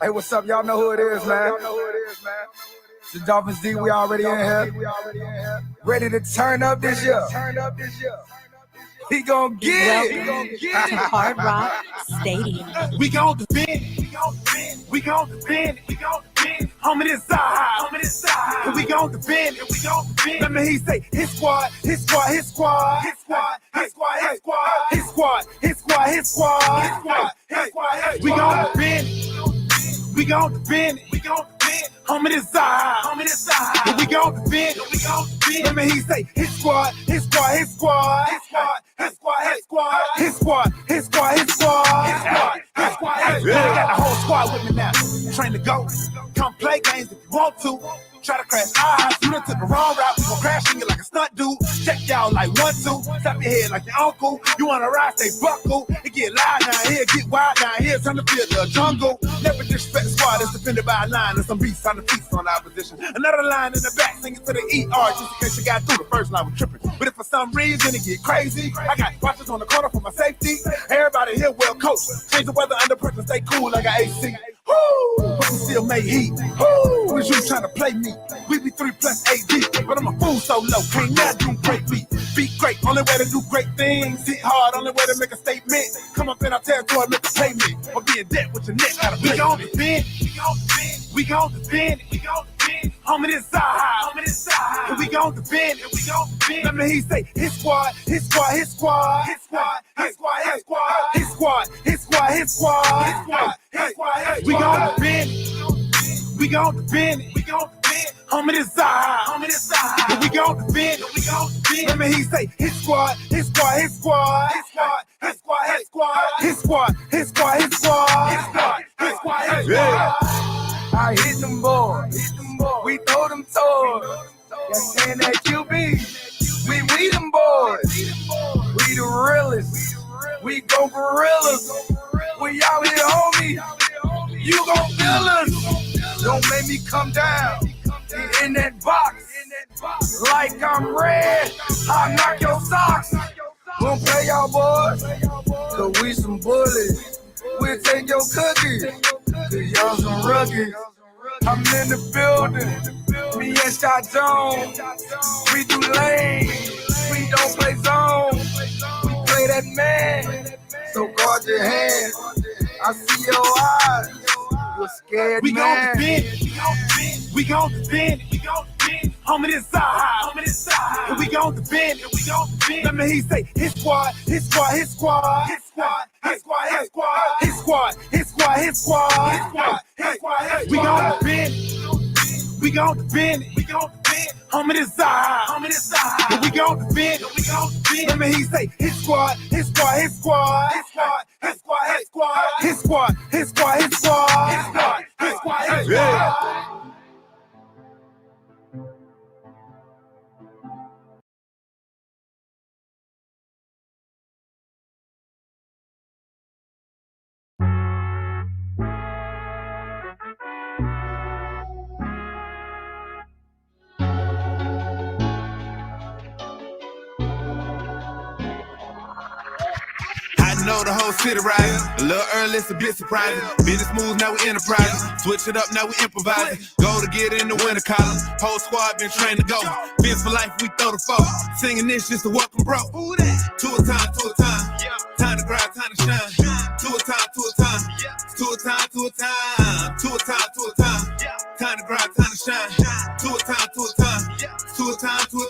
Hey, what's up? Y'all know who it is, man. The Dolphins D, we already in here. Ready to turn up this year. We gon' get it. To Hard Rock Stadium. We gon' defend. We gon' defend. Homie, this side. And we gon' defend. Let me hear you say, his squad. We gon' defend. We gon' defend. Homie, this side. And we gon' defend. Let me hear you say, his squad. We got the whole squad with me now. Train to go. Come play games if you want to. Try to crash eyes, you done took the wrong route. We gon' crash in you like a stunt dude. Check y'all like 1, 2. Tap your head like your uncle. You wanna ride, stay buckle. It get loud down here, get wild down here. Time to feel the jungle. Never disrespect the squad that's defended by a line and some beasts on the feast on opposition. Another line in the back, singing to the ER just in case you got through the first line with tripping. But if for some reason it get crazy, I got watchers on the corner for my safety. Everybody here well coached. Change the weather under pressure, stay cool like an AC. Woo! But we still made heat. Woo! Was you trying to play me? We be 3+ AD, but I'm a fool so low. Can't never do great beat. Be great, only way to do great things. Hit hard, only way to make a statement. Come up in our territory, make a payment. Or be in debt with your neck. We gon' defend. We gon' defend. Homie, this side. And we gon' defend. Let me hear you say, his squad. We gon' defend. Homie, this side. And we gon' defend. Let me hear you say, his squad. Yeah. I hit them boys. We throw them toys. That's saying that QB. We them boys. We the realest. We go gorillas. We out here, homie. You gon' feel us. Don't make me come down. Get in that box. Like I'm red. I'll knock your socks. Won't play y'all boys. Cause we some bullies. We'll take your cookies. Cause y'all some rookies. I'm in the building. Me and Shot Jones. We do lane. We don't play zone. We play that man. So guard your hands. I see your eyes. You're scared, we man. We gon' defend. Homie, this side. And we gon' defend. Let me hear you say, his squad. We gon' defend. Homie, this side. And we gon' defend. Let me hear you say, his squad. Yeah. I know the whole city riding. A little early, it's a bit surprising. Business moves, now we enterprising. Switch it up, now we improvising. Go to get in the winter collar. Whole squad been trained to go. Biz for life, we throw the foe. Singing this just to welcome bro. To a time. Time to grind, time to shine. To a time. Time to grind, time to shine. To a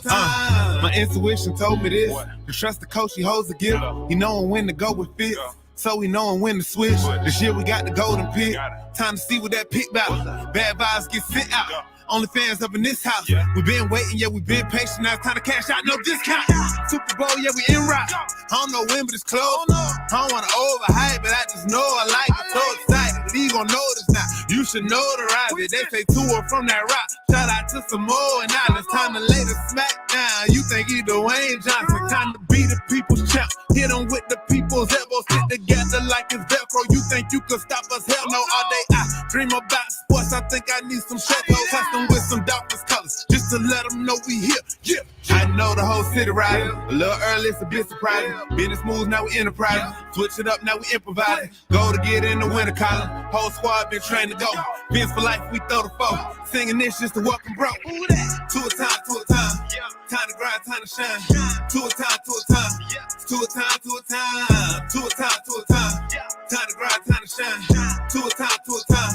time. My intuition told me this. To trust the coach, he holds the gift. He knowing when to go with fit. So we knowing when to switch. This year we got the golden pick. Time to see what that pick about. Bad vibes get sent out. Only fans up in this house. We been waiting, yeah, we been patient. Now it's time to cash out, no discount. Super Bowl, yeah, we en route. I don't know when, but it's close. I don't wanna overhype, but I just know I like it. So excited, you gon' notice now. You should notarize it. They say tour from that rock. Shout out to Samoa and Islands. Time to lay the smack down. You think you Dwayne Johnson? Time to be the people's champ. Hit them with the people's elbows. Sit together like it's Velcro. You think you could stop us? Hell no, all day I dream about sports. I think I need some shadows. Custom with some Dolphins colors. Just to let them know we here. Yeah. I know the whole city riding. A little early, it's a bit surprising. Business moves, now we enterprising. Switch it up, now we improvising. Go to get in the winter column. Whole squad been trained to go. Biz for life, we throw the foe. Singing this just to welcome bro. To a time, to a time. Time to grind, time to shine. To a time, to a time. To a time, to a time. To a time, to a time. Time to grind, time to shine. To a time, to a time.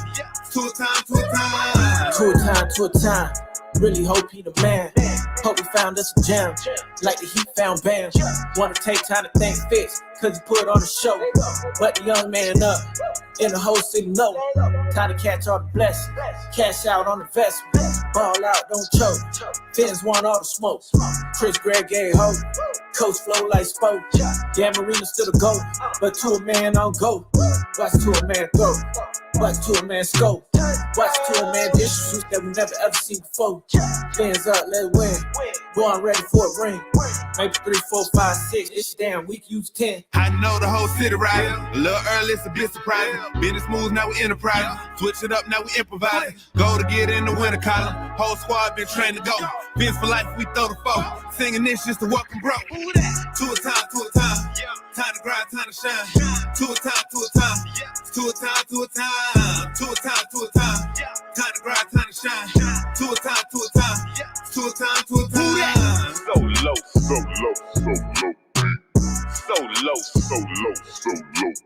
To a time, to a time. To a time, to a time. Really hope he the man. Hope we found us a gem. Like the Heat found Bam. Wanna take time to thank Fitz, cause he put on the show. But the young man up, in the whole city know. Time to catch all the blessings. Cash out on the investment. Ball out, don't choke. Fins want all the smoke. Chris Gregg gave hope. Coach flow like spoke. Dan Marino still the GOAT. But to a man on go. Watch to a man throw. Watch to a man scope. Watch to a man dish shoot that we never ever seen before. Fins up, let's win. Born ready for a ring. Maybe 3, 4, 5, 6. This damn week use 10. I know the whole city riding. A little early, it's a bit surprising. Business moves, now we enterprising. Switch it up, now we improvising. Go to get in the winter column. Whole squad been trained to go. Biz for life, we throw the foe. Singing this just to welcome bro. To a time, to a time. Time to grind, time to shine. To a time, to a time. To a time, to a time. To a time, to a time. Time to grind, time to shine. To a time, to a time. To a time, to a time. So low, so low, so low deep. So low, so low, so low deep.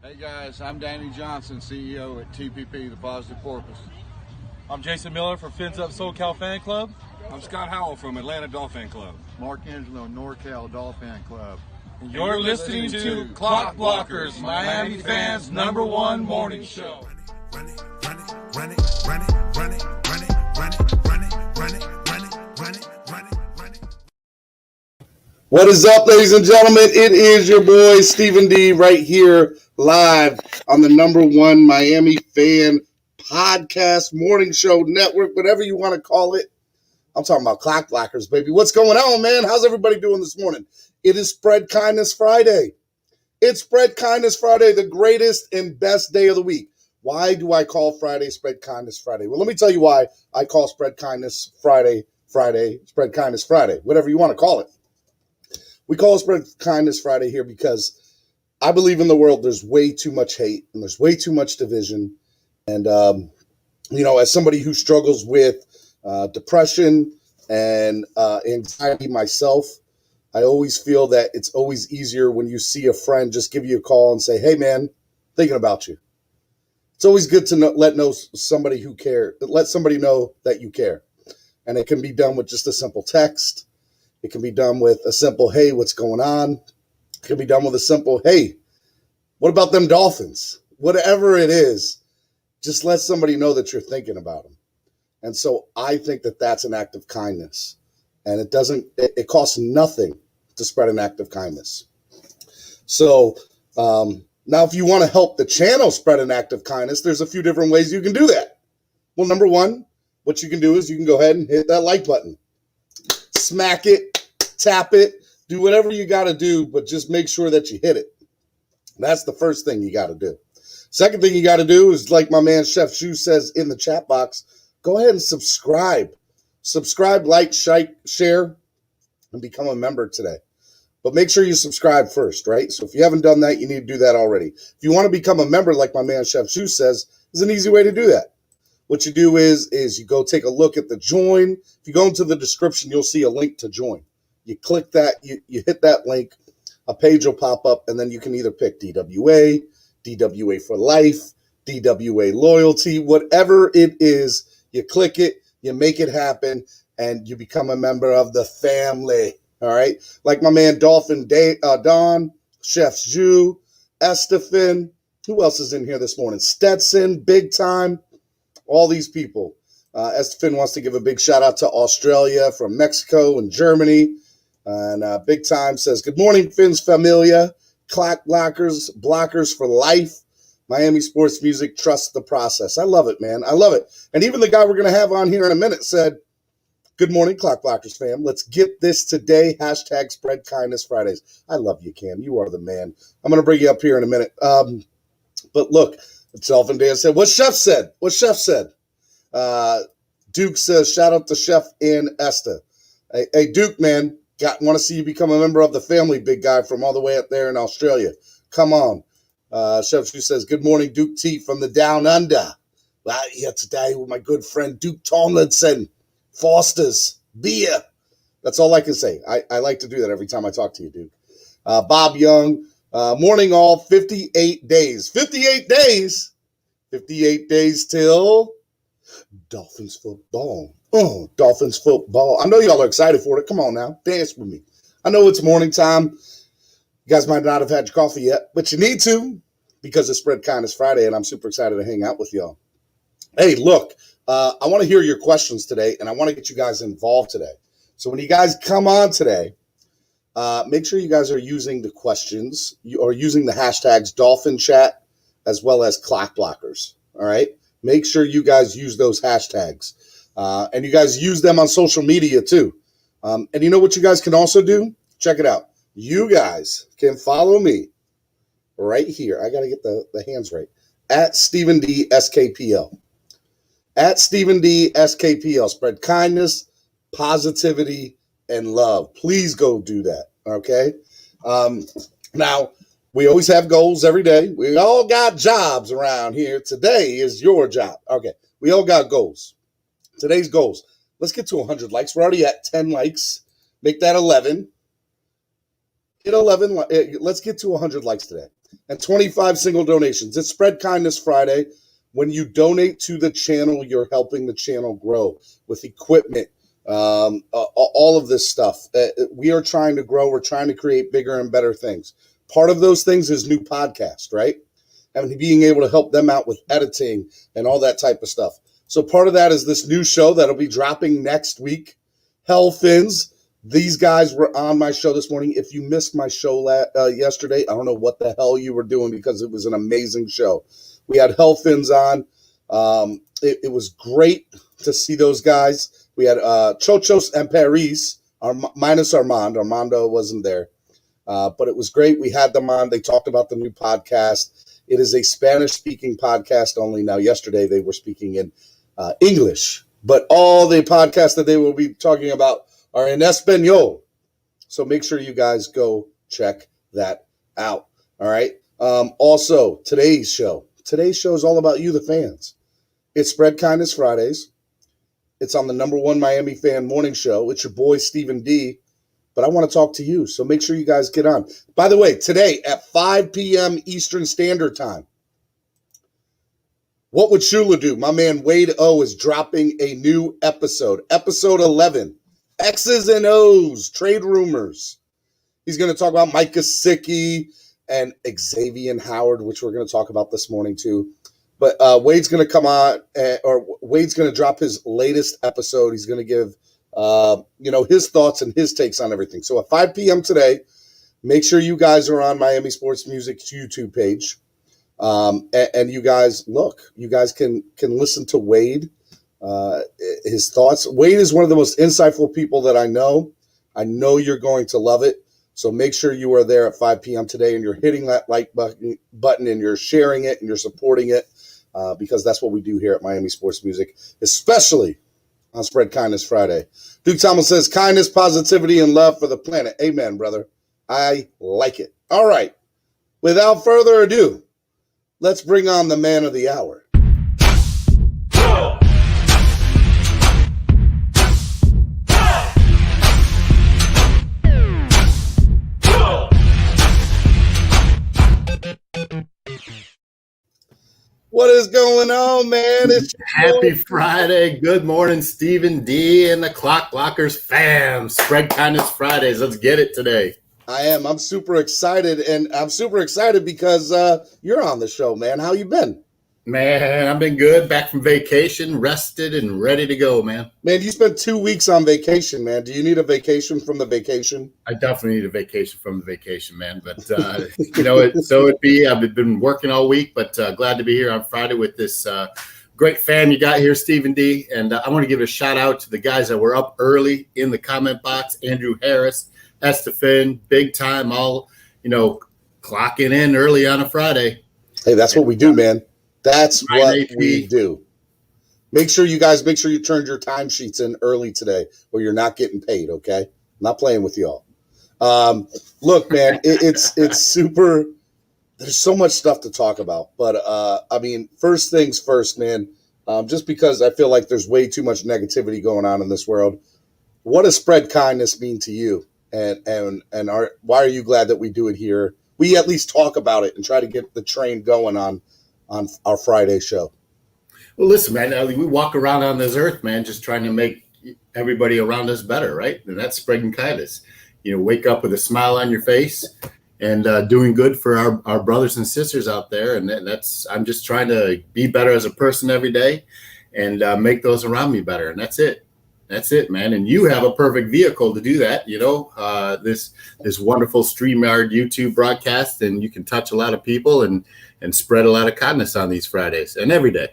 Hey guys, I'm Danny Johnson, CEO at TPP, The Positive Porpoise. I'm Jason Miller from Fins Up SoCal Fan Club. I'm Scott Howell from Atlanta Dolphin Club. Mark Angelo, NorCal DolFAN Club. And you're listening to Clock Blockers, Miami fans' #1 morning show. Run it, run it, run it, run it, run it, run it, run it, run it, run it, run it, run it, run it, run it. What is up, ladies and gentlemen? It is your boy, Stephen D, right here live on the #1 Miami fan podcast morning show network, whatever you want to call it. I'm talking about Clock Blockers, baby. What's going on, man? How's everybody doing this morning? It is Spread Kindness Friday. It's Spread Kindness Friday, the greatest and best day of the week. Why do I call Friday Spread Kindness Friday? Well, let me tell you why I call Spread Kindness Friday, Spread Kindness Friday, whatever you want to call it. We call it Spread Kindness Friday here because I believe in the world there's way too much hate and there's way too much division. And, as somebody who struggles with depression and anxiety myself, I always feel that it's always easier when you see a friend just give you a call and say, hey, man, thinking about you. It's always good to let somebody know that you care. And it can be done with just a simple text. It can be done with a simple, hey, what's going on? It can be done with a simple, hey, what about them Dolphins? Whatever it is, just let somebody know that you're thinking about them. And so I think that that's an act of kindness. And it costs nothing to spread an act of kindness. So now if you want to help the channel spread an act of kindness, there's a few different ways you can do that. Well, #1, what you can do is you can go ahead and hit that like button. Smack it, tap it, do whatever you got to do, but just make sure that you hit it. That's the first thing you got to do. Second thing you got to do is, like my man Chef Shu says in the chat box, go ahead and subscribe. Subscribe, like, share, and become a member today. But make sure you subscribe first, right? So if you haven't done that, you need to do that already. If you want to become a member, like my man Chef Shu says, there's an easy way to do that. What you do is you go take a look at the join. If you go into the description, you'll see a link to join. You click that, you hit that link, a page will pop up, and then you can either pick DWA, DWA for life, DWA loyalty, whatever it is, you click it, you make it happen, and you become a member of the family, all right? Like my man Dolphin Don, Chef Ju, Estefan, who else is in here this morning? Stetson, Big Time, all these people. Estefan wants to give a big shout out to Australia, from Mexico and Germany. And Big Time says, good morning, Fins Familia. Clock blockers for life. Miami sports music, trust the process. I love it, man. I love it. And even the guy we're going to have on here in a minute said, good morning, Clock Blockers fam. Let's get this today. Hashtag Spread Kindness Fridays. I love you, Cam. You are the man. I'm going to bring you up here in a minute. But look, Dolphin Dan said, what Chef said? What Chef said? Duke says, shout out to Chef and Esther. Hey, Duke, man, want to see you become a member of the family, big guy from all the way up there in Australia. Come on. Chef Shu says, good morning, Duke T from the Down Under. Well, here today with my good friend Duke Tomlinson. Foster's beer. That's all I can say. I like to do that every time I talk to you, Duke. Bob Young, morning all, 58 days. 58 days? 58 days till Dolphins football. Oh, Dolphins football. I know y'all are excited for it. Come on now. Dance with me. I know it's morning time. You guys might not have had your coffee yet, but you need to because it's Spread Kindness Friday, and I'm super excited to hang out with y'all. Hey, look, I want to hear your questions today, and I want to get you guys involved today. So when you guys come on today, make sure you guys are using the questions or using the hashtags Dolphin Chat as well as Clock Blockers, all right? Make sure you guys use those hashtags. And you guys use them on social media too. And you know what you guys can also do? Check it out. You guys can follow me right here. I got to get the hands right. At Stephen D. SKPL. At Stephen D. SKPL. Spread kindness, positivity, and love. Please go do that, okay? Now, we always have goals every day. We all got jobs around here. Today is your job. Okay, we all got goals. Today's goals. Let's get to 100 likes. We're already at 10 likes. Make that 11. Get 11. Let's get to 100 likes today. And 25 single donations. It's Spread Kindness Friday. When you donate to the channel, you're helping the channel grow with equipment, all of this stuff. We are trying to grow. We're trying to create bigger and better things. Part of those things is new podcast, right? And being able to help them out with editing and all that type of stuff. So part of that is this new show that'll be dropping next week. Hell Fins. These guys were on my show this morning. If you missed my show yesterday, I don't know what the hell you were doing because it was an amazing show. We had Hell Fins on. It was great to see those guys. We had Chochos and Paris, minus Armando. Armando wasn't there. But it was great. We had them on. They talked about the new podcast. It is a Spanish-speaking podcast only. Now, yesterday they were speaking in English, but all the podcasts that they will be talking about are in Espanol. So make sure you guys go check that out. All right. Also, today's show is all about you, the fans. It's Spread Kindness Fridays. It's on the #1 Miami fan morning show. It's your boy, Stephen D. But I want to talk to you, so make sure you guys get on. By the way, today at 5 p.m. Eastern Standard Time, What Would Shula Do? My man Wade O is dropping a new episode. Episode 11, X's and O's, trade rumors. He's going to talk about Mike Gesicki and Xavier Howard, which we're going to talk about this morning too. But Wade's going to come on, Wade's going to drop his latest episode. He's going to give his thoughts and his takes on everything. So at 5 p.m. today, make sure you guys are on Miami Sports Music's YouTube page. And you guys can listen to Wade, his thoughts. Wade is one of the most insightful people that I know. I know you're going to love it. So make sure you are there at 5 p.m. today and you're hitting that like button and you're sharing it and you're supporting it, because that's what we do here at Miami Sports Music, especially on Spread Kindness Friday. Duke Thomas says, kindness, positivity, and love for the planet. Amen, brother. I like it. All right. Without further ado, let's bring on the man of the hour. What is going on, man? It's Happy Friday. Good morning, Stephen D. and the Clock Blockers fam. Spread Kindness Fridays. Let's get it today. I am. I'm super excited, and I'm super excited because you're on the show, man. How you been? Man, I've been good. Back from vacation, rested and ready to go, man. Man, you spent 2 weeks on vacation, man. Do you need a vacation from the vacation? I definitely need a vacation from the vacation, man. But, so it be. I've been working all week, but glad to be here on Friday with this great fan you got here, Stephen D. And I want to give a shout out to the guys that were up early in the comment box. Andrew Harris, Estefan, big time, all, clocking in early on a Friday. Hey, that's what we do, man. That's what we do. Make sure you turned your timesheets in early today or you're not getting paid, okay? I'm not playing with y'all. Look, man, it's super – there's so much stuff to talk about. But, first things first, man, just because I feel like there's way too much negativity going on in this world, what does spread kindness mean to you? And why are you glad that we do it here? We at least talk about it and try to get the train going on our Friday show. Well, listen, man, we walk around on this earth, man, just trying to make everybody around us better, right? And that's spreading kindness. Wake up with a smile on your face and doing good for our brothers and sisters out there. And I'm just trying to be better as a person every day and make those around me better. And that's it. That's it, man. And you have a perfect vehicle to do that. This wonderful StreamYard YouTube broadcast, and you can touch a lot of people and spread a lot of kindness on these Fridays and every day.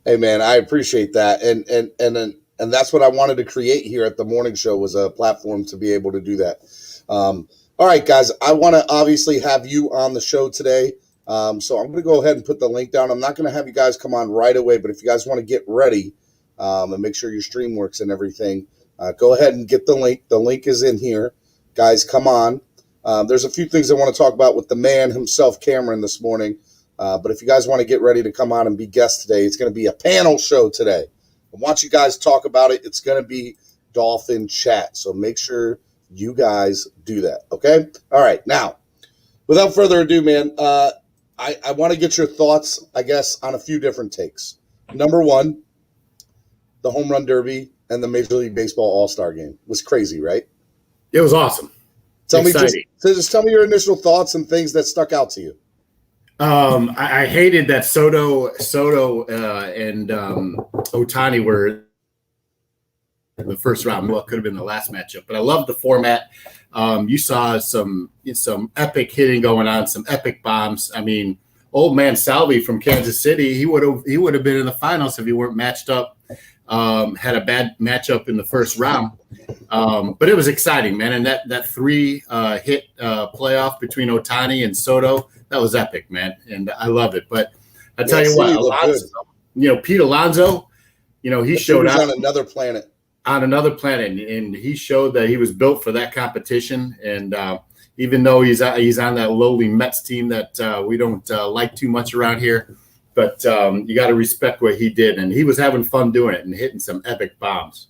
Hey, man, I appreciate that. And that's what I wanted to create here at the morning show, was a platform to be able to do that. All right, guys, I want to obviously have you on the show today. So I'm going to go ahead and put the link down. I'm not going to have you guys come on right away, but if you guys want to get ready and make sure your stream works and everything, go ahead and get the link. The link is in here. Guys, come on. There's a few things I want to talk about with the man himself, Cameron, this morning. But if you guys want to get ready to come on and be guests today, it's going to be a panel show today. I want you guys to talk about it. It's going to be Dolphin Chat. So make sure you guys do that. Okay? All right. Now, without further ado, man, I want to get your thoughts, I guess, on a few different takes. Number one, the Home Run Derby and the Major League Baseball All-Star Game was crazy, right? It was awesome. Tell me your initial thoughts and things that stuck out to you. I hated that Soto and Ohtani were in the first round. Well, it could have been the last matchup, but I loved the format. You saw some epic hitting going on, some epic bombs. I mean, old man Salvi from Kansas City, he would have been in the finals if he weren't matched up. Had a bad matchup in the first round, but it was exciting, man. And that three hit playoff between Ohtani and Soto, that was epic, man. And I love it. But I tell you what, Alonso, Pete Alonso, he showed up on another planet. And he showed that he was built for that competition. And even though he's on that lowly Mets team that we don't like too much around here. But you got to respect what he did, and he was having fun doing it and hitting some epic bombs.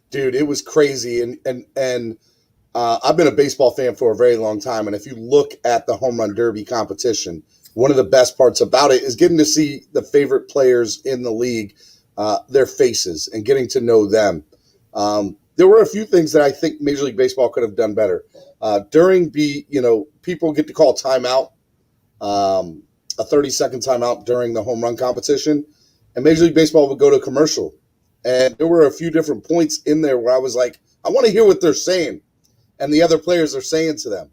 Dude, it was crazy, and I've been a baseball fan for a very long time, and if you look at the Home Run Derby competition, one of the best parts about it is getting to see the favorite players in the league, their faces, and getting to know them. There were a few things that I think Major League Baseball could have done better. During people get to call timeout. A 30-second timeout during the home run competition, and Major League Baseball would go to commercial. And there were a few different points in there where I was like, I want to hear what they're saying and the other players are saying to them.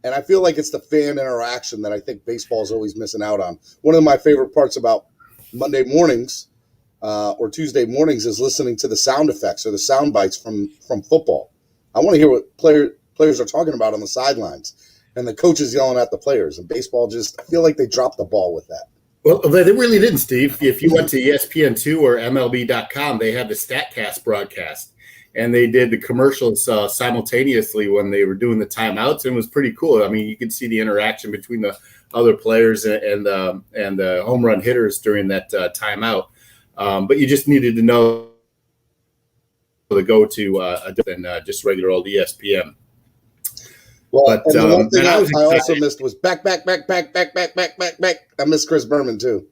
And I feel like it's the fan interaction that I think baseball is always missing out on. One of my favorite parts about Monday mornings or Tuesday mornings is listening to the sound effects or the sound bites from football. I want to hear what players are talking about on the sidelines. And the coaches yelling at the players. And baseball I feel like they dropped the ball with that. Well, they really didn't, Steve. If you went to ESPN2 or MLB.com, they had the StatCast broadcast. And they did the commercials simultaneously when they were doing the timeouts. And it was pretty cool. I mean, you could see the interaction between the other players and the home run hitters during that timeout. But you just needed to know to go to just regular old ESPN. Well, and the one thing I also missed was back. I missed Chris Berman, too.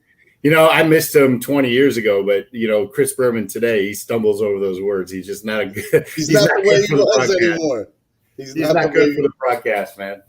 I missed him 20 years ago, but, Chris Berman today, he stumbles over those words. He's just not he's not the way he was anymore. He's not good for the broadcast, man.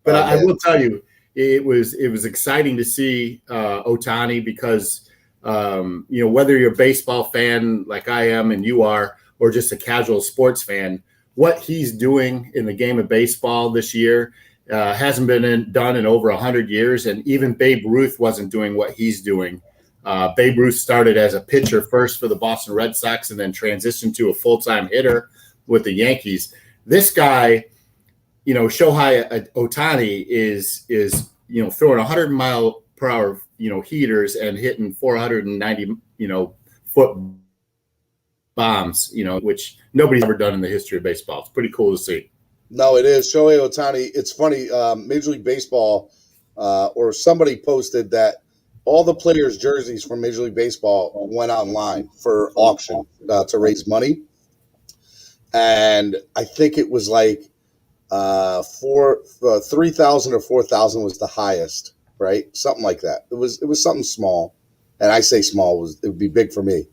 But I will tell you, it was exciting to see Ohtani because whether you're a baseball fan like I am and you are, or just a casual sports fan, what he's doing in the game of baseball this year hasn't been done in over 100 years. And even Babe Ruth wasn't doing what he's doing. Babe Ruth started as a pitcher first for the Boston Red Sox and then transitioned to a full-time hitter with the Yankees. This guy, Shohei Ohtani is throwing 100-mile-per-hour, heaters and hitting 490, foot bombs, which nobody's ever done in the history of baseball. It's pretty cool to see. No, it is. Shohei Ohtani, it's funny, Major League Baseball or somebody posted that all the players' jerseys from Major League Baseball went online for auction to raise money. And I think it was like 3,000 or 4,000 was the highest, right? Something like that. It was something small. And I say small, it would be big for me.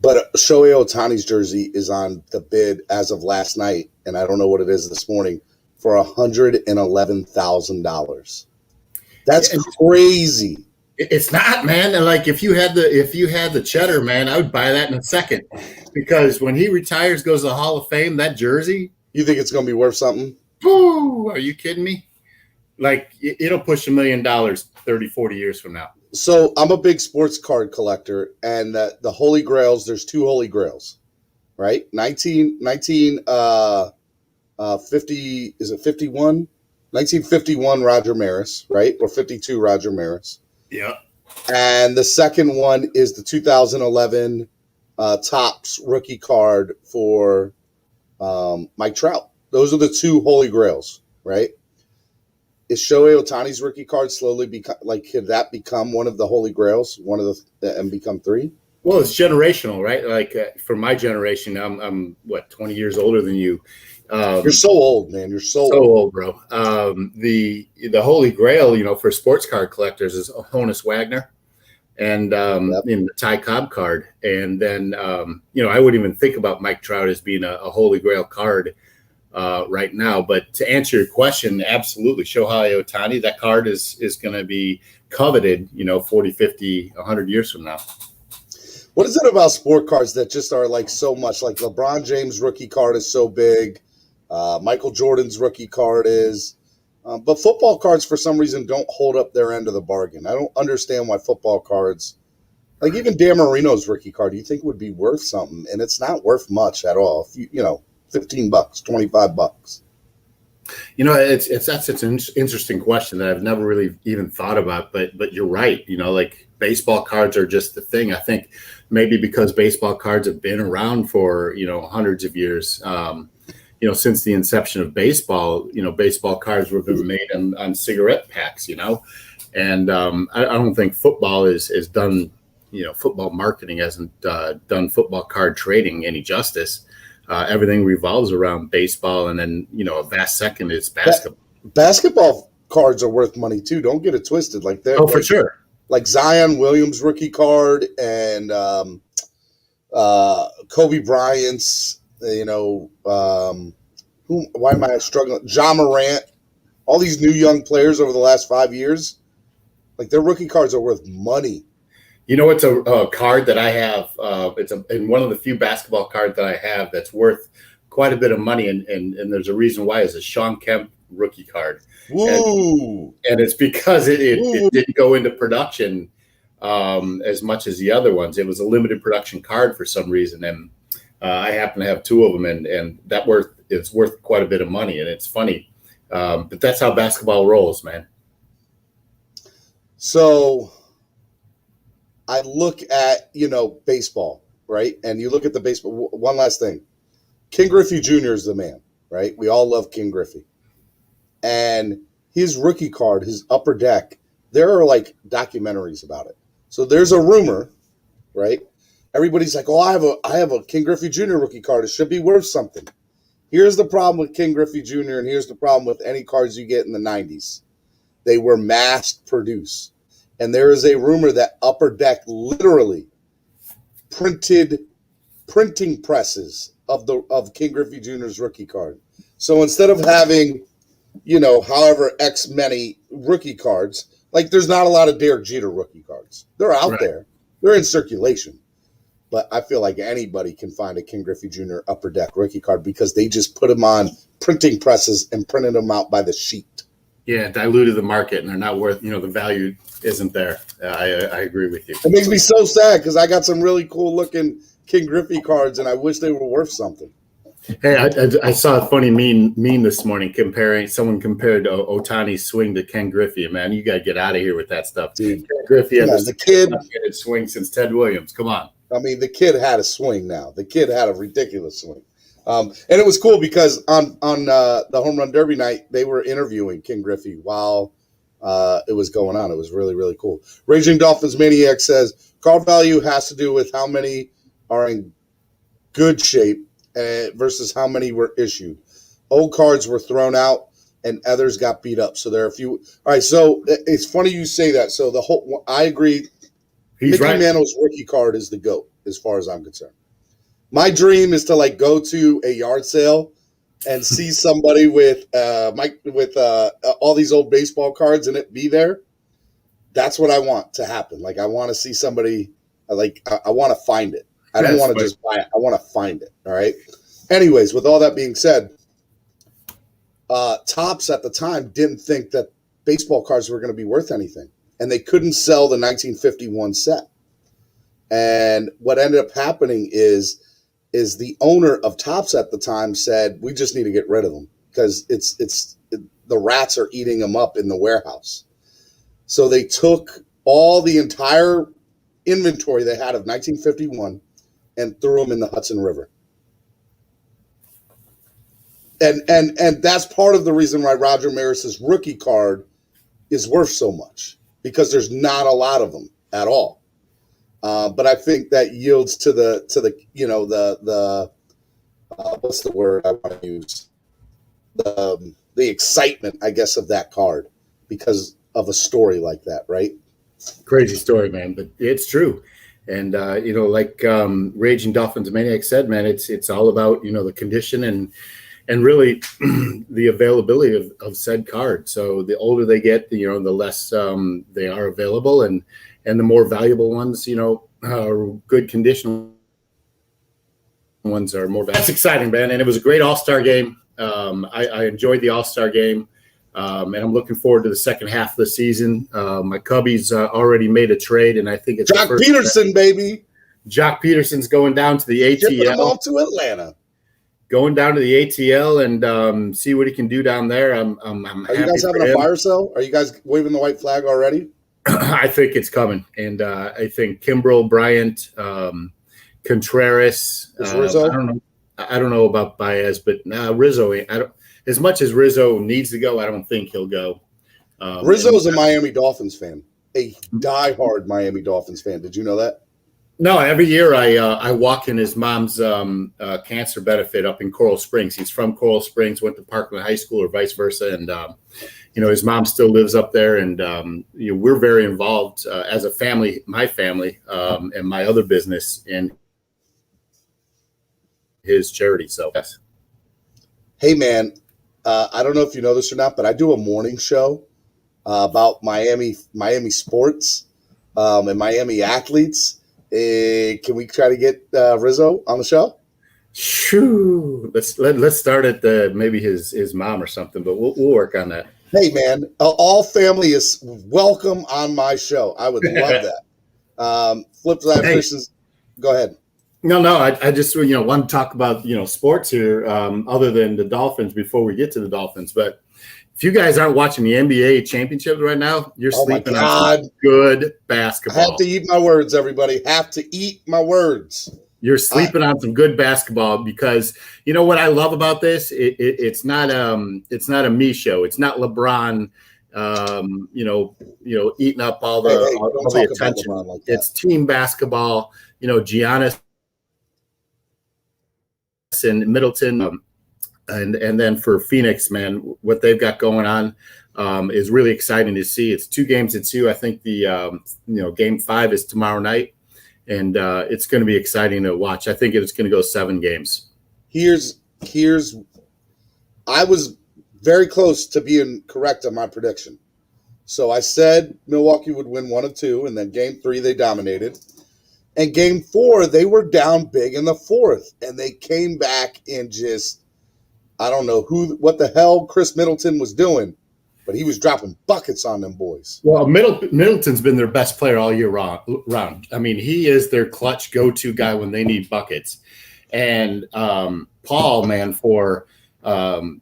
But Shohei Ohtani's jersey is on the bid as of last night, and I don't know what it is this morning, for $111,000. That's crazy. It's not, man. And like if you had the cheddar, man, I would buy that in a second. Because when he retires, goes to the Hall of Fame, that jersey. You think it's going to be worth something? Woo, are you kidding me? Like it'll push $1 million 30, 40 years from now. So I'm a big sports card collector, and the Holy Grails, there's two Holy Grails, right? 50, is it 51? 1951 Roger Maris, right? Or 52 Roger Maris. Yeah. And the second one is the 2011 Topps rookie card for Mike Trout. Those are the two Holy Grails, right? Is Shohei Ohtani's rookie card slowly could that become one of the Holy Grails, and become three? Well, it's generational, right? Like for my generation, I'm 20 years older than you. You're so old, man. You're so old, bro. The Holy Grail, for sports card collectors is Honus Wagner and the Ty Cobb card. And then, I wouldn't even think about Mike Trout as being a Holy Grail card right now. But to answer your question, absolutely. Shohei Ohtani, that card is going to be coveted, 40, 50, 100 years from now. What is it about sport cards that just are like so much? Like LeBron James' rookie card is so big. Michael Jordan's rookie card is. But football cards, for some reason, don't hold up their end of the bargain. I don't understand why football cards, like even Dan Marino's rookie card, you think would be worth something, and it's not worth much at all. $15, $25. That's such an interesting question that I've never really even thought about. But you're right. Like baseball cards are just the thing. I think maybe because baseball cards have been around for hundreds of years. Since the inception of baseball, baseball cards were made on cigarette packs, and I don't think football is done, football marketing hasn't done football card trading any justice. Everything revolves around baseball, and then, a vast second is basketball. Basketball cards are worth money too. Don't get it twisted. Like they're for sure. Like Zion Williams rookie card and Kobe Bryant's. Why am I struggling? Ja Morant, all these new young players over the last 5 years, like their rookie cards are worth money. It's a card that I have. It's one of the few basketball cards that I have that's worth quite a bit of money, and there's a reason why. It's a Sean Kemp rookie card. Woo! And it's because it didn't go into production as much as the other ones. It was a limited production card for some reason, and I happen to have two of them, and it's worth quite a bit of money, and it's funny. But that's how basketball rolls, man. So I look at, baseball, right? And you look at the baseball. One last thing. King Griffey Jr. is the man, right? We all love King Griffey. And his rookie card, his upper deck, there are like documentaries about it. So there's a rumor, right? Everybody's like, oh, I have a King Griffey Jr. rookie card. It should be worth something. Here's the problem with King Griffey Jr., and here's the problem with any cards you get in the 90s. They were mass-produced. And there is a rumor that Upper Deck literally printed printing presses of King Griffey Jr.'s rookie card. So instead of having however X many rookie cards. Like, there's not a lot of Derek Jeter rookie cards. They're out there. They're in circulation. But I feel like anybody can find a Ken Griffey Jr. Upper Deck rookie card because they just put them on printing presses and printed them out by the sheet. Yeah, diluted the market, and they're not worth, the value isn't there. I agree with you. It makes me so sad because I got some really cool looking Ken Griffey cards, and I wish they were worth something. Hey, I saw a funny meme this morning someone compared Otani's swing to Ken Griffey. Man, you got to get out of here with that stuff. Dude, Ken Griffey had the kid swing since Ted Williams. Come on. I mean, the kid had a swing now. The kid had a ridiculous swing. And it was cool because on the Home Run Derby night, they were interviewing Ken Griffey while it was going on. It was really, really cool. Raging Dolphins Maniac says, card value has to do with how many are in good shape versus how many were issued. Old cards were thrown out and others got beat up. So there are a few. All right, so it's funny you say that. So I agree. He's Mickey right. Mantle's rookie card is the GOAT as far as I'm concerned. My dream is to go to a yard sale and see somebody with all these old baseball cards and it be there. That's what I want to happen. I want to see somebody. I want to find it. I don't want to just buy it. I want to find it. All right. Anyways, with all that being said, Topps at the time didn't think that baseball cards were going to be worth anything, and they couldn't sell the 1951 set. And what ended up happening is the owner of Topps at the time said, we just need to get rid of them because the rats are eating them up in the warehouse. So they took all the entire inventory they had of 1951 and threw them in the Hudson River. And that's part of the reason why Roger Maris's rookie card is worth so much, because there's not a lot of them at all. But I think that yields to the what's the word I want to use? The excitement, I guess, of that card because of a story like that, right? Crazy story, man, but it's true. And Raging Dolphins Maniac said, man, it's all about the condition and really the availability of said card. So the older they get, the less they are available, and the more valuable ones, are good condition ones are more valuable. That's exciting, man. And it was a great All-Star game. I enjoyed the All-Star game. And I'm looking forward to the second half of the season. My Cubbies already made a trade, and I think it's Jock Peterson, baby. Jock Peterson's going down to the ATL. Shipping him off to Atlanta. Going down to the ATL and see what he can do down there. I'm Are you guys having a fire sale? Are you guys waving the white flag already? I think it's coming, and I think Kimbrel, Bryant, Contreras. Rizzo? I don't know about Baez, but Rizzo. As much as Rizzo needs to go, I don't think he'll go. Rizzo's a Miami Dolphins fan, a diehard Miami Dolphins fan. Did you know that? No, every year I walk in his mom's cancer benefit up in Coral Springs. He's from Coral Springs, went to Parkland High School or vice versa. And, his mom still lives up there. And, we're very involved as a family, my family, and my other business in his charity. So, yes. Hey, man, I don't know if you know this or not, but I do a morning show about Miami sports and Miami athletes. Can we try to get Rizzo on the show? Shoo! Let's start at maybe his mom or something, but we'll work on that. Hey, man, all family is welcome on my show. I would love that. Flip side Christians, go ahead. No, I just want to talk about sports here, other than the Dolphins before we get to the Dolphins. But if you guys aren't watching the NBA championships right now, you're sleeping on some good basketball. I have to eat my words, everybody. Have to eat my words. You're sleeping on some good basketball because you know what I love about this? It's not a me show. It's not LeBron, eating up all the attention. Like it's team basketball. Giannis and Middleton. And then for Phoenix, man, what they've got going on is really exciting to see. It's 2 games in 2. I think the game 5 is tomorrow night, and it's going to be exciting to watch. I think it's going to go 7 games. I was very close to being correct on my prediction. So I said Milwaukee would win 1 of 2, and then Game 3 they dominated. And Game 4 they were down big in the fourth, and they came back and just, I don't know what the hell Chris Middleton was doing, but he was dropping buckets on them boys. Well, Middleton's been their best player all year round. I mean, he is their clutch go-to guy when they need buckets. And Paul, man, for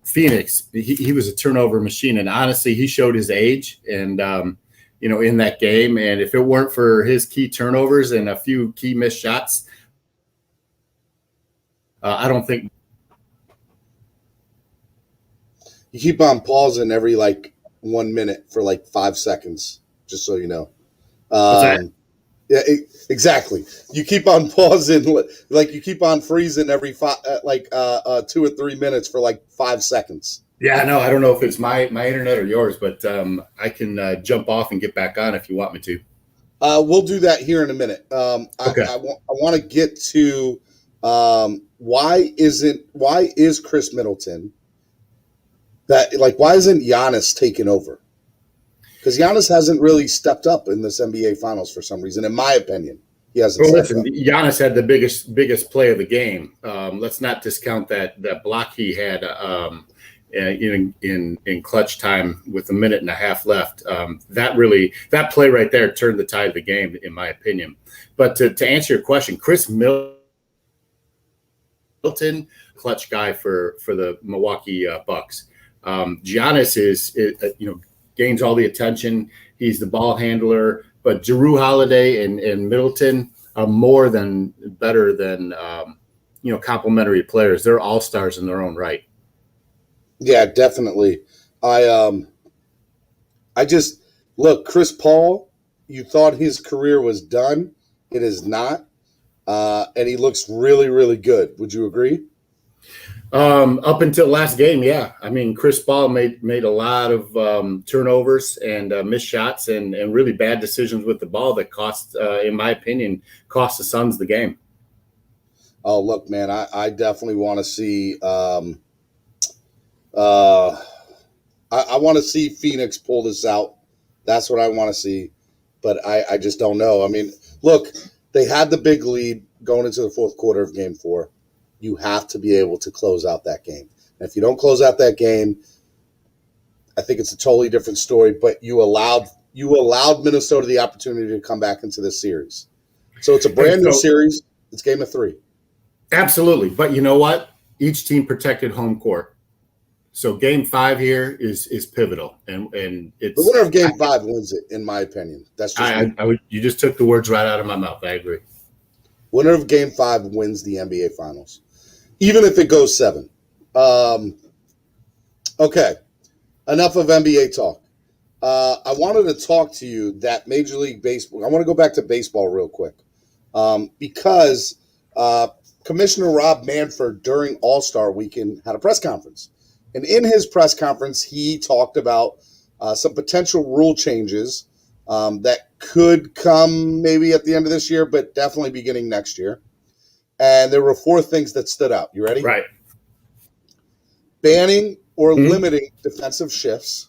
Phoenix, he was a turnover machine. And honestly, he showed his age and, in that game. And if it weren't for his key turnovers and a few key missed shots, I don't think. You keep on pausing every 1 minute for 5 seconds, just so you know. Yeah, exactly. You keep on pausing, you keep on freezing every 2 or 3 minutes for 5 seconds. Yeah, no, I don't know if it's my internet or yours, but I can jump off and get back on if you want me to. We'll do that here in a minute. Okay. I want to get to why is Chris Middleton why isn't Giannis taking over? Because Giannis hasn't really stepped up in this NBA Finals for some reason, in my opinion. He hasn't. Well, listen, Giannis had the biggest play of the game. Let's not discount that block he had in clutch time with 1.5 minutes left. That play right there turned the tide of the game, in my opinion. But to answer your question, Chris Middleton, clutch guy for the Milwaukee Bucks. Giannis is gains all the attention. He's the ball handler, but Jrue Holiday and Middleton are better than complementary players. They're all-stars in their own right. Yeah, definitely. I just look, Chris Paul, you thought his career was done. It is not. And he looks really, really good. Would you agree? Up until last game, yeah. I mean, Chris Paul made a lot of turnovers and missed shots and really bad decisions with the ball that in my opinion, cost the Suns the game. Oh, look, man, I definitely want to see I want to see Phoenix pull this out. That's what I want to see. But I just don't know. I mean, look, they had the big lead going into the fourth quarter of Game 4. You have to be able to close out that game. And if you don't close out that game, I think it's a totally different story. But you allowed Minnesota the opportunity to come back into this series. So it's a brand new series. It's Game of 3. Absolutely. But you know what? Each team protected home court. So Game 5 here is pivotal. And it's the winner of Game 5 wins it, in my opinion. That's just you just took the words right out of my mouth. I agree. Winner of Game 5 wins the NBA Finals, even if it goes 7. Okay, enough of NBA talk. I wanted to talk to you that Major League Baseball. I want to go back to baseball real quick because Commissioner Rob Manfred during All-Star Weekend had a press conference. And in his press conference, he talked about some potential rule changes that could come maybe at the end of this year, but definitely beginning next year. And there were 4 things that stood out. You ready? Right. Banning or limiting defensive shifts,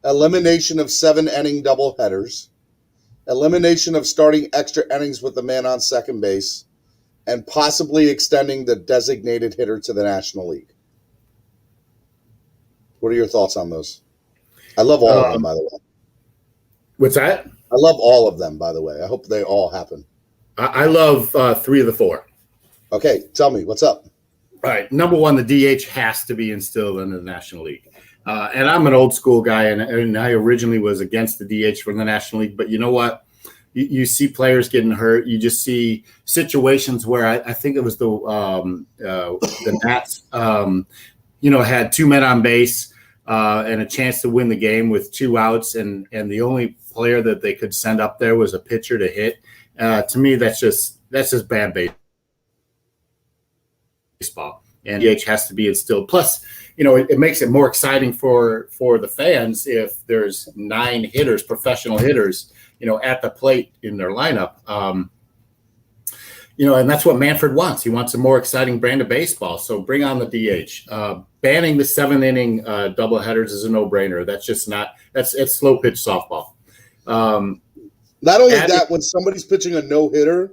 elimination of 7-inning doubleheaders, elimination of starting extra innings with the man on second base, and possibly extending the designated hitter to the National League. What are your thoughts on those? I love all of them, by the way. What's that? I love all of them, by the way. I hope they all happen. I love 3 of the 4. Okay, tell me, what's up? All right, number 1, the DH has to be instilled into the National League. And I'm an old school guy, and I originally was against the DH from the National League. But you know what? You see players getting hurt. You just see situations where I think it was the Nats, had 2 men on base and a chance to win the game with 2 outs, and the only player that they could send up there was a pitcher to hit. To me, that's just bad baseball, and DH has to be instilled. Plus, it makes it more exciting for the fans if there's 9 hitters, professional hitters, at the plate in their lineup. and that's what Manfred wants. He wants a more exciting brand of baseball. So bring on the DH. Banning the 7-inning doubleheaders is a no-brainer. That's just it's slow pitch softball. Not only that, when somebody's pitching a no-hitter,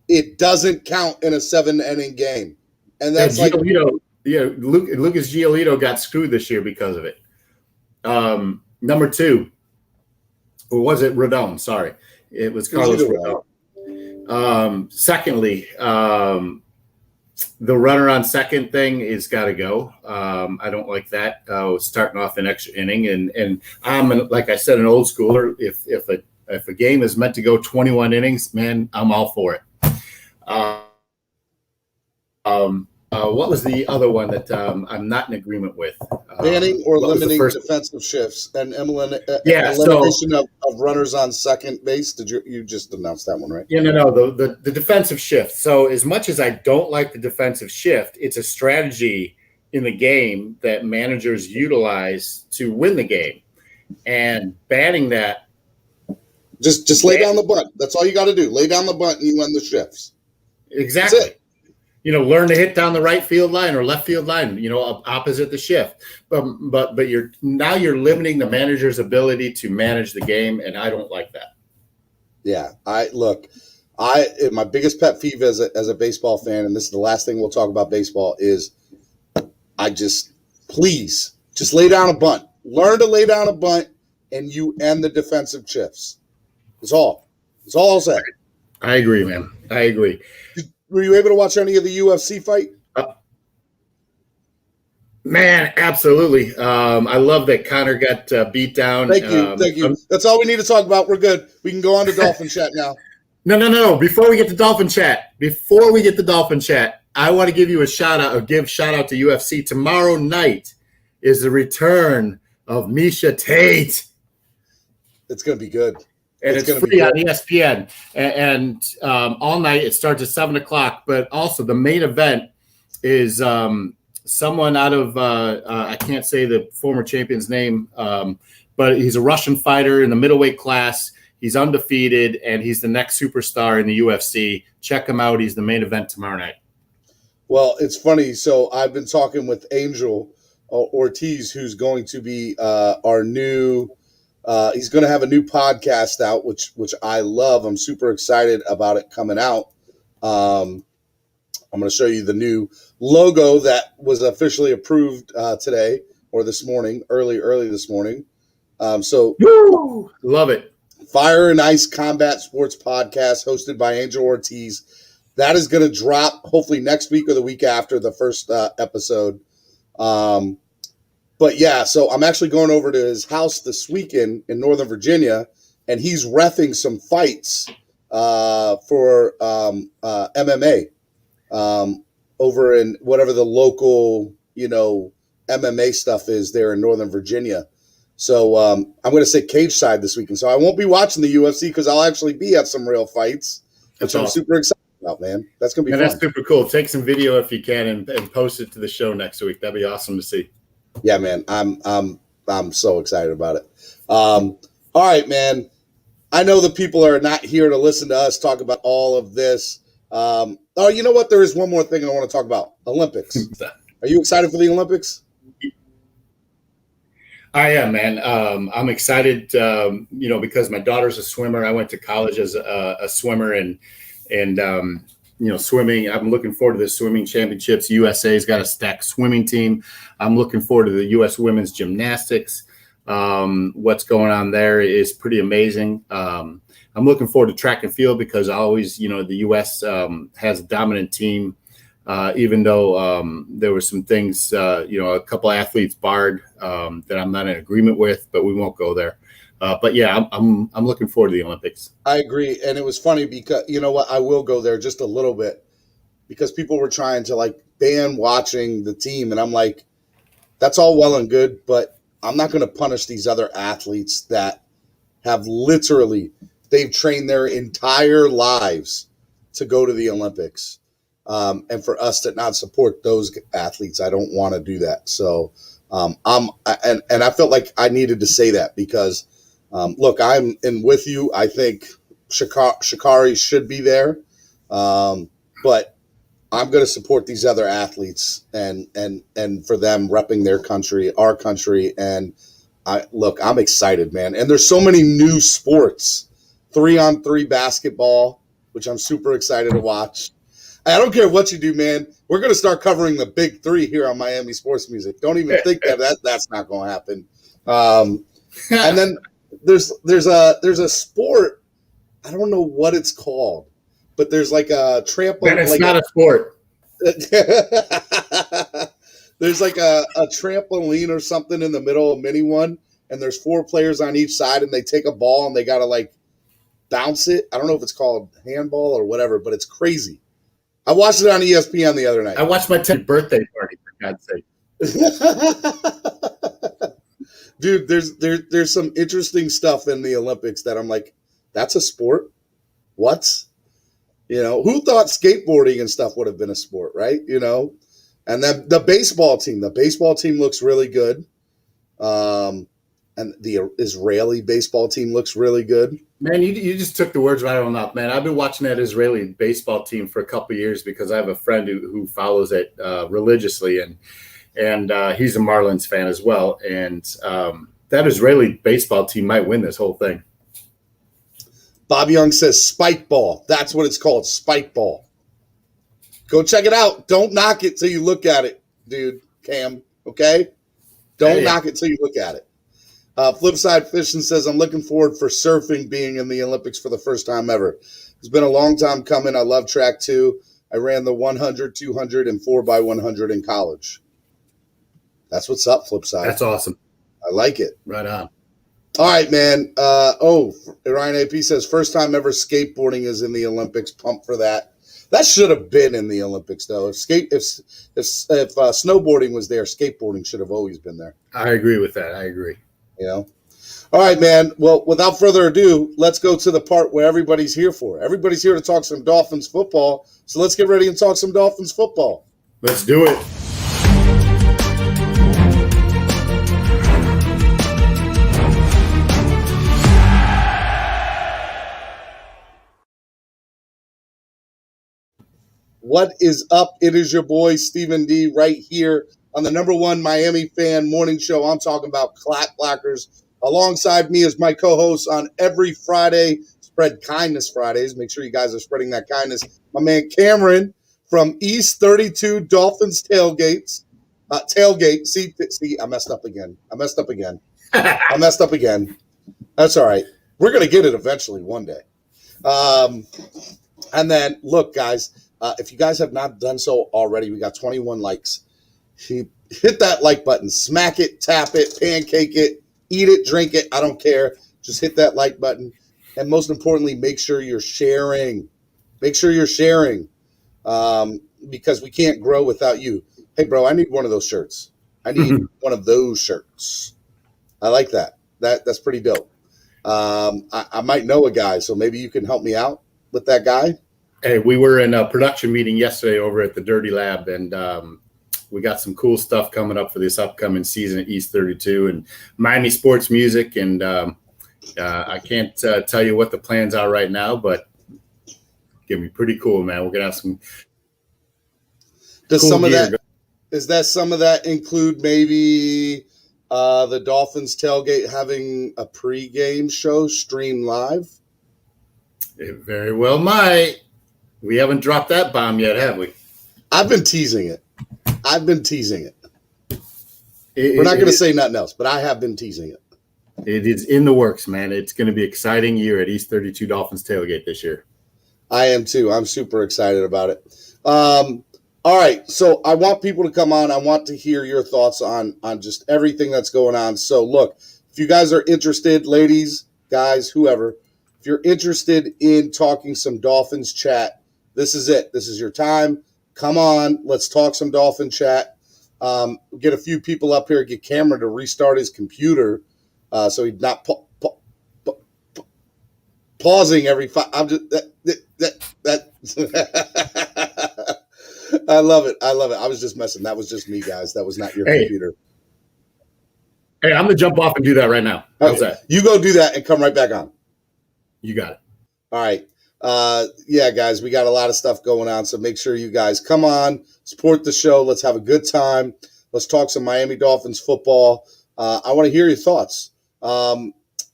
it doesn't count in a 7-inning game. And that's like Lucas Giolito got screwed this year because of it. Number 2, or was it Rodon? Sorry, it was Carlos Rodon. Secondly, the runner on second thing is got to go. I don't like that. Starting off an extra inning, and I'm like I said, an old schooler. If a game is meant to go 21 innings, man, I'm all for it. What was the other one that I'm not in agreement with? Banning or limiting defensive shifts and elimination of runners on second base. Did you just announced that one, right? Yeah, no. The defensive shift. So as much as I don't like the defensive shift, it's a strategy in the game that managers utilize to win the game. And banning that. Just lay down the bunt. That's all you got to do. Lay down the bunt and you win the shifts. Exactly. That's it. Learn to hit down the right field line or left field line, opposite the shift. But you're limiting the manager's ability to manage the game, and I don't like that. Yeah, my biggest pet peeve as a baseball fan, and this is the last thing we'll talk about baseball, is please lay down a bunt. Learn to lay down a bunt, and you end the defensive shifts. That's all I'll say. I agree, man. I agree. Were you able to watch any of the UFC fight? Man, absolutely. I love that Conor got beat down. Thank you. That's all we need to talk about. We're good. We can go on to Dolphin Chat now. No. Before we get to Dolphin Chat, I want to give you a shout out to UFC. Tomorrow night is the return of Miesha Tate. It's going to be good. And it's free on ESPN. And all night, it starts at 7 o'clock. But also the main event is someone out of, I can't say the former champion's name, but he's a Russian fighter in the middleweight class. He's undefeated, and he's the next superstar in the UFC. Check him out. He's the main event tomorrow night. Well, it's funny. So I've been talking with Angel Ortiz, who's going to be our new he's going to have a new podcast out, which I love. I'm super excited about it coming out. I'm going to show you the new logo that was officially approved today or this morning, early this morning. So woo! Love it. Fire and Ice Combat Sports Podcast hosted by Angel Ortiz. That is going to drop hopefully next week or the week after the first episode. But yeah, so I'm actually going over to his house this weekend in Northern Virginia, and he's reffing some fights for MMA over in whatever the local, MMA stuff is there in Northern Virginia. So I'm going to say cage side this weekend. So I won't be watching the UFC because I'll actually be at some real fights, which I'm super excited about, man. That's going to be fun. That's super cool. Take some video if you can and post it to the show next week. That'd be awesome to see. Yeah, man, I'm so excited about it. All right, man. I know the people are not here to listen to us talk about all of this. Oh, you know what? There is one more thing I want to talk about. Olympics. Are you excited for the Olympics? I am, man. I'm excited, because my daughter's a swimmer. I went to college as a swimmer and swimming. I'm looking forward to the swimming championships. USA's got a stacked swimming team. I'm looking forward to the U.S. women's gymnastics. What's going on there is pretty amazing. I'm looking forward to track and field because always, the U.S. has a dominant team, even though there were some things, a couple athletes barred that I'm not in agreement with, but we won't go there. But yeah, I'm looking forward to the Olympics. I agree. And it was funny because, you know what, I will go there just a little bit because people were trying to ban watching the team. And I'm like, that's all well and good, but I'm not going to punish these other athletes that have they've trained their entire lives to go to the Olympics. And for us to not support those athletes, I don't want to do that. So I felt like I needed to say that because, look, I'm in with you. I think Sha'Carri should be there. But I'm going to support these other athletes and for them repping their country, our country. And I'm excited, man. And there's so many new sports, 3-on-3 basketball, which I'm super excited to watch. I don't care what you do, man. We're going to start covering the big three here on Miami Sports Music. Don't even think that's not going to happen. And then there's a sport. I don't know what it's called, but there's like a trampoline. It's not a sport. There's like a trampoline or something in the middle, a mini one, and there's 4 players on each side, and they take a ball and they got to like bounce it. I don't know if it's called handball or whatever, but it's crazy. I watched it on ESPN the other night. I watched my 10th birthday party, for God's sake. Dude, there's some interesting stuff in the Olympics that I'm like, that's a sport? What? You know, who thought skateboarding and stuff would have been a sport, right? You know, and then the baseball team looks really good. And the Israeli baseball team looks really good. Man, you just took the words right out of my mouth, man. I've been watching that Israeli baseball team for a couple of years because I have a friend who follows it religiously, and he's a Marlins fan as well. And that Israeli baseball team might win this whole thing. Bob Young says spike ball. That's what it's called, spike ball. Go check it out. Don't knock it till you look at it, dude, Cam, okay? Don't knock it till you look at it. Flipside Fishing says, I'm looking forward for surfing being in the Olympics for the first time ever. It's been a long time coming. I love track too. I ran the 100, 200, and 4x100 in college. That's what's up, Flipside. That's awesome. I like it. Right on. All right, man. Ryan AP says, first time ever skateboarding is in the Olympics. Pump for that. That should have been in the Olympics, though. If snowboarding was there, skateboarding should have always been there. I agree with that. I agree. You know? All right, man. Well, without further ado, let's go to the part where everybody's here for. Everybody's here to talk some Dolphins football. So let's get ready and talk some Dolphins football. Let's do it. What is up? It is your boy, Stephen D, right here on the #1 Miami fan morning show. I'm talking about Clap Blackers. Alongside me is my co-host on every Friday, Spread Kindness Fridays. Make sure you guys are spreading that kindness. My man Cameron from East 32 Dolphins Tailgate. See, I messed up again. That's all right. We're going to get it eventually one day. And then, look, guys, if you guys have not done so already, we got 21 likes. Hit that like button. Smack it, tap it, pancake it, eat it, drink it. I don't care. Just hit that like button. And most importantly, make sure you're sharing. Because we can't grow without you. Hey, bro, I need one of those shirts. I need one of those shirts. I like that. That's pretty dope. I might know a guy, so maybe you can help me out with that guy. Hey, we were in a production meeting yesterday over at the Dirty Lab, and we got some cool stuff coming up for this upcoming season at East 32 and Miami Sports Music. And I can't tell you what the plans are right now, but it's going to be pretty cool, man. We're going to have some Does cool some of gear. that Is that some of that include maybe the Dolphins Tailgate having a pregame show streamed live? It very well might. We haven't dropped that bomb yet, have we? I've been teasing it. We're not going to say nothing else, but I have been teasing it. It is in the works, man. It's going to be an exciting year at East 32 Dolphins Tailgate this year. I am too. I'm super excited about it. All right, so I want people to come on. I want to hear your thoughts on just everything that's going on. So look, if you guys are interested, ladies, guys, whoever, if you're interested in talking some Dolphins chat, this is it. This is your time. Come on, let's talk some Dolphin chat. Get a few people up here. Get Cameron to restart his computer so he's not pausing every five. I'm just that. I love it. I was just messing. That was just me, guys. That was not your computer. Hey, I'm going to jump off and do that right now. How's that? You go do that and come right back on. You got it. All right. Yeah, guys, we got a lot of stuff going on, so make sure you guys come on, support the show. Let's have a good time. Let's talk some Miami Dolphins football. I want to hear your thoughts.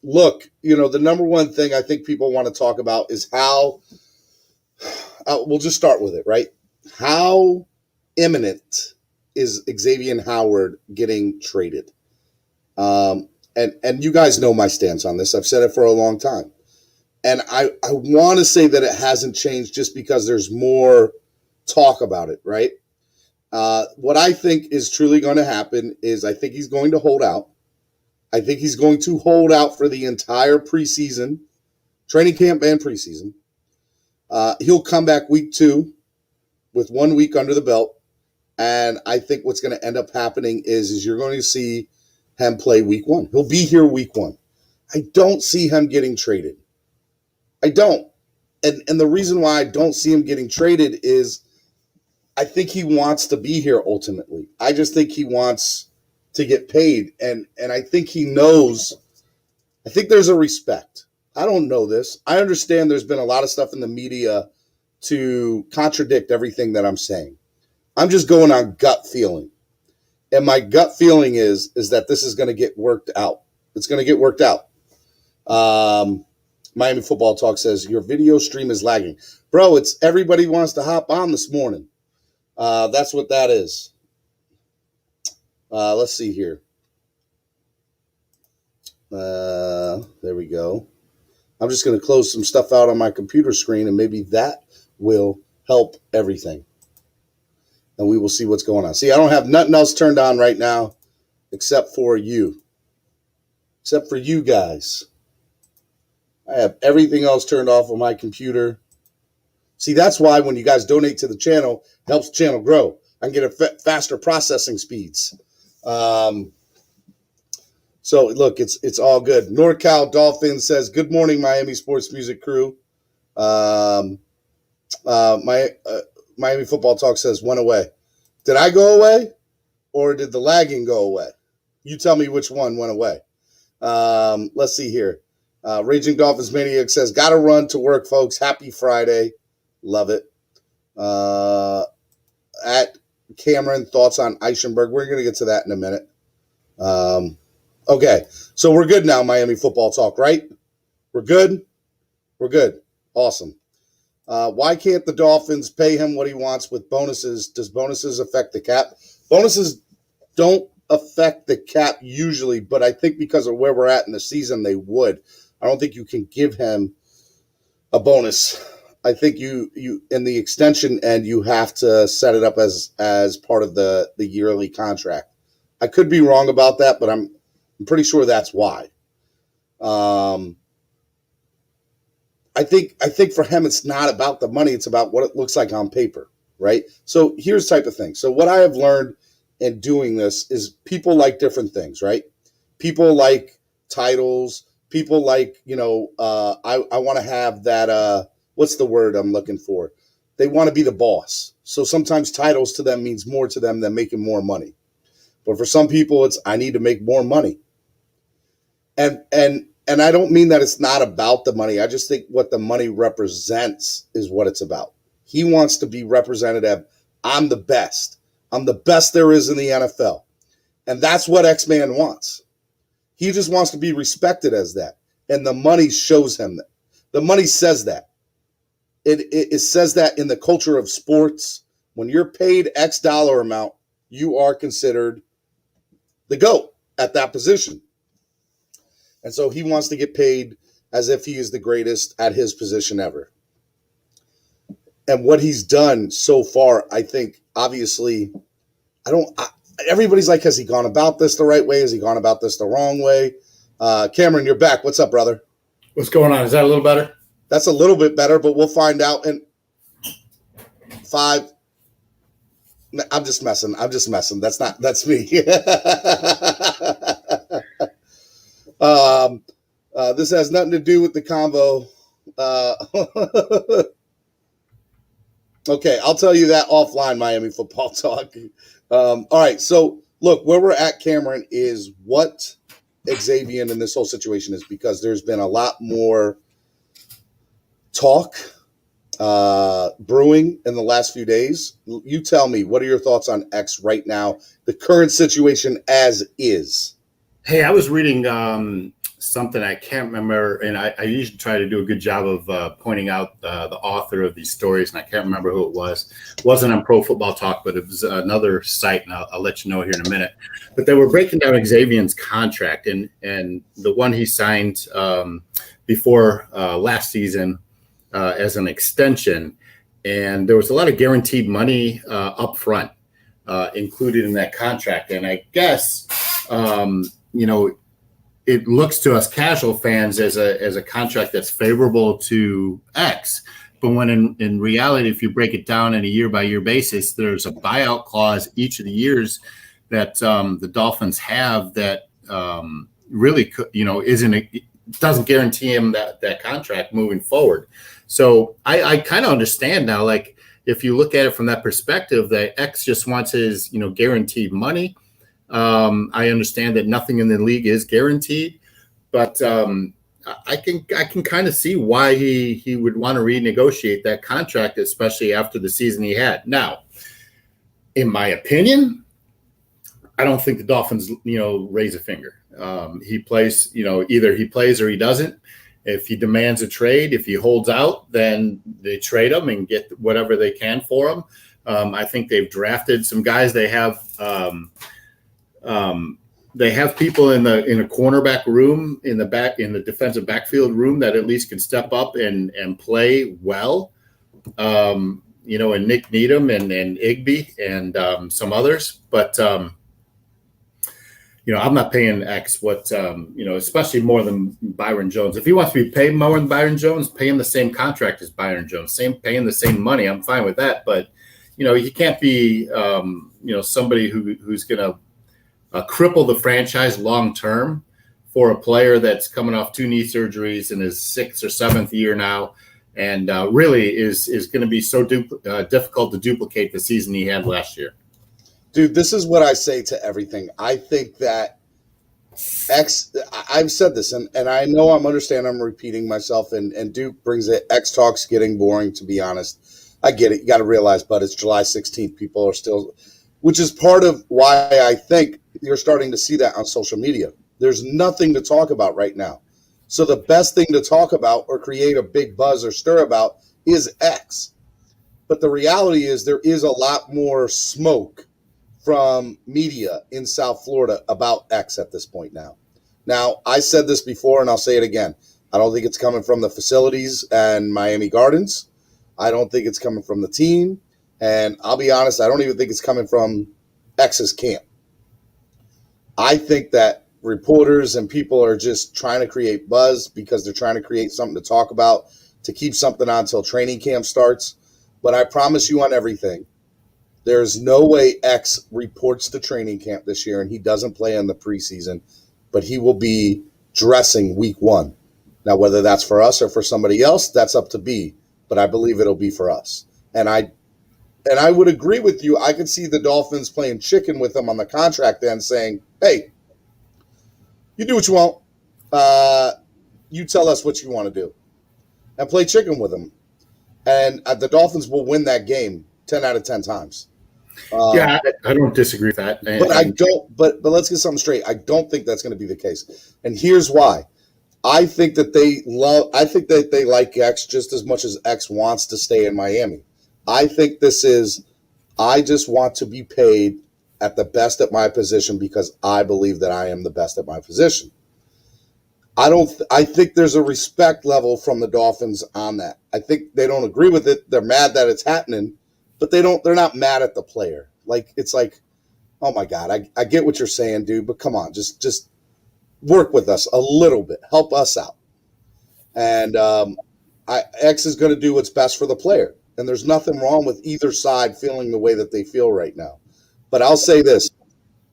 Look, the number one thing I think people want to talk about is how we'll just start with it, right? How imminent is Xavier Howard getting traded? And you guys know my stance on this. I've said it for a long time. And I want to say that it hasn't changed just because there's more talk about it, right? What I think is truly going to happen is I think he's going to hold out. I think he's going to hold out for the entire preseason, training camp and preseason. He'll come back week 2 with 1 week under the belt. And I think what's going to end up happening is you're going to see him play week 1. He'll be here week 1. I don't see him getting traded. I don't. And the reason why I don't see him getting traded is I think he wants to be here ultimately. I just think he wants to get paid. And I think he knows, I think there's a respect. I don't know this. I understand there's been a lot of stuff in the media to contradict everything that I'm saying. I'm just going on gut feeling. And my gut feeling is that this is going to get worked out. It's going to get worked out. Miami Football Talk says, your video stream is lagging. Bro, it's everybody wants to hop on this morning. That's what that is. Let's see here. There we go. I'm just going to close some stuff out on my computer screen, and maybe that will help everything. And we will see what's going on. See, I don't have nothing else turned on right now except for you. Except for you guys. I have everything else turned off on my computer. See, that's why when you guys donate to the channel, it helps the channel grow. I can get faster processing speeds. So, look, it's all good. NorCal Dolphins says, good morning, Miami Sports Music Crew. Miami Football Talk says, went away. Did I go away or did the lagging go away? You tell me which one went away. Let's see here. Raging Dolphins Maniac says, gotta run to work, folks. Happy Friday. Love it. At Cameron, thoughts on Eichenberg. We're going to get to that in a minute. Okay, so we're good now, Miami Football Talk, right? We're good? We're good. Awesome. Why can't the Dolphins pay him what he wants with bonuses? Does bonuses affect the cap? Bonuses don't affect the cap usually, but I think because of where we're at in the season, they would. I don't think you can give him a bonus. I think you in the extension end, you have to set it up as part of the yearly contract. I could be wrong about that, but I'm pretty sure that's why. I think for him, it's not about the money. It's about what it looks like on paper, right? So here's the type of thing. So what I have learned in doing this is people like different things, right? People like titles. People like, I want to have that, what's the word I'm looking for? They want to be the boss. So sometimes titles to them means more to them than making more money. But for some people, it's I need to make more money. And I don't mean that it's not about the money. I just think what the money represents is what it's about. He wants to be representative. I'm the best. I'm the best there is in the NFL. And that's what X-Man wants. He just wants to be respected as that. And the money shows him that. The money says that. It says that in the culture of sports. When you're paid X dollar amount, you are considered the GOAT at that position. And so he wants to get paid as if he is the greatest at his position ever. And what he's done so far, I think, obviously, everybody's like, has he gone about this the right way? Has he gone about this the wrong way? Cameron, you're back. What's up, brother? What's going on? Is that a little better? That's a little bit better, but we'll find out in 5. I'm just messing. That's me. This has nothing to do with the convo. Okay, I'll tell you that offline, Miami Football Talk. All right, so look, where we're at, Cameron, is what Xavier in this whole situation is, because there's been a lot more talk brewing in the last few days. You tell me, what are your thoughts on X right now, the current situation as is? Hey, I was reading something I can't remember, and I usually try to do a good job of pointing out the author of these stories, and I can't remember who it was. It wasn't on Pro Football Talk, but it was another site, and I'll let you know here in a minute. But they were breaking down Xavier's contract, and the one he signed before last season as an extension, and there was a lot of guaranteed money up front included in that contract. And I guess, it looks to us casual fans as a contract that's favorable to X. But when in reality, if you break it down on a year-by-year basis, there's a buyout clause each of the years that the Dolphins have that really, doesn't guarantee him that contract moving forward. So I kind of understand now, like, if you look at it from that perspective, that X just wants his, guaranteed money. I understand that nothing in the league is guaranteed, but I can kind of see why he would want to renegotiate that contract, especially after the season he had. Now, in my opinion, I don't think the Dolphins, raise a finger. He plays, either he plays or he doesn't. If he demands a trade, if he holds out, then they trade him and get whatever they can for him. I think they've drafted some guys. They have people in a cornerback room in the defensive backfield room that at least can step up and play well. And Nick Needham and Igby and some others, but I'm not paying X what, especially more than Byron Jones. If he wants to be paid more than Byron Jones, pay him the same contract as Byron Jones, pay him the same money. I'm fine with that. But, he can't be, somebody who's going to cripple the franchise long-term for a player that's coming off 2 knee surgeries in his 6th or 7th year now. And really is going to be so difficult to duplicate the season he had last year. Dude, this is what I say to everything. I think that I've said this, and I know I'm repeating myself, and Duke brings it. X Talk's getting boring, to be honest. I get it. You got to realize, but it's July 16th. People are still, which is part of why I think you're starting to see that on social media. There's nothing to talk about right now. So the best thing to talk about or create a big buzz or stir about is X. But the reality is there is a lot more smoke from media in South Florida about X at this point now. Now, I said this before, and I'll say it again. I don't think it's coming from the facilities and Miami Gardens. I don't think it's coming from the team. And I'll be honest, I don't even think it's coming from X's camp. I think that reporters and people are just trying to create buzz because they're trying to create something to talk about, to keep something on until training camp starts. But I promise you on everything, there's no way X reports to training camp this year and he doesn't play in the preseason, but he will be dressing week 1. Now, whether that's for us or for somebody else, that's up to B, but I believe it'll be for us. And I would agree with you. I could see the Dolphins playing chicken with him on the contract then, saying, hey, you do what you want. You tell us what you want to do. And play chicken with him. And the Dolphins will win that game 10 out of 10 times. I don't disagree with that. But let's get something straight. I don't think that's going to be the case. And here's why. I think that they like X just as much as X wants to stay in Miami. I think this is, I just want to be paid at the best at my position because I believe that I am the best at my position. I think there's a respect level from the Dolphins on that. I think they don't agree with it. They're mad that it's happening, but they're not mad at the player. Like, it's like, oh my God, I get what you're saying, dude, but come on, just work with us a little bit. Help us out. And X is going to do what's best for the player. And there's nothing wrong with either side feeling the way that they feel right now. But I'll say this.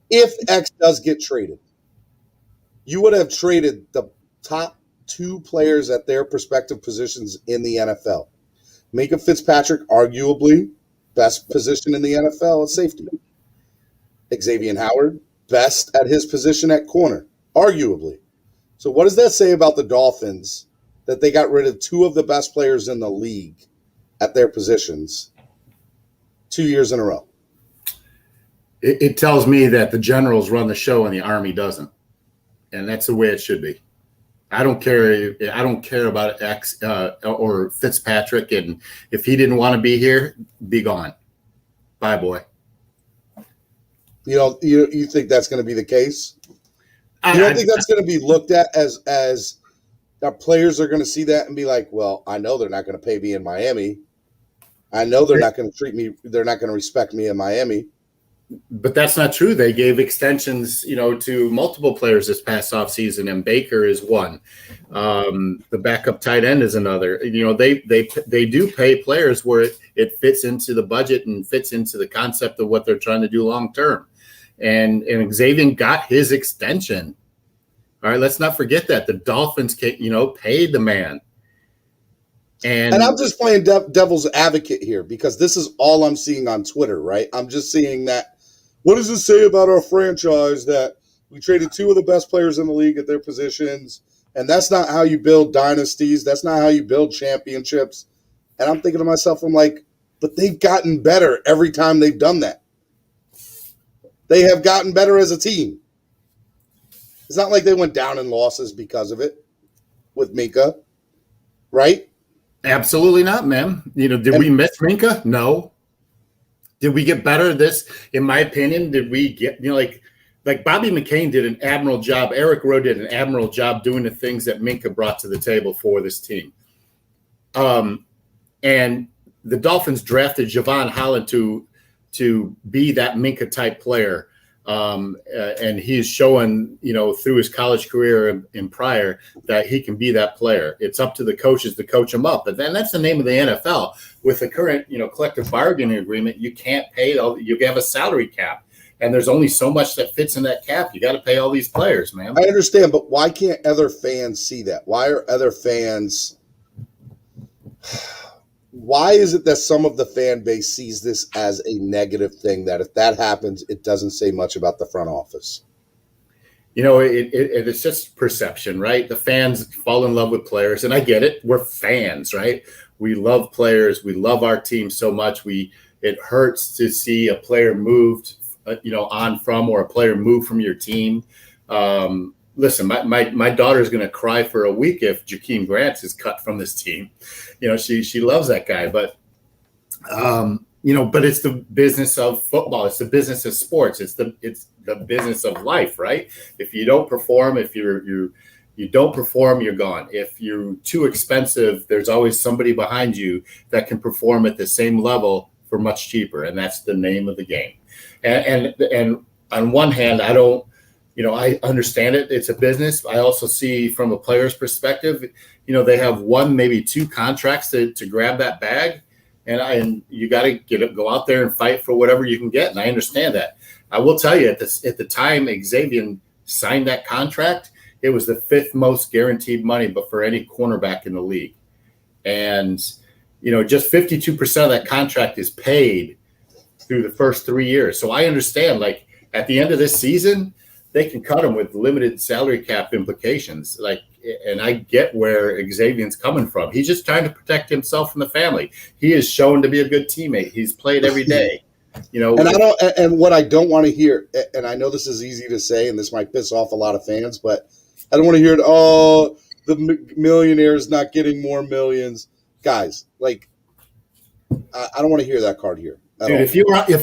If X does get traded, you would have traded the top 2 players at their respective positions in the NFL. Minka Fitzpatrick, arguably best position in the NFL at safety. Xavier Howard, best at his position at corner, arguably. So what does that say about the Dolphins that they got rid of two of the best players in the league at their positions 2 years in a row. It tells me that the generals run the show and the Army doesn't, and that's the way it should be. I don't care. I don't care about X or Fitzpatrick, and if he didn't want to be here, be gone. Bye, boy. You think that's going to be the case? You don't think that's going to be looked at as our players are going to see that and be like, well, I know they're not going to pay me in Miami. I know they're not going to treat me. They're not going to respect me in Miami. But that's not true. They gave extensions, to multiple players this past offseason, and Baker is one. The backup tight end is another. They do pay players where it fits into the budget and fits into the concept of what they're trying to do long term. And Xavier got his extension. All right, let's not forget that the Dolphins, paid the man. And I'm just playing devil's advocate here because this is all I'm seeing on Twitter, right? I'm just seeing that. What does it say about our franchise that we traded two of the best players in the league at their positions? And that's not how you build dynasties. That's not how you build championships. And I'm thinking to myself, I'm like, but they've gotten better every time they've done that. They have gotten better as a team. It's not like they went down in losses because of it with Minka, right? Absolutely not, man. Did we miss Minka? No. Did we get better this? In my opinion, did we get, like Bobby McCain did an admirable job. Eric Rowe did an admirable job doing the things that Minka brought to the table for this team. And the Dolphins drafted Javon Holland to be that Minka type player. And he's showing, through his college career and prior that he can be that player. It's up to the coaches to coach him up. But then that's the name of the NFL. With the current, collective bargaining agreement, you can't pay you have a salary cap. And there's only so much that fits in that cap. You got to pay all these players, man. I understand, but why can't other fans see that? Why are other fans why is it that some of the fan base sees this as a negative thing, that if that happens, it doesn't say much about the front office? It's just perception, right? The fans fall in love with players, and I get it. We're fans, right? We love players. We love our team so much. It hurts to see a player moved, on from, or a player move from your team. Listen, my daughter's going to cry for a week if Jakeem Grant is cut from this team. She loves that guy, but but it's the business of football. It's the business of sports. It's the business of life, right? If you don't perform, if you don't perform, you're gone. If you're too expensive, there's always somebody behind you that can perform at the same level for much cheaper, and that's the name of the game. And on one hand, I don't. I understand it. It's a business. I also see from a player's perspective, they have one, maybe two contracts to grab that bag. And you got to go out there and fight for whatever you can get. And I understand that. I will tell you, at the time Xavier signed that contract, it was the fifth most guaranteed money, but for any cornerback in the league. And, just 52% of that contract is paid through the first 3 years. So I understand, at the end of this season, they can cut him with limited salary cap implications. And I get where Xavier's coming from. He's just trying to protect himself and the family. He is shown to be a good teammate. He's played every day. And what I don't want to hear, and I know this is easy to say, and this might piss off a lot of fans, but I don't want to hear it. Oh, the millionaires not getting more millions, guys. I don't want to hear that card here. Dude, if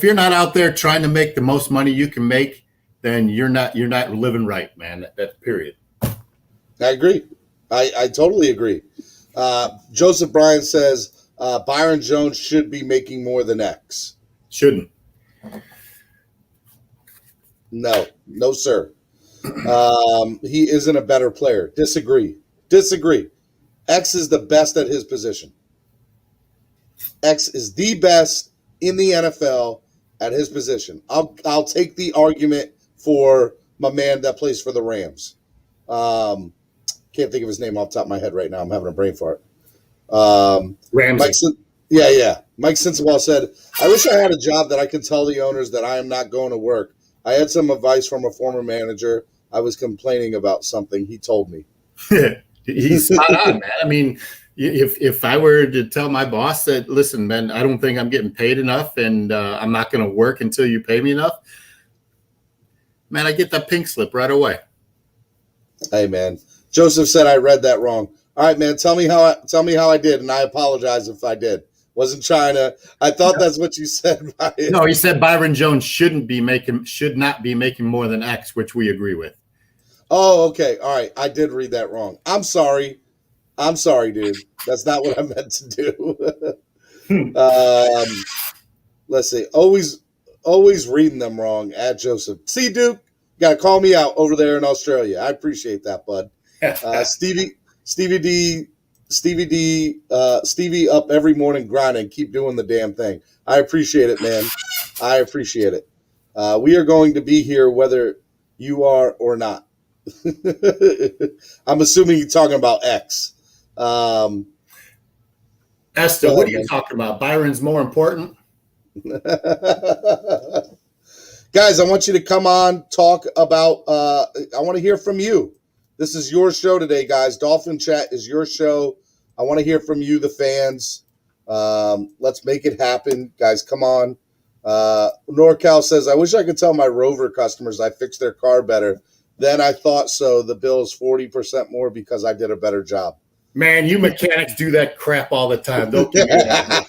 you're not out there trying to make the most money you can make, then you're not living right, man. That's period. I agree. I totally agree. Joseph Bryan says Byron Jones should be making more than X. Shouldn't. No, sir. He isn't a better player. Disagree. X is the best at his position. X is the best in the NFL at his position. I'll take the argument for my man that plays for the Rams. Can't think of his name off the top of my head right now. I'm having a brain fart. Ramsey. Mike Sensabaugh said, I wish I had a job that I could tell the owners that I am not going to work. I had some advice from a former manager. I was complaining about something. He told me. He's spot on, man. I mean, if I were to tell my boss that, listen, man, I don't think I'm getting paid enough, and I'm not going to work until you pay me enough, man, I get that pink slip right away. Hey, man. Joseph said I read that wrong. All right, man. Tell me how I did, and I apologize if I did. Wasn't trying to. I thought that's what you said. Ryan. No, he said Byron Jones should not be making more than X, which we agree with. Oh, okay. All right. I did read that wrong. I'm sorry, dude. That's not what I meant to do. Let's see. Always reading them wrong. At Joseph. See, Duke, you got to call me out over there in Australia. I appreciate that, bud. Stevie up every morning grinding. Keep doing the damn thing. I appreciate it, man. I appreciate it. We are going to be here whether you are or not. I'm assuming you're talking about X. Esther, what are you talking about? Byron's more important? Guys, I want you to come on, talk about I want to hear from you. This is your show today, guys. Dolphin Chat is your show. I want to hear from you, the fans. Let's make it happen. Guys, come on. NorCal says, I wish I could tell my Rover customers I fixed their car better. Then I thought so. The bill is 40% more because I did a better job. Man, you mechanics do that crap all the time. Don't give me that.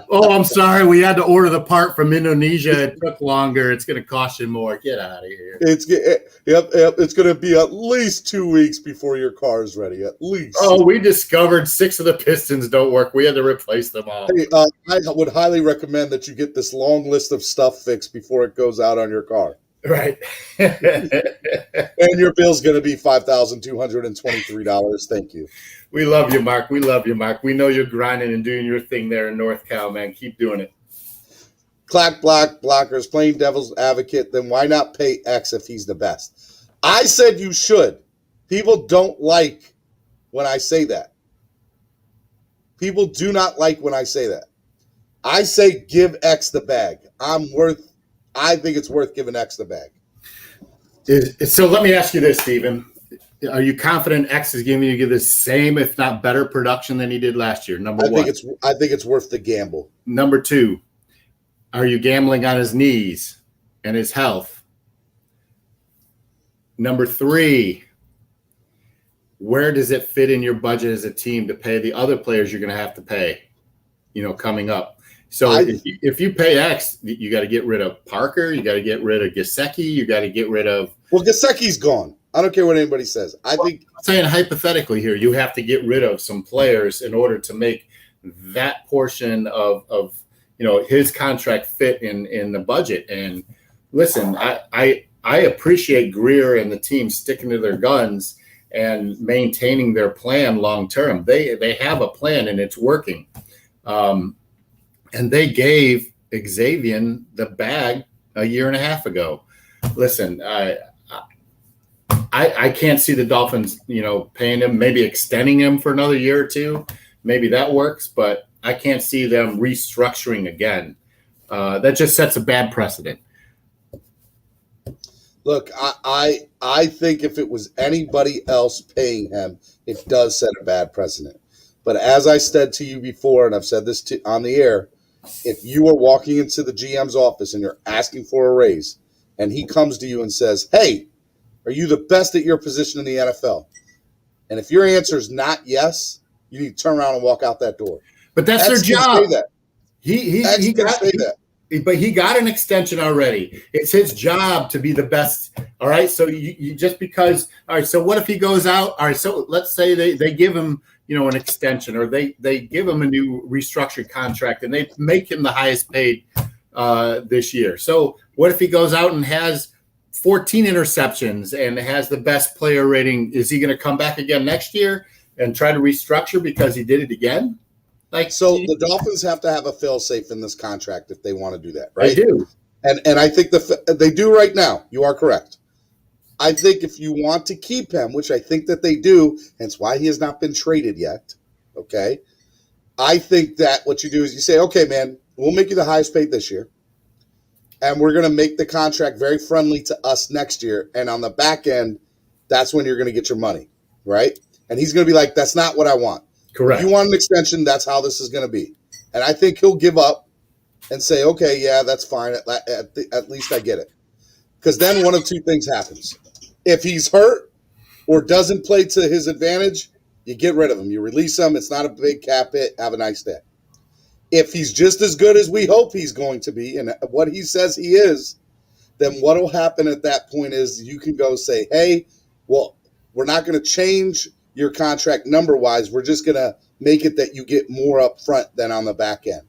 Oh, I'm sorry. We had to order the part from Indonesia. It took longer. It's going to cost you more. Get out of here. It's going to be at least 2 weeks before your car is ready. At least. Oh, we discovered 6 of the pistons don't work. We had to replace them all. Hey, I would highly recommend that you get this long list of stuff fixed before it goes out on your car. Right. And your bill's going to be $5,223. Thank you. We love you, Mark. We love you, Mark. We know you're grinding and doing your thing there in North Cal, man. Keep doing it. Blockers, playing devil's advocate, then why not pay X if he's the best? I said you should. People don't like when I say that. People do not like when I say that. I say give X the bag. I think it's worth giving X the bag. So let me ask you this, Steven. Are you confident X is giving you the same, if not better, production than he did last year? Number one. I think it's worth the gamble. Number two, are you gambling on his knees and his health? Number three, where does it fit in your budget as a team to pay the other players you're going to have to pay, coming up? So if you pay X, you got to get rid of Parker. You got to get rid of Gesicki. You got to get rid of. Well, Gesicki's gone. I don't care what anybody says. I'm saying hypothetically here, you have to get rid of some players in order to make that portion of his contract fit in the budget. And listen, I appreciate Greer and the team sticking to their guns and maintaining their plan long term. They have a plan and it's working. And they gave Xavier the bag a year and a half ago. Listen, I can't see the Dolphins, paying him, maybe extending him for another year or two. Maybe that works, but I can't see them restructuring again. That just sets a bad precedent. Look, I think if it was anybody else paying him, it does set a bad precedent. But as I said to you before, and I've said this on the air, if you are walking into the GM's office and you're asking for a raise, and he comes to you and says, hey, are you the best at your position in the NFL? And if your answer is not yes, you need to turn around and walk out that door. But that's their job. He got an extension already. It's his job to be the best. All right. So you just because. All right. So what if he goes out? All right. So let's say they give him, an extension, or they give him a new restructured contract, and they make him the highest paid this year. So what if he goes out and has 14 interceptions and has the best player rating? Is he going to come back again next year and try to restructure because he did it again? So the Dolphins have to have a fail-safe in this contract if they want to do that, right? They do. And I think they do right now. You are correct. I think if you want to keep him, which I think that they do, hence why he has not been traded yet, okay? I think that what you do is you say, okay, man, we'll make you the highest paid this year, and we're going to make the contract very friendly to us next year. And on the back end, that's when you're going to get your money, right? And he's going to be like, that's not what I want. Correct. If you want an extension, that's how this is going to be. And I think he'll give up and say, okay, yeah, that's fine. At least I get it. Because then one of two things happens. If he's hurt or doesn't play to his advantage, you get rid of him. You release him. It's not a big cap hit. Have a nice day. If he's just as good as we hope he's going to be and what he says he is, then what will happen at that point is you can go say, hey, well, we're not going to change your contract number-wise. We're just going to make it that you get more up front than on the back end.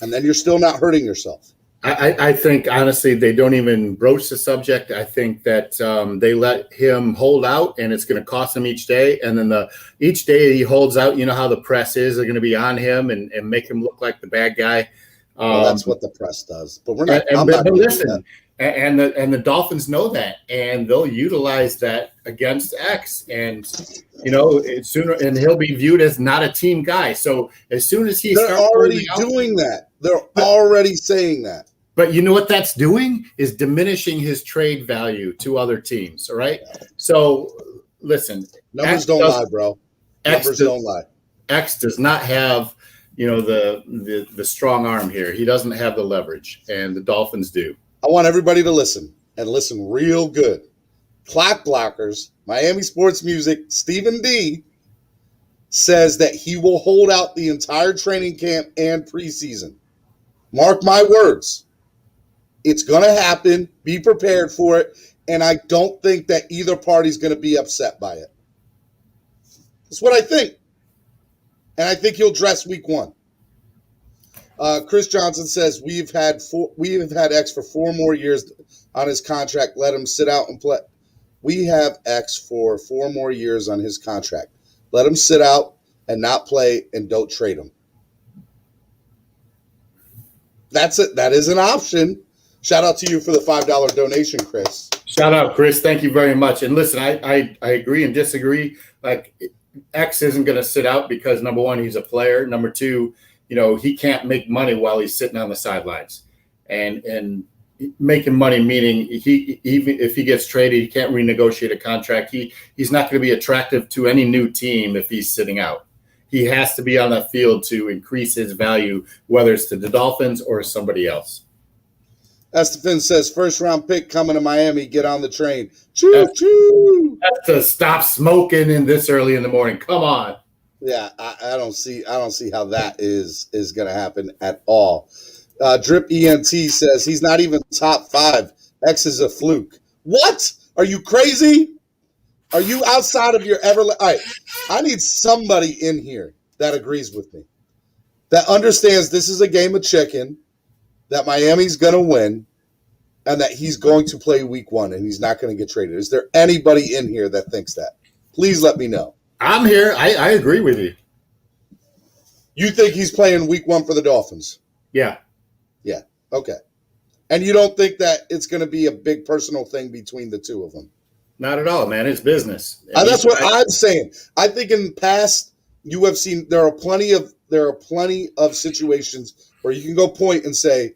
And then you're still not hurting yourself. I think, honestly, they don't even broach the subject. I think that they let him hold out, and it's going to cost him each day. And then each day he holds out, you know how the press is. They're going to be on him and make him look like the bad guy. Well, that's what the press does. But we're not. But listen, and the Dolphins know that, and they'll utilize that against X. And sooner, and he'll be viewed as not a team guy. So as soon as they're already doing that. They're already saying that. But you know what that's doing is diminishing his trade value to other teams. All right. So listen, numbers don't lie, bro. Numbers don't lie. X does not have, the strong arm here. He doesn't have the leverage, and the Dolphins do. I want everybody to listen and listen real good. Clock Blockers, Miami Sports Music, Stephen D says that he will hold out the entire training camp and preseason. Mark my words. It's going to happen. Be prepared for it. And I don't think that either party's going to be upset by it. That's what I think. And I think he'll dress week 1. Chris Johnson says we have had X for 4 more years on his contract. Let him sit out and play. We have X for 4 more years on his contract. Let him sit out and not play, and don't trade him. That's it. That is an option. Shout out to you for the $5 donation, Chris. Shout out, Chris. Thank you very much. And listen, I agree and disagree. Like, X isn't going to sit out because, number one, he's a player. Number two, he can't make money while he's sitting on the sidelines. And making money, meaning even if he gets traded, he can't renegotiate a contract. He's not going to be attractive to any new team if he's sitting out. He has to be on the field to increase his value, whether it's to the Dolphins or somebody else. Estefan says, first-round pick coming to Miami. Get on the train. Choo-choo. That's to stop smoking in this early in the morning. Come on. Yeah, I don't see how that is going to happen at all. Drip ENT says he's not even top 5. X is a fluke. What? Are you crazy? Are you outside of your all right, I need somebody in here that agrees with me, that understands this is a game of chicken, that Miami's going to win, and that he's going to play week 1 and he's not going to get traded. Is there anybody in here that thinks that? Please let me know. I'm here. I agree with you. You think he's playing week 1 for the Dolphins? Yeah. Yeah. Okay. And you don't think that it's going to be a big personal thing between the two of them? Not at all, man. It's business. That's what I'm saying. I think in the past you have seen there are plenty of situations where you can go point and say,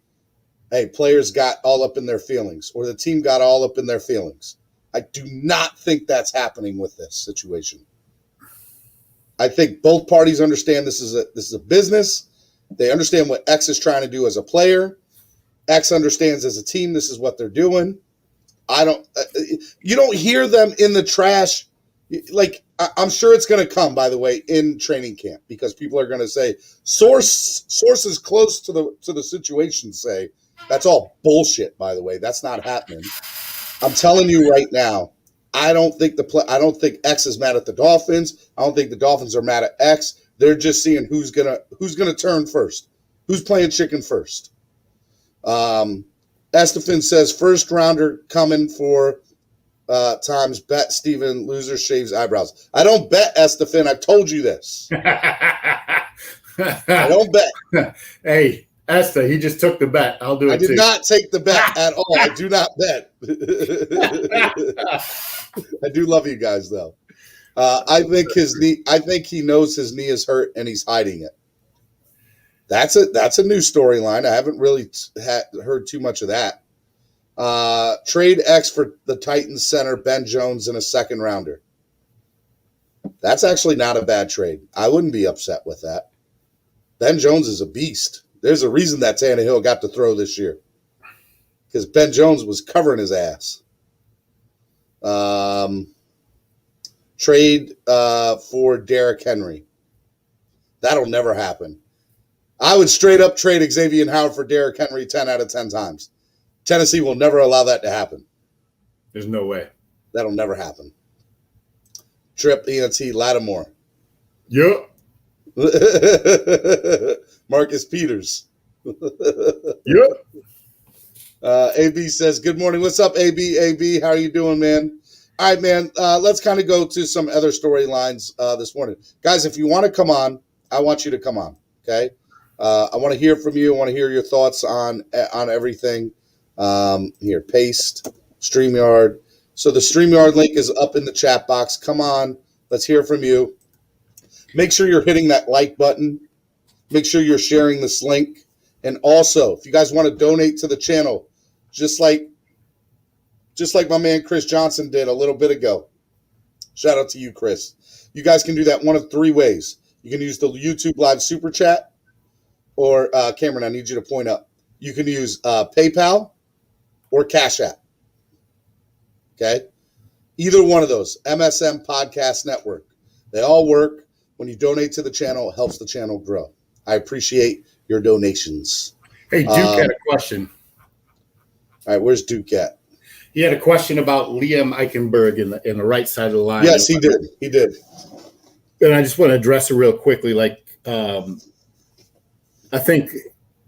hey, players got all up in their feelings, or the team got all up in their feelings. I do not think that's happening with this situation. I think both parties understand this is a business. They understand what X is trying to do as a player. X understands as a team this is what they're doing. You don't hear them in the trash. Like, I'm sure it's going to come, by the way, in training camp, because people are going to say sources close to the situation say that's all bullshit. By the way, that's not happening. I'm telling you right now. I don't think X is mad at the Dolphins. I don't think the Dolphins are mad at X. They're just seeing who's gonna turn first, who's playing chicken first. Estefan says first rounder coming for times bet. Steven loser shaves eyebrows. I don't bet, Estefan. I've told you this. I don't bet. Hey, Esther, he just took the bet. I'll do it. I did not take the bet at all. I do not bet. I do love you guys, though. I think he knows his knee is hurt and he's hiding it. That's a new storyline. I haven't really heard too much of that. Trade X for the Titans center Ben Jones in a second rounder. That's actually not a bad trade. I wouldn't be upset with that. Ben Jones is a beast. There's a reason that Tannehill got to throw this year, because Ben Jones was covering his ass. Trade for Derrick Henry. That'll never happen. I would straight up trade Xavier Howard for Derrick Henry 10 out of 10 times. Tennessee will never allow that to happen. There's no way. That'll never happen. Trip ENT Lattimore. Yep. Marcus Peters. Yep. AB says, good morning. What's up, AB? AB, how are you doing, man? All right, man. Let's kind of go to some other storylines this morning. Guys, if you want to come on, I want you to come on, okay? I want to hear from you. I want to hear your thoughts on everything. Here, paste, StreamYard. So the StreamYard link is up in the chat box. Come on. Let's hear from you. Make sure you're hitting that like button. Make sure you're sharing this link. And also, if you guys want to donate to the channel, just like my man Chris Johnson did a little bit ago. Shout out to you, Chris. You guys can do that one of three ways. You can use the YouTube Live Super Chat, or Cameron, I need you to point up. You can use PayPal or Cash App. Okay? Either one of those. MSM Podcast Network. They all work. When you donate to the channel, it helps the channel grow. I appreciate your donations. Hey, Duke had a question. All right, where's Duke at? He had a question about Liam Eichenberg in the right side of the line. Yes, he did. He did. And I just want to address it real quickly. I think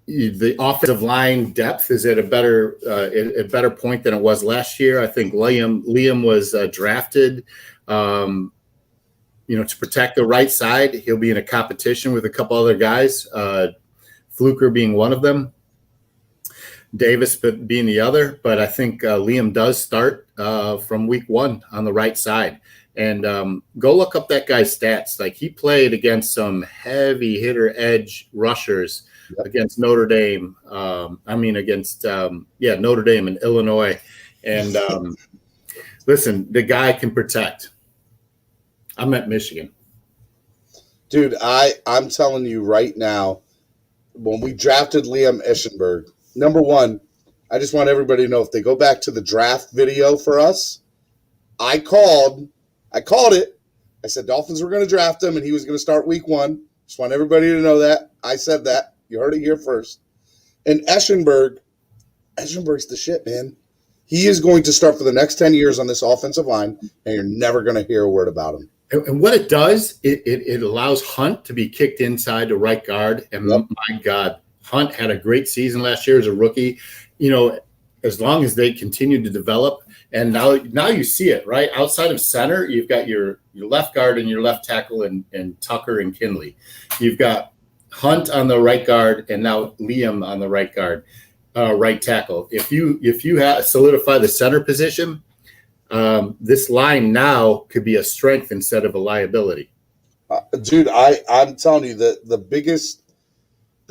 the offensive line depth is at a better point than it was last year. I think Liam was drafted, to protect the right side. He'll be in a competition with a couple other guys, Fluker being one of them, Davis being the other. But I think Liam does start from week one on the right side. And go look up that guy's stats. Like, he played against some heavy hitter edge rushers against Notre Dame. Notre Dame and Illinois. And listen, the guy can protect. I'm at Michigan. Dude, I'm telling you right now, when we drafted Liam Eichenberg, number one, I just want everybody to know, if they go back to the draft video for us, I called it. I said Dolphins were going to draft him and he was going to start week one. Just want everybody to know that. I said that. You heard it here first. And Eichenberg's the shit, man. He is going to start for the next 10 years on this offensive line, and you're never going to hear a word about him. And what it does, it allows Hunt to be kicked inside to right guard. And my God, Hunt had a great season last year as a rookie. As long as they continue to develop. And now you see it, right? Outside of center, you've got your left guard and your left tackle and Tucker and Kinley. You've got Hunt on the right guard and now Liam on the right guard, right tackle. If you solidify the center position, this line now could be a strength instead of a liability. Dude, I'm telling you that the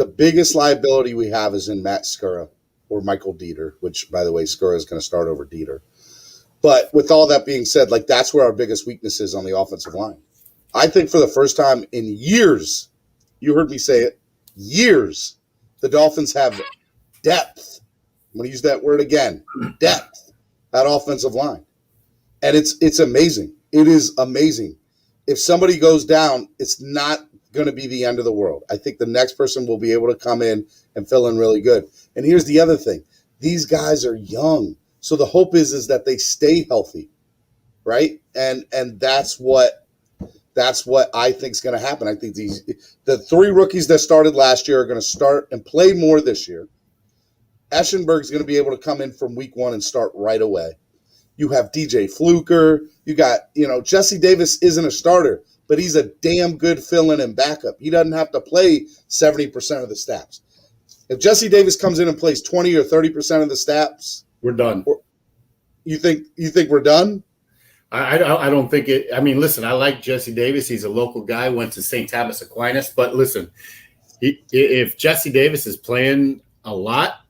biggest liability we have is in Matt Skura or Michael Dieter, which, by the way, Skura is going to start over Dieter. But with all that being said, that's where our biggest weakness is on the offensive line. I think for the first time in years, you heard me say it, years, the Dolphins have depth. I'm going to use that word again, depth at offensive line. And it's amazing. It is amazing. If somebody goes down, it's not going to be the end of the world. I think the next person will be able to come in and fill in really good. And here's the other thing. These guys are young. So the hope is that they stay healthy, right? And that's what I think is going to happen. I think the three rookies that started last year are going to start and play more this year. Eichenberg's going to be able to come in from week one and start right away. You have DJ Fluker. You got, Jesse Davis isn't a starter, but he's a damn good fill-in and backup. He doesn't have to play 70% of the snaps. If Jesse Davis comes in and plays 20 or 30% of the snaps, we're done. You think we're done? I don't think it. I mean, listen, I like Jesse Davis. He's a local guy, went to St. Thomas Aquinas. But listen, if Jesse Davis is playing a lot,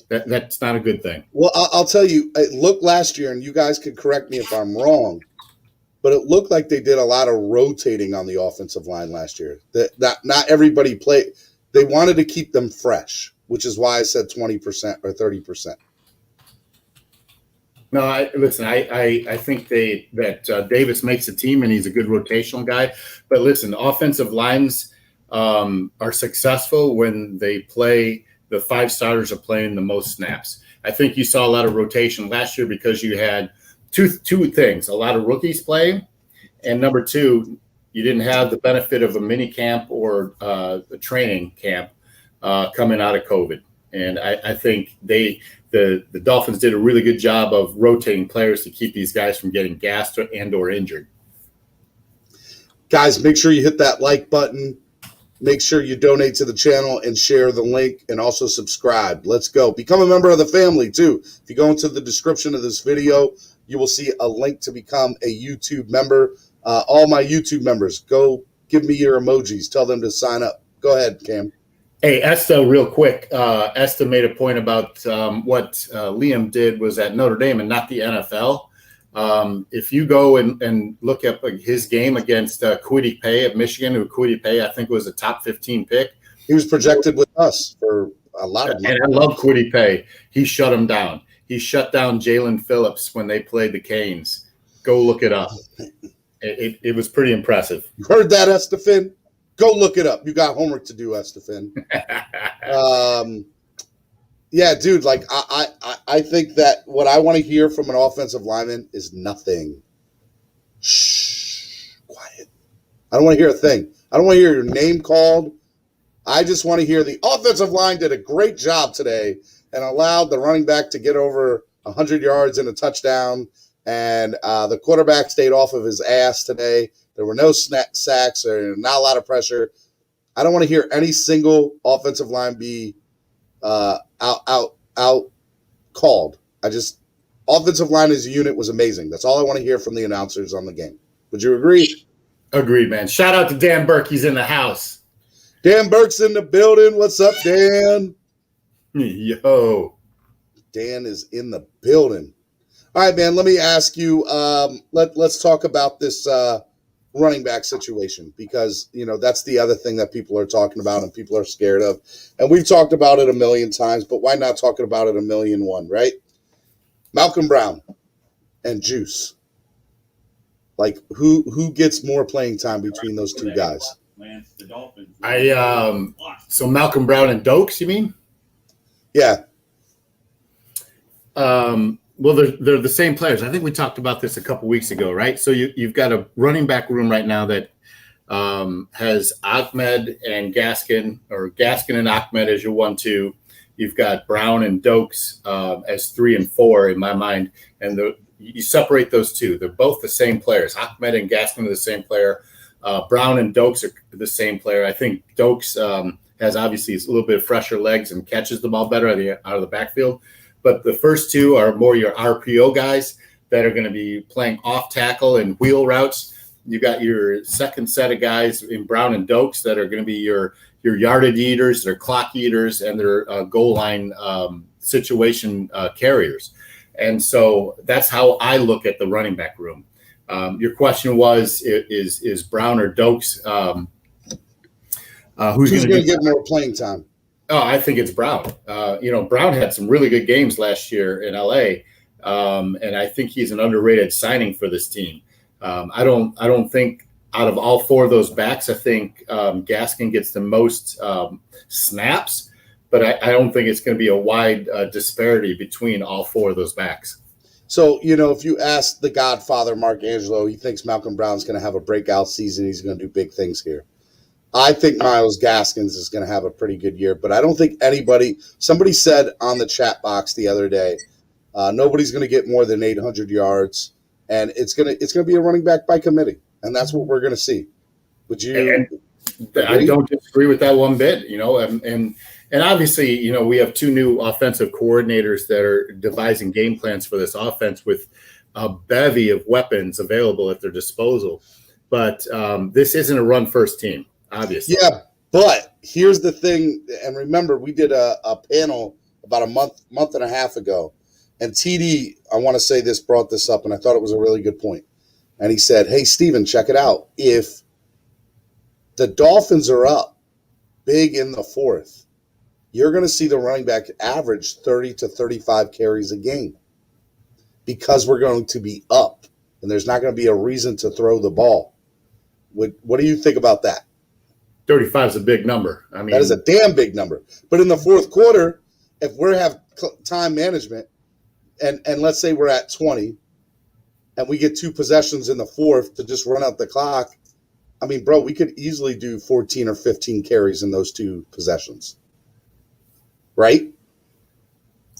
That's not a good thing. Well, I'll tell you, it looked last year, and you guys can correct me if I'm wrong, but it looked like they did a lot of rotating on the offensive line last year. That not everybody played. They wanted to keep them fresh, which is why I said 20% or 30%. No, I think that Davis makes a team and he's a good rotational guy. But listen, offensive lines are successful when they play. The 5 starters are playing the most snaps. I think you saw a lot of rotation last year because you had two things: a lot of rookies playing, and number 2, you didn't have the benefit of a mini camp or a training camp coming out of COVID. And I think the Dolphins did a really good job of rotating players to keep these guys from getting gassed or injured. Guys, make sure you hit that like button. Make sure you donate to the channel and share the link, and also subscribe. Let's go. Become a member of the family, too. If you go into the description of this video, you will see a link to become a YouTube member. All my YouTube members, go give me your emojis. Tell them to sign up. Go ahead, Cam. Hey, Esta, real quick. Esta made a point about what Liam did was at Notre Dame and not the NFL. If you go and look at his game against Kwity Paye at Michigan, who Kwity Paye I think was a top 15 pick. He was projected with us for a lot of money. And I love Kwity Paye. He shut him down. He shut down Jalen Phillips when they played the Canes. Go look it up. It was pretty impressive. You heard that, Estefan? Go look it up. You got homework to do, Estefan. Yeah, dude, like I think that what I want to hear from an offensive lineman is nothing. Shh, quiet. I don't want to hear a thing. I don't want to hear your name called. I just want to hear the offensive line did a great job today and allowed the running back to get over 100 yards and a touchdown, and the quarterback stayed off of his ass today. There were no sacks or not a lot of pressure. I don't want to hear any single offensive line be out called. Offensive line as a unit was amazing. That's all I want to hear from the announcers on the game. Would you agree? Agreed, man. Shout out to Dan Burke. He's in the house. Dan Burke's in the building. What's up, Dan? Yo. Dan is in the building. All right, man, let me ask you, let's talk about this running back situation, because, that's the other thing that people are talking about and people are scared of. And we've talked about it a million times, but why not talk about it 1,000,001, right? Malcolm Brown and Juice. Like, who gets more playing time between those two guys? So Malcolm Brown and Dokes, you mean? Yeah. Well, they're the same players. I think we talked about this a couple weeks ago, right? So you've got a running back room right now that has Ahmed and Gaskin, or Gaskin and Ahmed as your 1-2. You've got Brown and Dokes as 3 and 4 in my mind, and you separate those two. They're both the same players. Ahmed and Gaskin are the same player. Brown and Dokes are the same player. I think Dokes has obviously a little bit of fresher legs and catches the ball better out of the backfield. But the first two are more your RPO guys that are going to be playing off tackle and wheel routes. You got your second set of guys in Brown and Dokes that are going to be your yardage eaters, their clock eaters, and their goal line situation carriers. And so that's how I look at the running back room. Your question was, is Brown or Dokes? Who's going to get more playing time? Oh, I think it's Brown. Brown had some really good games last year in LA, and I think he's an underrated signing for this team. I don't think out of all 4 of those backs, I think Gaskin gets the most snaps, but I don't think it's going to be a wide disparity between all 4 of those backs. So, if you ask the Godfather, Mark Angelo, he thinks Malcolm Brown's going to have a breakout season. He's going to do big things here. I think Myles Gaskins is going to have a pretty good year, but I don't think somebody said on the chat box the other day, nobody's going to get more than 800 yards, and it's going to be a running back by committee, and that's what we're going to see. Would you? I don't disagree with that one bit, and obviously, we have 2 new offensive coordinators that are devising game plans for this offense with a bevy of weapons available at their disposal. But this isn't a run-first team. Obviously. Yeah, but here's the thing, and remember, we did a panel about a month and a half ago. And TD, I want to say this, brought this up, and I thought it was a really good point. And he said, hey, Steven, check it out. If the Dolphins are up big in the fourth, you're going to see the running back average 30 to 35 carries a game because we're going to be up, and there's not going to be a reason to throw the ball. What do you think about that? 35 is a big number. I mean, that is a damn big number. But in the fourth quarter, if we have time management, and let's say we're at 20, and we get 2 possessions in the fourth to just run out the clock, I mean, bro, we could easily do 14 or 15 carries in those 2 possessions. Right?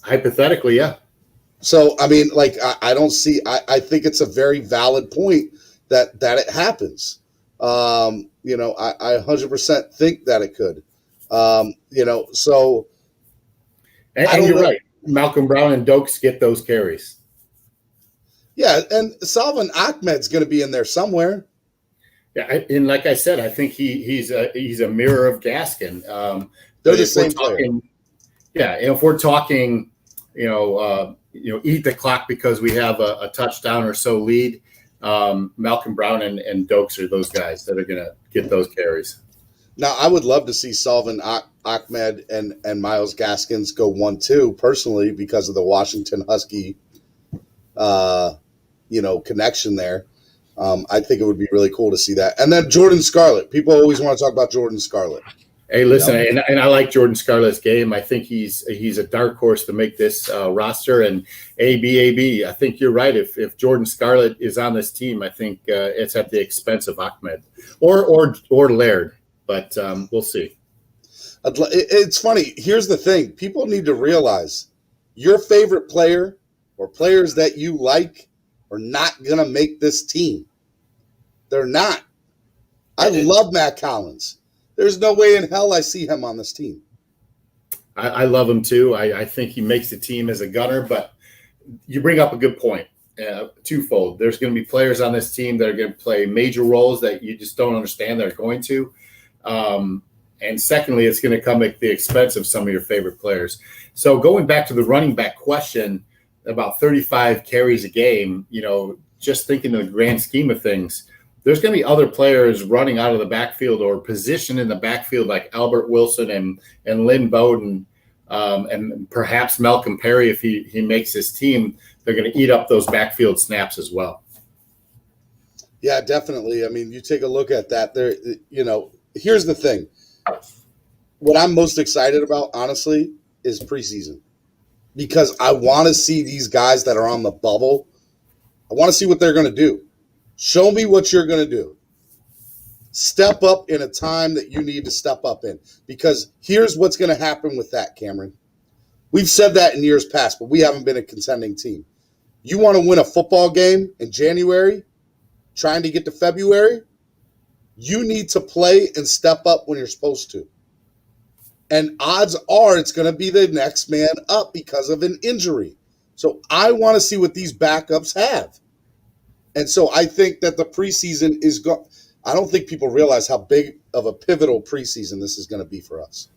Hypothetically, yeah. So, I mean, like, I don't see – I think it's a very valid point that it happens. You know, I 100% think that it could. You know, so – And you're right. Malcolm Brown and Dokes get those carries. Yeah, and Salvon Ahmed's going to be in there somewhere. Yeah, and like I said, I think he's a mirror of Gaskin. They're the same player. Yeah, and if we're talking, eat the clock because we have a touchdown or so lead, Malcolm Brown and Dokes are those guys that are going to get those carries. Now, I would love to see Salvon Ahmed and Myles Gaskins go 1-2 personally because of the Washington Husky, connection there. I think it would be really cool to see that. And then Jordan Scarlett. People always want to talk about Jordan Scarlett. Hey, listen, and I like Jordan Scarlett's game. I think he's a dark horse to make this roster. And I think you're right. If Jordan Scarlett is on this team, I think it's at the expense of Ahmed or Laird. But we'll see. It's funny. Here's the thing. People need to realize your favorite player or players that you like are not going to make this team. They're not. I love Matt Collins. There's no way in hell I see him on this team. I love him too. I think he makes the team as a gunner, but you bring up a good point. Twofold. There's going to be players on this team that are going to play major roles that you just don't understand they're going to. And secondly, it's going to come at the expense of some of your favorite players. So going back to the running back question about 35 carries a game, just thinking in the grand scheme of things, there's going to be other players running out of the backfield or positioned in the backfield like Albert Wilson and Lynn Bowden and perhaps Malcolm Perry if he makes his team. They're going to eat up those backfield snaps as well. Yeah, definitely. I mean, you take a look at that. There, here's the thing. What I'm most excited about, honestly, is preseason. Because I want to see these guys that are on the bubble. I want to see what they're going to do. Show me what you're going to do. Step up in a time that you need to step up in. Because here's what's going to happen with that, Cameron. We've said that in years past, but we haven't been a contending team. You want to win a football game in January, trying to get to February, you need to play and step up when you're supposed to. And odds are it's going to be the next man up because of an injury. So I want to see what these backups have. And so I think that the preseason is going. I don't think people realize how big of a pivotal preseason this is going to be for us.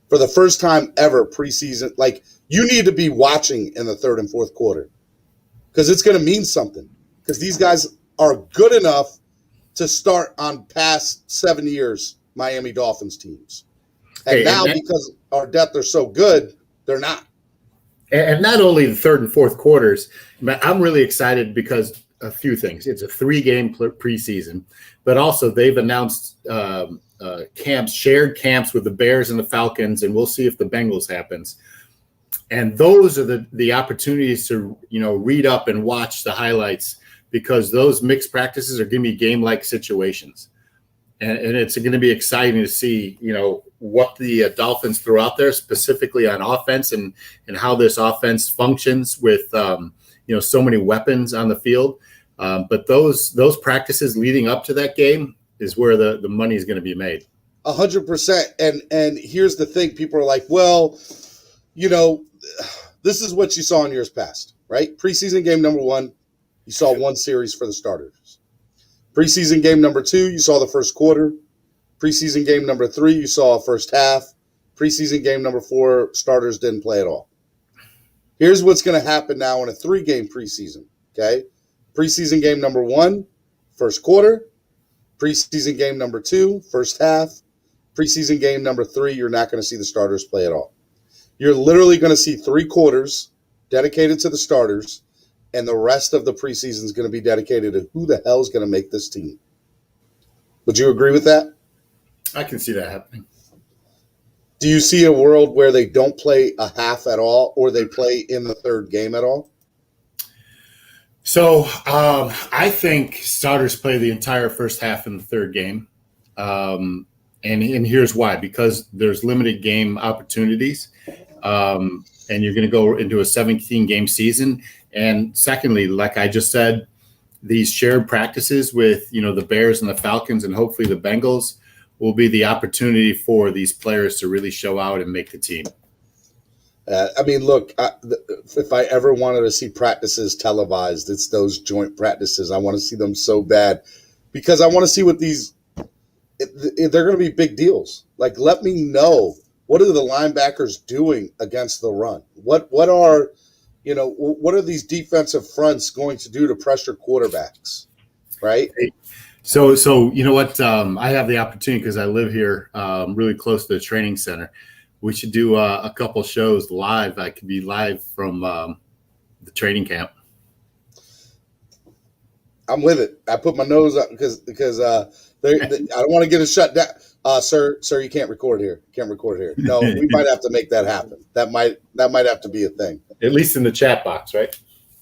For the first time ever preseason, like you need to be watching in the third and fourth quarter because it's going to mean something because these guys are good enough to start on past 7 years Miami Dolphins teams. And because our depth are so good, they're not. And not only the third and fourth quarters, but I'm really excited because a few things. It's a 3-game preseason, but also they've announced camps, shared camps with the Bears and the Falcons, and we'll see if the Bengals happens. And those are the opportunities to, read up and watch the highlights because those mixed practices are going to be game-like situations. And it's going to be exciting to see, what the Dolphins throw out there, specifically on offense and how this offense functions with, so many weapons on the field. But those practices leading up to that game is where the money is going to be made. 100%. And here's the thing. People are like, well, this is what you saw in years past, right? Preseason game number 1, you saw 1 series for the starters. Preseason game number 2, you saw the first quarter. Preseason game number 3, you saw a first half. Preseason game number 4, starters didn't play at all. Here's what's going to happen now in a 3-game preseason, okay? Preseason game number 1, first quarter. Preseason game number 2, first half. Preseason game number 3, you're not going to see the starters play at all. You're literally going to see 3 quarters dedicated to the starters, and the rest of the preseason is going to be dedicated to who the hell is going to make this team. Would you agree with that? I can see that happening. Do you see a world where they don't play a half at all, or they play in the 3rd game at all? So I think starters play the entire first half in the 3rd game. And here's why. Because there's limited game opportunities, and you're going to go into a 17-game season. And secondly, like I just said, these shared practices with, the Bears and the Falcons and hopefully the Bengals will be the opportunity for these players to really show out and make the team. Look, if I ever wanted to see practices televised, it's those joint practices. I want to see them so bad because I want to see what they're going to be big deals. Like, let me know, what are the linebackers doing against the run? What are these defensive fronts going to do to pressure quarterbacks, right? So you know what? I have the opportunity because I live here really close to the training center. We should do a couple shows live. I could be live from the training camp. I'm with it. I put my nose up because I don't want to get it shut down. Sir, you can't record here. No, we might have to make that happen. That might have to be a thing. At least in the chat box, right?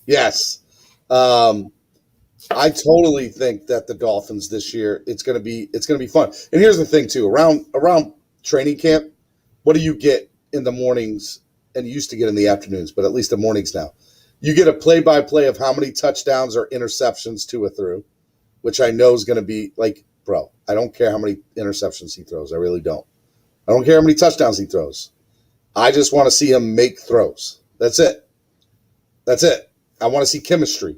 Yes. I totally think that the Dolphins this year, it's gonna be fun. And here's the thing too, around training camp, what do you get in the mornings? And you used to get in the afternoons, but at least the mornings now. You get a play-by-play of how many touchdowns or interceptions Tua threw, which I know is going to be like, bro, I don't care how many interceptions he throws. I really don't. I don't care how many touchdowns he throws. I just want to see him make throws. That's it. I want to see chemistry.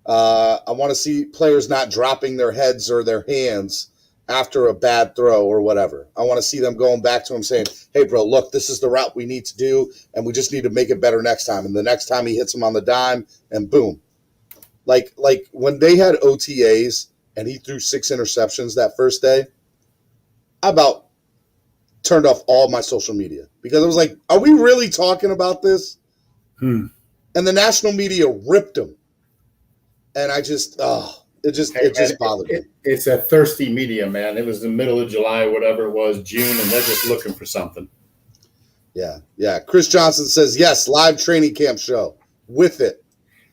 I want to see players not dropping their heads or their hands after a bad throw or whatever. I want to see them going back to him saying, hey, bro, look, this is the route we need to do, and we just need to make it better next time. And the next time he hits him on the dime, and boom. Like when they had OTAs and he threw 6 interceptions that first day, I about turned off all my social media because I was like, are we really talking about this? And the national media ripped him. And I just, it just bothered me. It's a thirsty media, man. It was the middle of July, whatever it was, June, and they're just looking for something. Yeah. Chris Johnson says, yes, live training camp show. With it.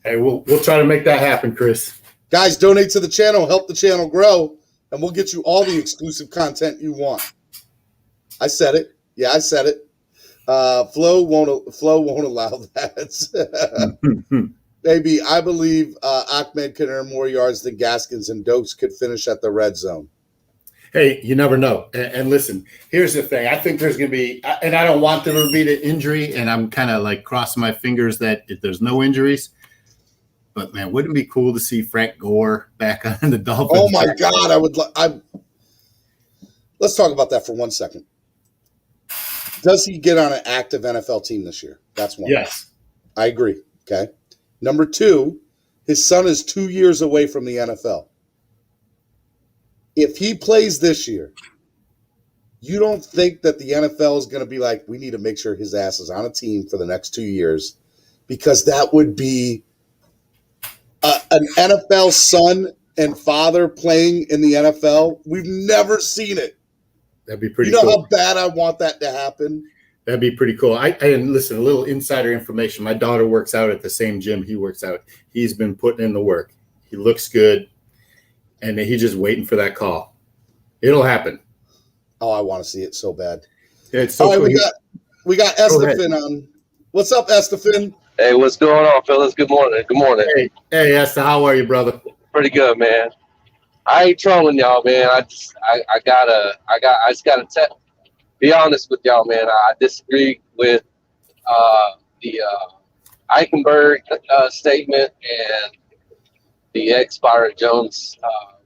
Hey, we'll try to make that happen, Chris. Guys, donate to the channel, help the channel grow, and we'll get you all the exclusive content you want. I said it. Yeah, I said it. Flo won't allow that. Maybe I believe Ahmed can earn more yards than Gaskins, and Dokes could finish at the red zone. Hey, you never know. And listen, here's the thing. I think there's going to be, and I don't want there to be the injury, and I'm kind of like crossing my fingers that if there's no injuries. But, man, wouldn't it be cool to see Frank Gore back on the Dolphins? Oh, my God. Let's talk about that for 1 second. Does he get on an active NFL team this year? That's one. Yes. I agree. Okay. Number 2, his son is 2 years away from the NFL. If he plays this year, you don't think that the NFL is going to be like, we need to make sure his ass is on a team for the next 2 years, because that would be an NFL son and father playing in the NFL. We've never seen it. That'd be pretty cool. You know cool. how bad I want that to happen? That'd be pretty cool. And listen, a little insider information. My daughter works out at the same gym he works out. He's been putting in the work. He looks good, and he's just waiting for that call. It'll happen. Oh, I want to see it so bad. It's so all right, cool. we got Estefan on. What's up, Estefan? Hey, what's going on, fellas? Good morning. Hey, Esther, how are you, brother? Pretty good, man. I ain't trolling y'all, man. I just gotta be honest with y'all, man. I disagree with the Eichenberg statement and the Byron Jones.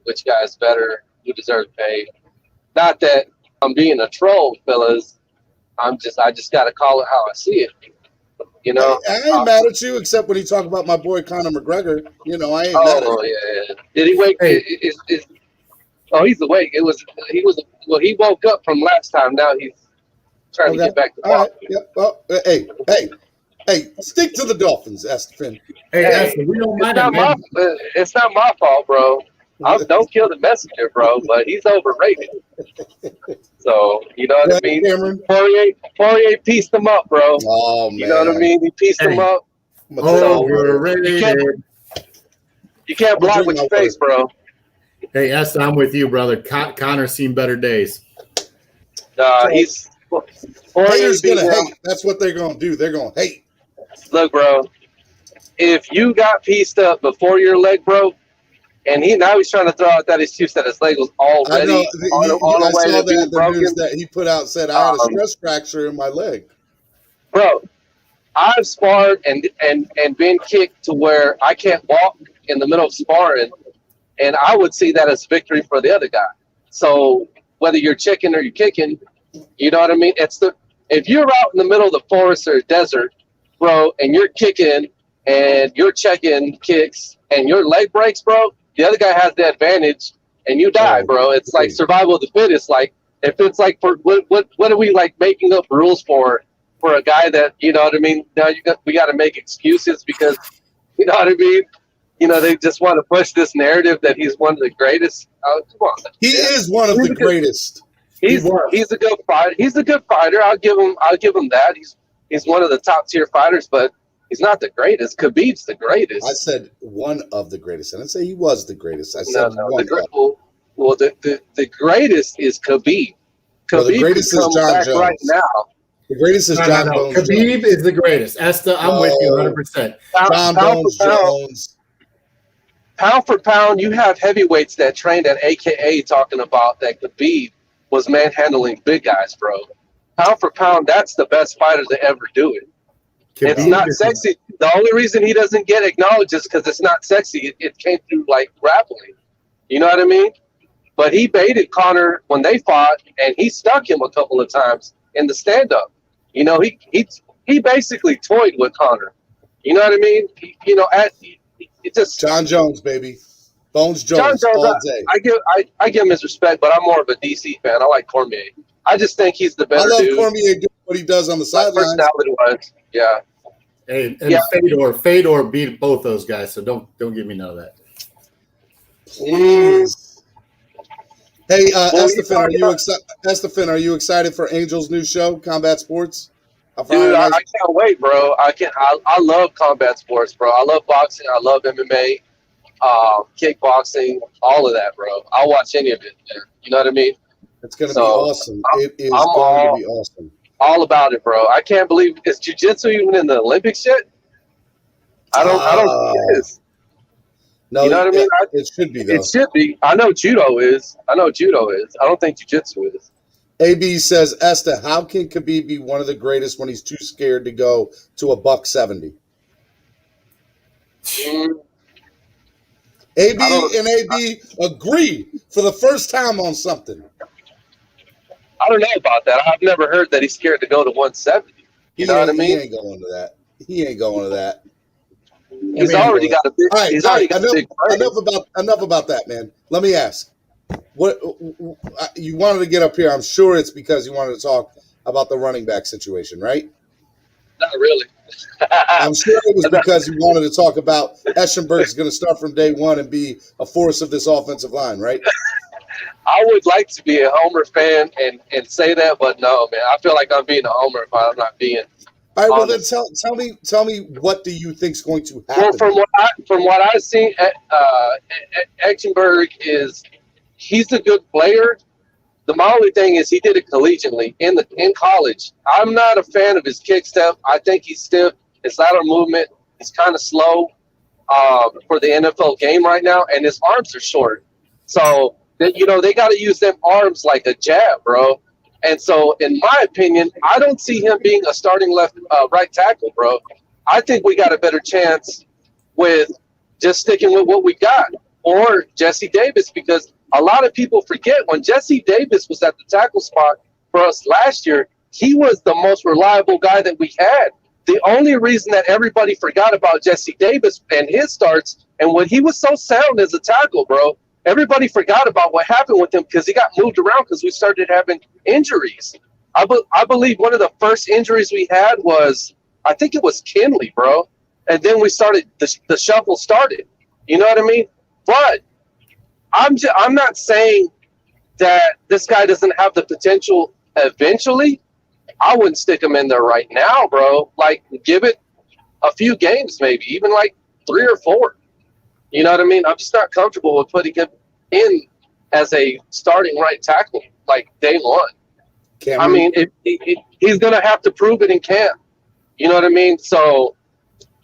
Which guy is better? Who deserves pay? Not that I'm being a troll, fellas. I just gotta call it how I see it. You know, I ain't mad at you, except when you talk about my boy Conor McGregor. You know, I ain't mad at you. Oh yeah. Did he wake? Hey. Oh, he's awake. He woke up from last time. Now he's trying to get back to All right. walking. Yep. Well, hey, stick to the Dolphins, Estefan. Hey, Hey, Esther, we don't it's mind not it, it's not my fault, bro. Don't kill the messenger, bro. But he's overrated. So you know what I mean. Cameron. Poirier pieced him up, bro. Oh man. You know what I mean? He pieced him up. Overrated. You can't block with your face, bro. Hey, Esther, I'm with you, brother. Connor's seen better days. He's Haters gonna hate. That's what they're gonna do. They're gonna hate. Look, bro. If you got pieced up before your leg broke, and he's trying to throw out that excuse that his leg was already on the way to being broken. The news that he put out said I had a stress fracture in my leg. Bro, I've sparred and been kicked to where I can't walk in the middle of sparring, and I would see that as victory for the other guy. So whether you're checking or you're kicking, you know what I mean? If you're out in the middle of the forest or desert, bro, and you're kicking and you're checking kicks and your leg breaks, bro, the other guy has the advantage and you die, bro. It's like survival of the fittest. Like if it's like for what are we like making up rules for a guy that, you know what I mean? Now we got to make excuses because, you know what I mean? You know, they just want to push this narrative that he's one of the greatest. Oh, come on. He is one of the greatest. He's a good fighter. He's a good fighter. I'll give him that. He's one of the top tier fighters, but he's not the greatest. Khabib's the greatest. I said one of the greatest. I didn't say he was the greatest. I said one of. Well, the greatest is Khabib. Well, the greatest is John Jones. Right now. The greatest is John Jones. Khabib is the greatest. Esther, I'm with you 100%. John Jones. Pound for pound, you have heavyweights that trained at AKA talking about that Khabib was manhandling big guys, bro. Pound for pound, that's the best fighter to ever do it. It's not sexy. The only reason he doesn't get acknowledged is because it's not sexy. It came through like grappling. You know what I mean? But he baited Conor when they fought, and he stuck him a couple of times in the stand-up. You know, he basically toyed with Conor. You know what I mean? It just John Jones, baby. Bones Jones, all day. I give him his respect, but I'm more of a DC fan. I like Cormier. I just think he's the better dude. I love Cormier doing what he does on the sidelines. Personality-wise, yeah. Hey, Fedor beat both those guys, so don't give me none of that. Please. Hey, Estefan, are you excited for Angel's new show, Combat Sports? Dude, I can't wait, bro. I love combat sports, bro. I love boxing. I love MMA, kickboxing, all of that, bro. I'll watch any of it, man. You know what I mean? It's going to be awesome. It is going to be awesome. All about it, bro. I can't believe is jiu-jitsu even in the Olympics yet? I don't think it is. No, you know what I mean? It should be, though. It should be. I know judo is. I don't think jiu-jitsu is. AB says, Esther, how can Khabib be one of the greatest when he's too scared to go to $170? AB agree for the first time on something. I don't know about that. I've never heard that he's scared to go to 170. You know what I mean? He ain't going to that. He's already got a big. All right, he's already got a big. Enough about that, man. Let me ask. What you wanted to get up here? I'm sure it's because you wanted to talk about the running back situation, right? Not really. I'm sure it was because you wanted to talk about Eschenberg's going to start from day one and be a force of this offensive line, right? I would like to be a Homer fan and say that, but no, man. I feel like I'm being a Homer if I'm not being. All right, well then tell me what do you think is going to happen? Well, from what I've seen, Eschenberg he's a good player. My only thing is he did it collegiately in college. I'm not a fan of his kick step. I think he's stiff. His lateral movement is kind of slow for the NFL game right now, and his arms are short. So they got to use them arms like a jab, bro. And so, in my opinion, I don't see him being a starting right tackle, bro. I think we got a better chance with just sticking with what we got, or Jesse Davis, because a lot of people forget when Jesse Davis was at the tackle spot for us last year, he was the most reliable guy that we had. the only reason that everybody forgot about Jesse Davis and his starts and when he was so sound as a tackle, bro, everybody forgot about what happened with him because he got moved around because we started having injuries. I believe one of the first injuries we had was, I think it was Kinley, bro. And then we started, the shuffle started. You know what I mean? But I'm not saying that this guy doesn't have the potential eventually. I wouldn't stick him in there right now, bro. Like, give it a few games maybe, even like 3 or 4. You know what I mean? I'm just not comfortable with putting him in as a starting right tackle, like day one. Cameron? I mean, he's going to have to prove it in camp. You know what I mean? So,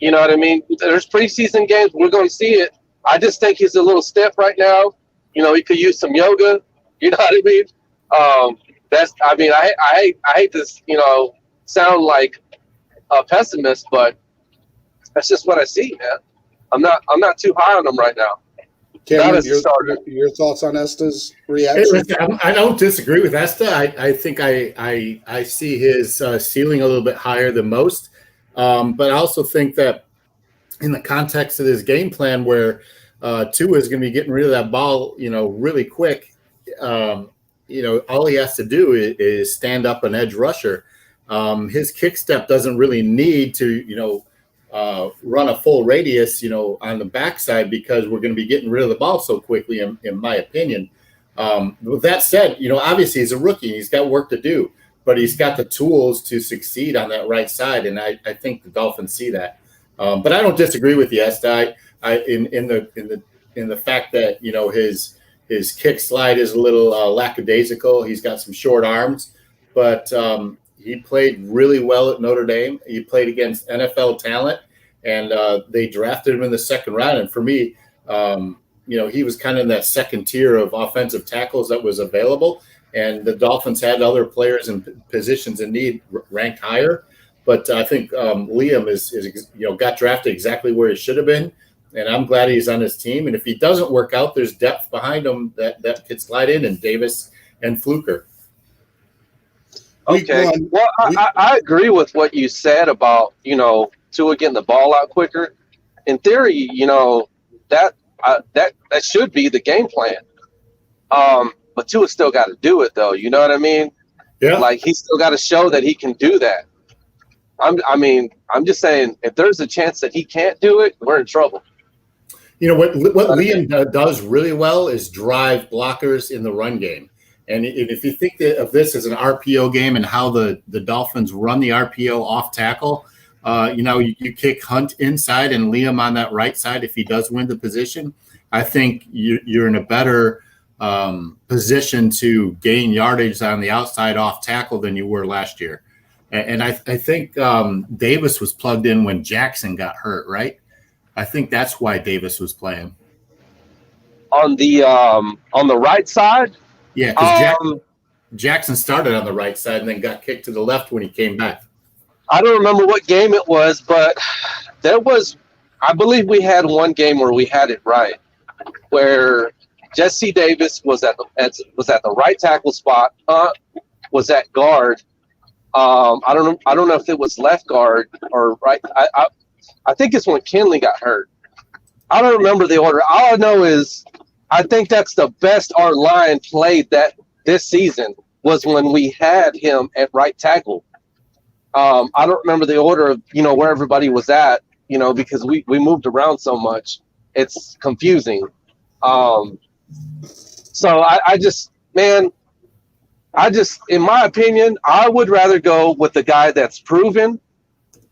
you know what I mean? There's preseason games. We're going to see it. I just think he's a little stiff right now. You know, he could use some yoga. You know what I mean? I hate this, you know, sound like a pessimist, but that's just what I see, man. I'm not too high on him right now. Cameron, your thoughts on Esta's reaction? I don't disagree with Esta. I think I see his ceiling a little bit higher than most. But I also think that in the context of this game plan where Tua is going to be getting rid of that ball, you know, really quick, you know, all he has to do is stand up an edge rusher. His kick step doesn't really need to, you know, run a full radius, you know, on the backside because we're going to be getting rid of the ball so quickly, in my opinion. With that said, you know, obviously he's a rookie. He's got work to do, but he's got the tools to succeed on that right side, and I think the Dolphins see that. But I don't disagree with you, Esta. In the fact that, you know, his kick slide is a little lackadaisical. He's got some short arms, but he played really well at Notre Dame. He played against NFL talent, and they drafted him in the second round. And for me, you know, he was kind of in that second tier of offensive tackles that was available. And the Dolphins had other players in positions in need ranked higher. But I think Liam is you know, got drafted exactly where he should have been. And I'm glad he's on his team. And if he doesn't work out, there's depth behind him that could slide in Davis and Fluker. Okay. Well, I agree with what you said about, you know, Tua getting the ball out quicker. In theory, you know, that should be the game plan. But Tua still got to do it, though. You know what I mean? Yeah. Like, he's still got to show that he can do that. I'm just saying, if there's a chance that he can't do it, we're in trouble. You know, what Liam does really well is drive blockers in the run game. And if you think of this as an RPO game and how the Dolphins run the RPO off tackle, you know, you kick Hunt inside and Liam on that right side if he does win the position. I think you're in a better position to gain yardage on the outside off tackle than you were last year. And I think Davis was plugged in when Jackson got hurt, right? I think that's why Davis was playing. On the right side? Yeah, because Jackson started on the right side and then got kicked to the left when he came back. I don't remember what game it was, but I believe we had one game where we had it right, where Jesse Davis was at the right tackle spot, was at guard. I don't know if it was left guard or right. I think it's when Kinley got hurt. I don't remember the order. All I know is I think that's the best our line played this season was when we had him at right tackle. I don't remember the order of, you know, where everybody was at, you know, because we moved around so much. It's confusing. So I just, in my opinion, I would rather go with the guy that's proven.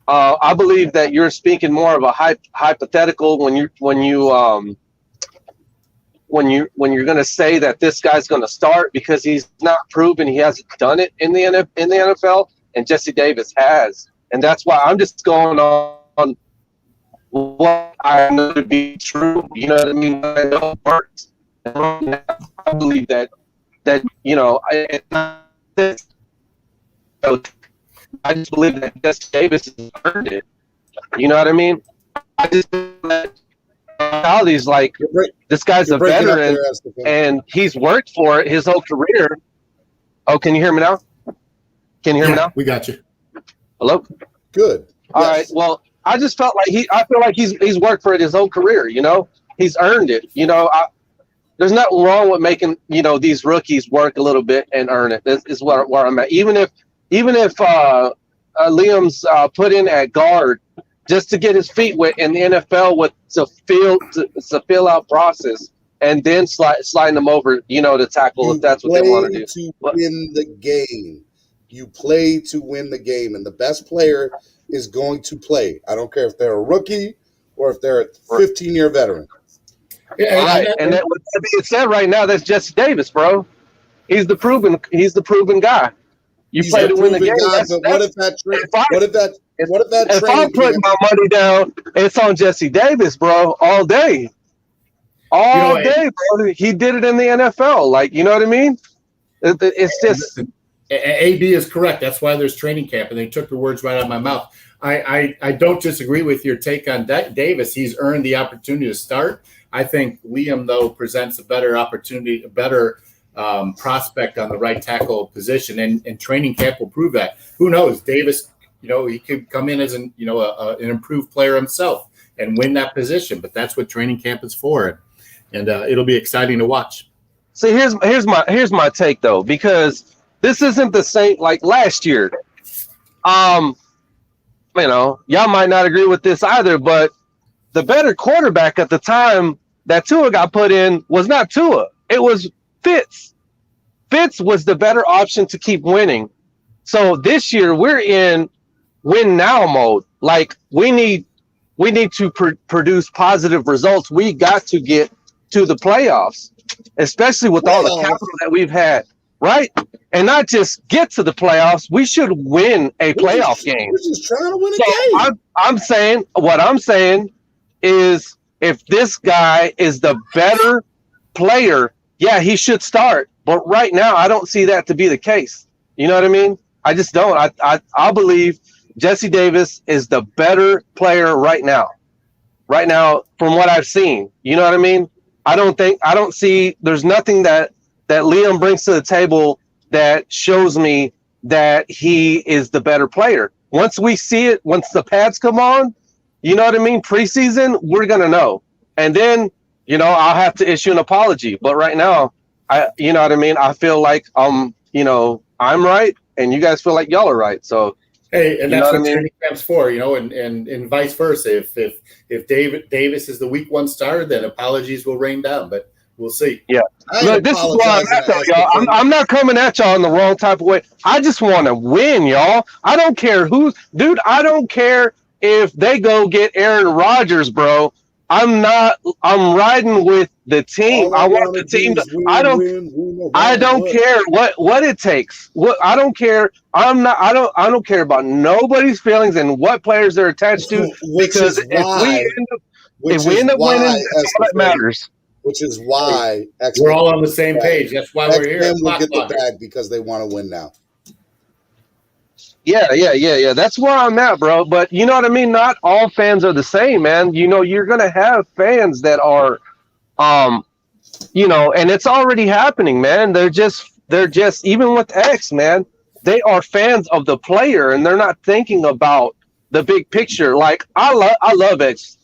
I believe that you're speaking more of a hypothetical when you're going to say that this guy's going to start because he's not proven, he hasn't done it in the NFL, and Jesse Davis has, and that's why I'm just going on what I know to be true. You know what I mean? I know it works. I believe that you know, I just believe that Jesse Davis has earned it. You know what I mean? I just like this guy's a veteran and he's worked for it his whole career. Oh, can you hear me now? Can you hear me now? We got you. Hello? Good. All right. Well, I just felt like I feel like he's worked for it his whole career. You know, he's earned it. You know, there's nothing wrong with making these rookies work a little bit and earn it. This is where I'm at. Even if Liam's put in at guard just to get his feet wet in the NFL with the fill out process, and then sliding them over, to tackle if that's what they want to do. To win the game. You play to win the game, and the best player is going to play. I don't care if they're a rookie or if they're a 15-year veteran. Yeah, right. And that being said, right now that's Jesse Davis, bro. He's the proven guy. You play to win the game. If I'm putting my money down, it's on Jesse Davis, bro, all day. All day, bro. He did it in the NFL. Like, you know what I mean? It's just AB is correct. That's why there's training camp, and they took the words right out of my mouth. I don't disagree with your take on Davis. He's earned the opportunity to start. I think Liam, though, presents a better opportunity, a better prospect on the right tackle position, and training camp will prove that. Who knows? Davis, he could come in as an improved player himself and win that position, but that's what training camp is for, and it'll be exciting to watch. See, here's my take though, because this isn't the same like last year. Y'all might not agree with this either, but the better quarterback at the time that Tua got put in was not Tua. It was Fitz. Fitz was the better option to keep winning. So this year we're in win now mode. Like we need to produce positive results. We got to get to the playoffs, especially with all the capital that we've had, right? And not just get to the playoffs. We should win a playoff game. We're just trying to win a game. What I'm saying is if this guy is the better player, yeah, he should start. But right now, I don't see that to be the case. You know what I mean? I just don't. I believe Jesse Davis is the better player right now. Right now, from what I've seen. You know what I mean? I don't see, there's nothing that Liam brings to the table that shows me that he is the better player. Once we see it, once the pads come on, you know what I mean? Preseason, we're going to know. And then, I'll have to issue an apology. But right now, you know what I mean? I feel like, I'm right and you guys feel like y'all are right. So, hey, and that's what training camp's for, and vice versa. If Davis is the week one starter, then apologies will rain down, but we'll see. Yeah. Look, this is why I'm at, though, y'all. I'm not coming at y'all in the wrong type of way. I just want to win, y'all. I don't care I don't care if they go get Aaron Rodgers, bro. I'm riding with the team. I want the team to I don't care what it takes. I don't care. I don't care about nobody's feelings and what players they're attached to, because if we end up winning, that's all that matters. Which is why we're all on the same page. That's why we're here. X-Men will get the bag because they want to win now. Yeah. That's where I'm at, bro. But you know what I mean? Not all fans are the same, man. You're going to have fans that are, and it's already happening, man. They're just, even with X, man, they are fans of the player and they're not thinking about the big picture. Like I love X.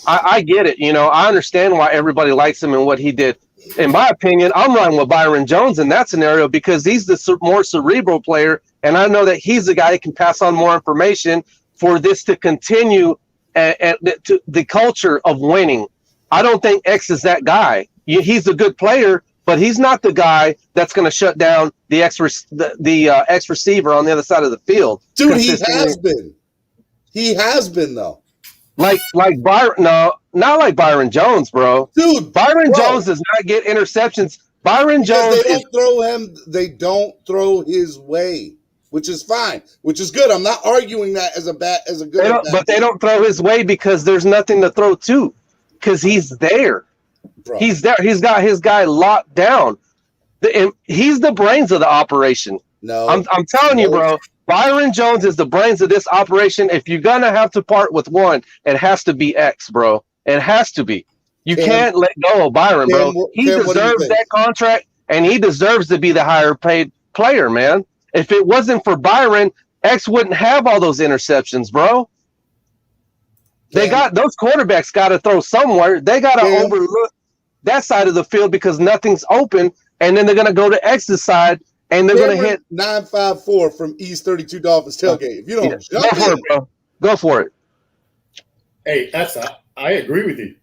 I get it. I understand why everybody likes him and what he did. In my opinion, I'm riding with Byron Jones in that scenario because he's the more cerebral player. And I know that he's the guy that can pass on more information for this to continue to the culture of winning. I don't think X is that guy. He's a good player, but he's not the guy that's going to shut down the X receiver on the other side of the field. Dude, he has been. He has been, though. Like Byron, no, not like Byron Jones, bro. Dude, Byron Jones does not get interceptions. Byron Jones, they don't throw his way, which is fine, which is good. I'm not arguing that as a good. But they don't throw his way because there's nothing to throw to, because he's there. Bro. He's there. He's got his guy locked down. He's the brains of the operation. No, I'm telling you, bro. Byron Jones is the brains of this operation. If you're gonna have to part with one, it has to be X, bro. It has to be. You can't let go of Byron, bro. He deserves that contract, and he deserves to be the higher paid player, man. If it wasn't for Byron, X wouldn't have all those interceptions, bro. They got those quarterbacks got to throw somewhere. They got to overlook that side of the field because nothing's open, and then they're going to go to X's side, and they're going to hit 954 from East 32 Dolphins Tailgate. If you don't jump go for it, bro. Go for it. Hey, I agree with you.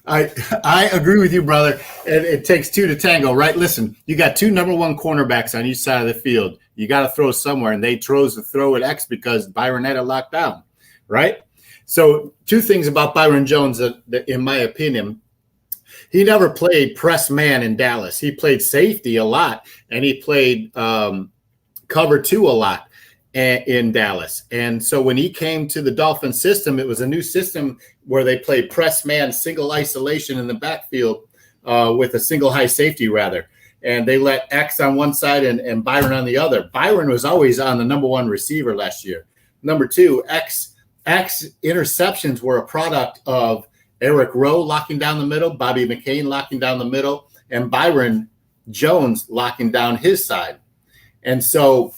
I agree with you, brother. It takes two to tango, right? Listen, you got two number one cornerbacks on each side of the field. You got to throw somewhere, and they chose to throw at X because Byron had it locked down, right? So two things about Byron Jones that in my opinion, he never played press man in Dallas. He played safety a lot, and he played cover two a lot in Dallas. And so when he came to the Dolphin system, it was a new system where they played press man, single isolation in the backfield with a single high safety rather. And they let X on one side and Byron on the other. Byron was always on the number one receiver last year. Number two, X interceptions were a product of Eric Rowe locking down the middle, Bobby McCain locking down the middle, and Byron Jones locking down his side. And so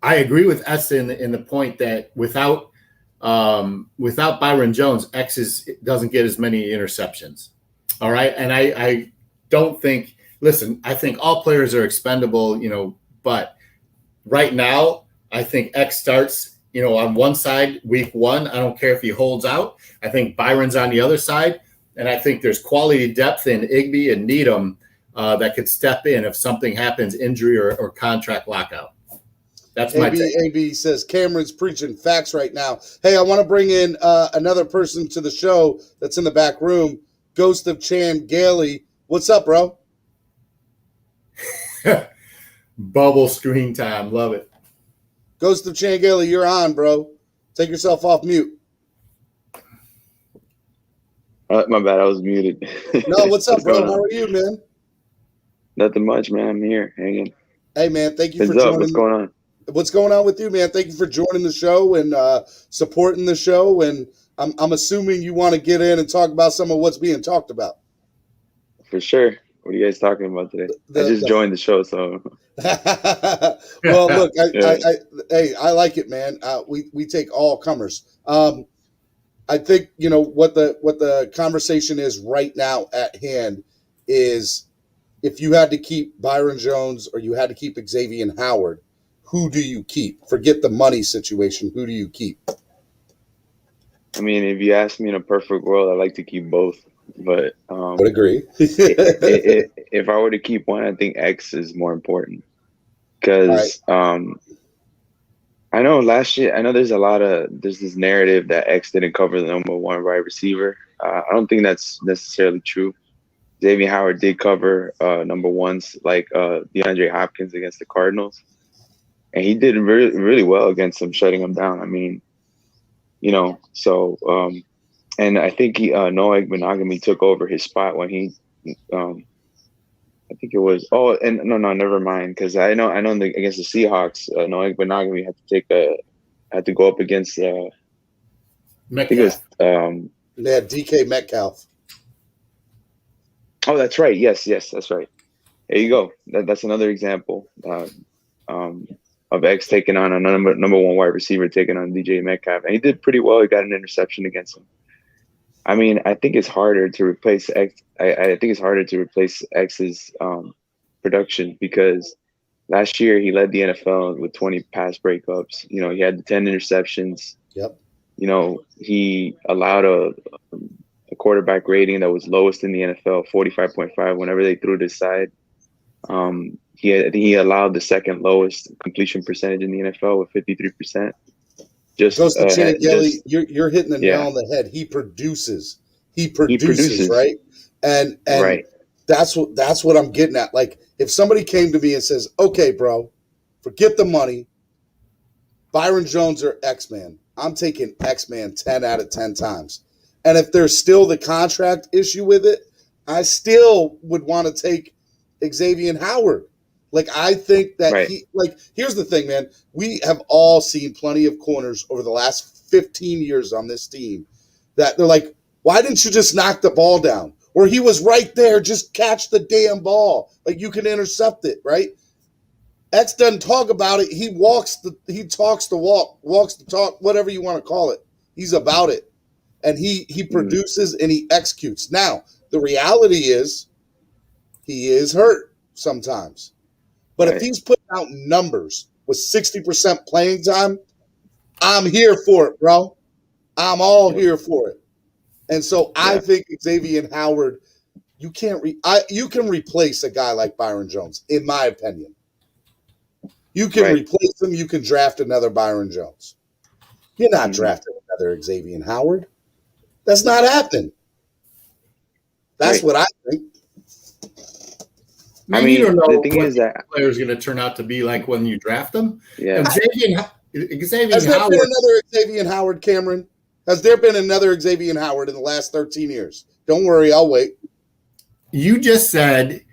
I agree with S in the point that without Byron Jones, X doesn't get as many interceptions. All right. And I don't think, listen, I think all players are expendable, but right now I think X starts, on one side week one. I don't care if he holds out. I think Byron's on the other side. And I think there's quality depth in Igby and Needham that could step in if something happens, injury or contract lockout. That's my take. AB says Cameron's preaching facts right now. Hey, I want to bring in another person to the show that's in the back room. Ghost of Chan Gailey. What's up, bro? Bubble screen time. Love it. Ghost of Chan Gailey, you're on, bro. Take yourself off mute. My bad. I was muted. No, what's up, bro? How are you, man? Nothing much, man. I'm here hanging. Hey, man. Thank you for joining. What's going on? What's going on with you, man? Thank you for joining the show and supporting the show. And I'm assuming you want to get in and talk about some of what's being talked about. For sure. What are you guys talking about today? I just joined the show, so. Well, look, I like it, man. We take all comers. I think what the conversation is right now at hand is if you had to keep Byron Jones or you had to keep Xavier Howard, who do you keep? Forget the money situation. Who do you keep? I mean, if you ask me in a perfect world, I'd like to keep both. But would agree. If I were to keep one, I think X is more important because I know last year. I know there's this narrative that X didn't cover the number one wide receiver. I don't think that's necessarily true. Xavier Howard did cover number ones like DeAndre Hopkins against the Cardinals. And he did really, really well against them, shutting them down. I mean, so and I think Noah Benogamy took over his spot when he, I think it was. Oh, and no, never mind, because I know against the Seahawks, Noah Benogamy had to go up against. I think it was. They had DK Metcalf. Oh, that's right. Yes, that's right. There you go. That's another example. Of X taking on a number one wide receiver, taking on DJ Metcalf. And he did pretty well. He got an interception against him. I mean, I think it's harder to replace X. I think it's harder to replace X's production because last year he led the NFL with 20 pass breakups. He had the 10 interceptions. Yep. He allowed a quarterback rating that was lowest in the NFL, 45.5, whenever they threw it aside. He allowed the second lowest completion percentage in the NFL with 53%. Just Kelly, you're hitting the nail on the head. He produces, right? And right. That's what I'm getting at. Like if somebody came to me and says, "Okay, bro, forget the money, Byron Jones or X-Man," I'm taking X-Man 10 out of 10 times. And if there's still the contract issue with it, I still would want to take Xavier Howard. Like, I think that here's the thing, man. We have all seen plenty of corners over the last 15 years on this team that they're like, why didn't you just knock the ball down? Or he was right there, just catch the damn ball. Like, you can intercept it, right? X doesn't talk about it. He talks the walk, walks the talk, whatever you want to call it. He's about it. And he produces and he executes. Now, the reality is he is hurt sometimes. But if he's putting out numbers with 60% playing time, I'm here for it, bro. I'm all here for it. And so I think Xavier Howard, you can replace a guy like Byron Jones, in my opinion. You can replace him. You can draft another Byron Jones. You're not drafting another Xavier Howard. That's not happening. That's what I think. I mean, you don't know what the player is going to turn out to be like when you draft them. Yeah. Xavier Has there Howard. been another Xavier Howard, Cameron? Has there been another Xavier Howard in the last 13 years? Don't worry, I'll wait. You just said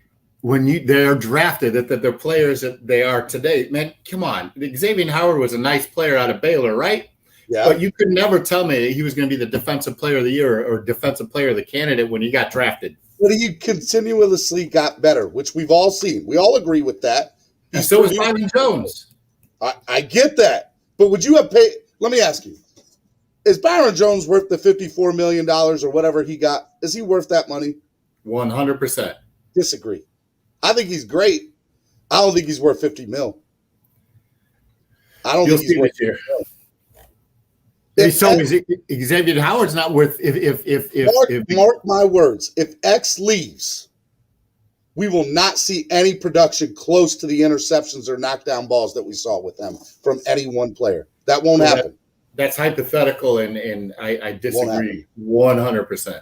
when they're drafted that they're players that they are today. Man, come on. Xavier Howard was a nice player out of Baylor, right? Yeah. But you could never tell me he was going to be the defensive player of the year or defensive player of the candidate when he got drafted. But he continuously got better, which we've all seen. We all agree with that. And so is Byron Jones. I get that. But would you have paid – let me ask you. Is Byron Jones worth the $54 million or whatever he got? Is he worth that money? 100%. Disagree. I think he's great. I don't think he's worth $50 million. I don't think he's worth $50 million. So Xavier Howard's not worth Mark my words. If X leaves, we will not see any production close to the interceptions or knockdown balls that we saw with them from any one player. That won't happen. That's hypothetical, and I disagree 100%.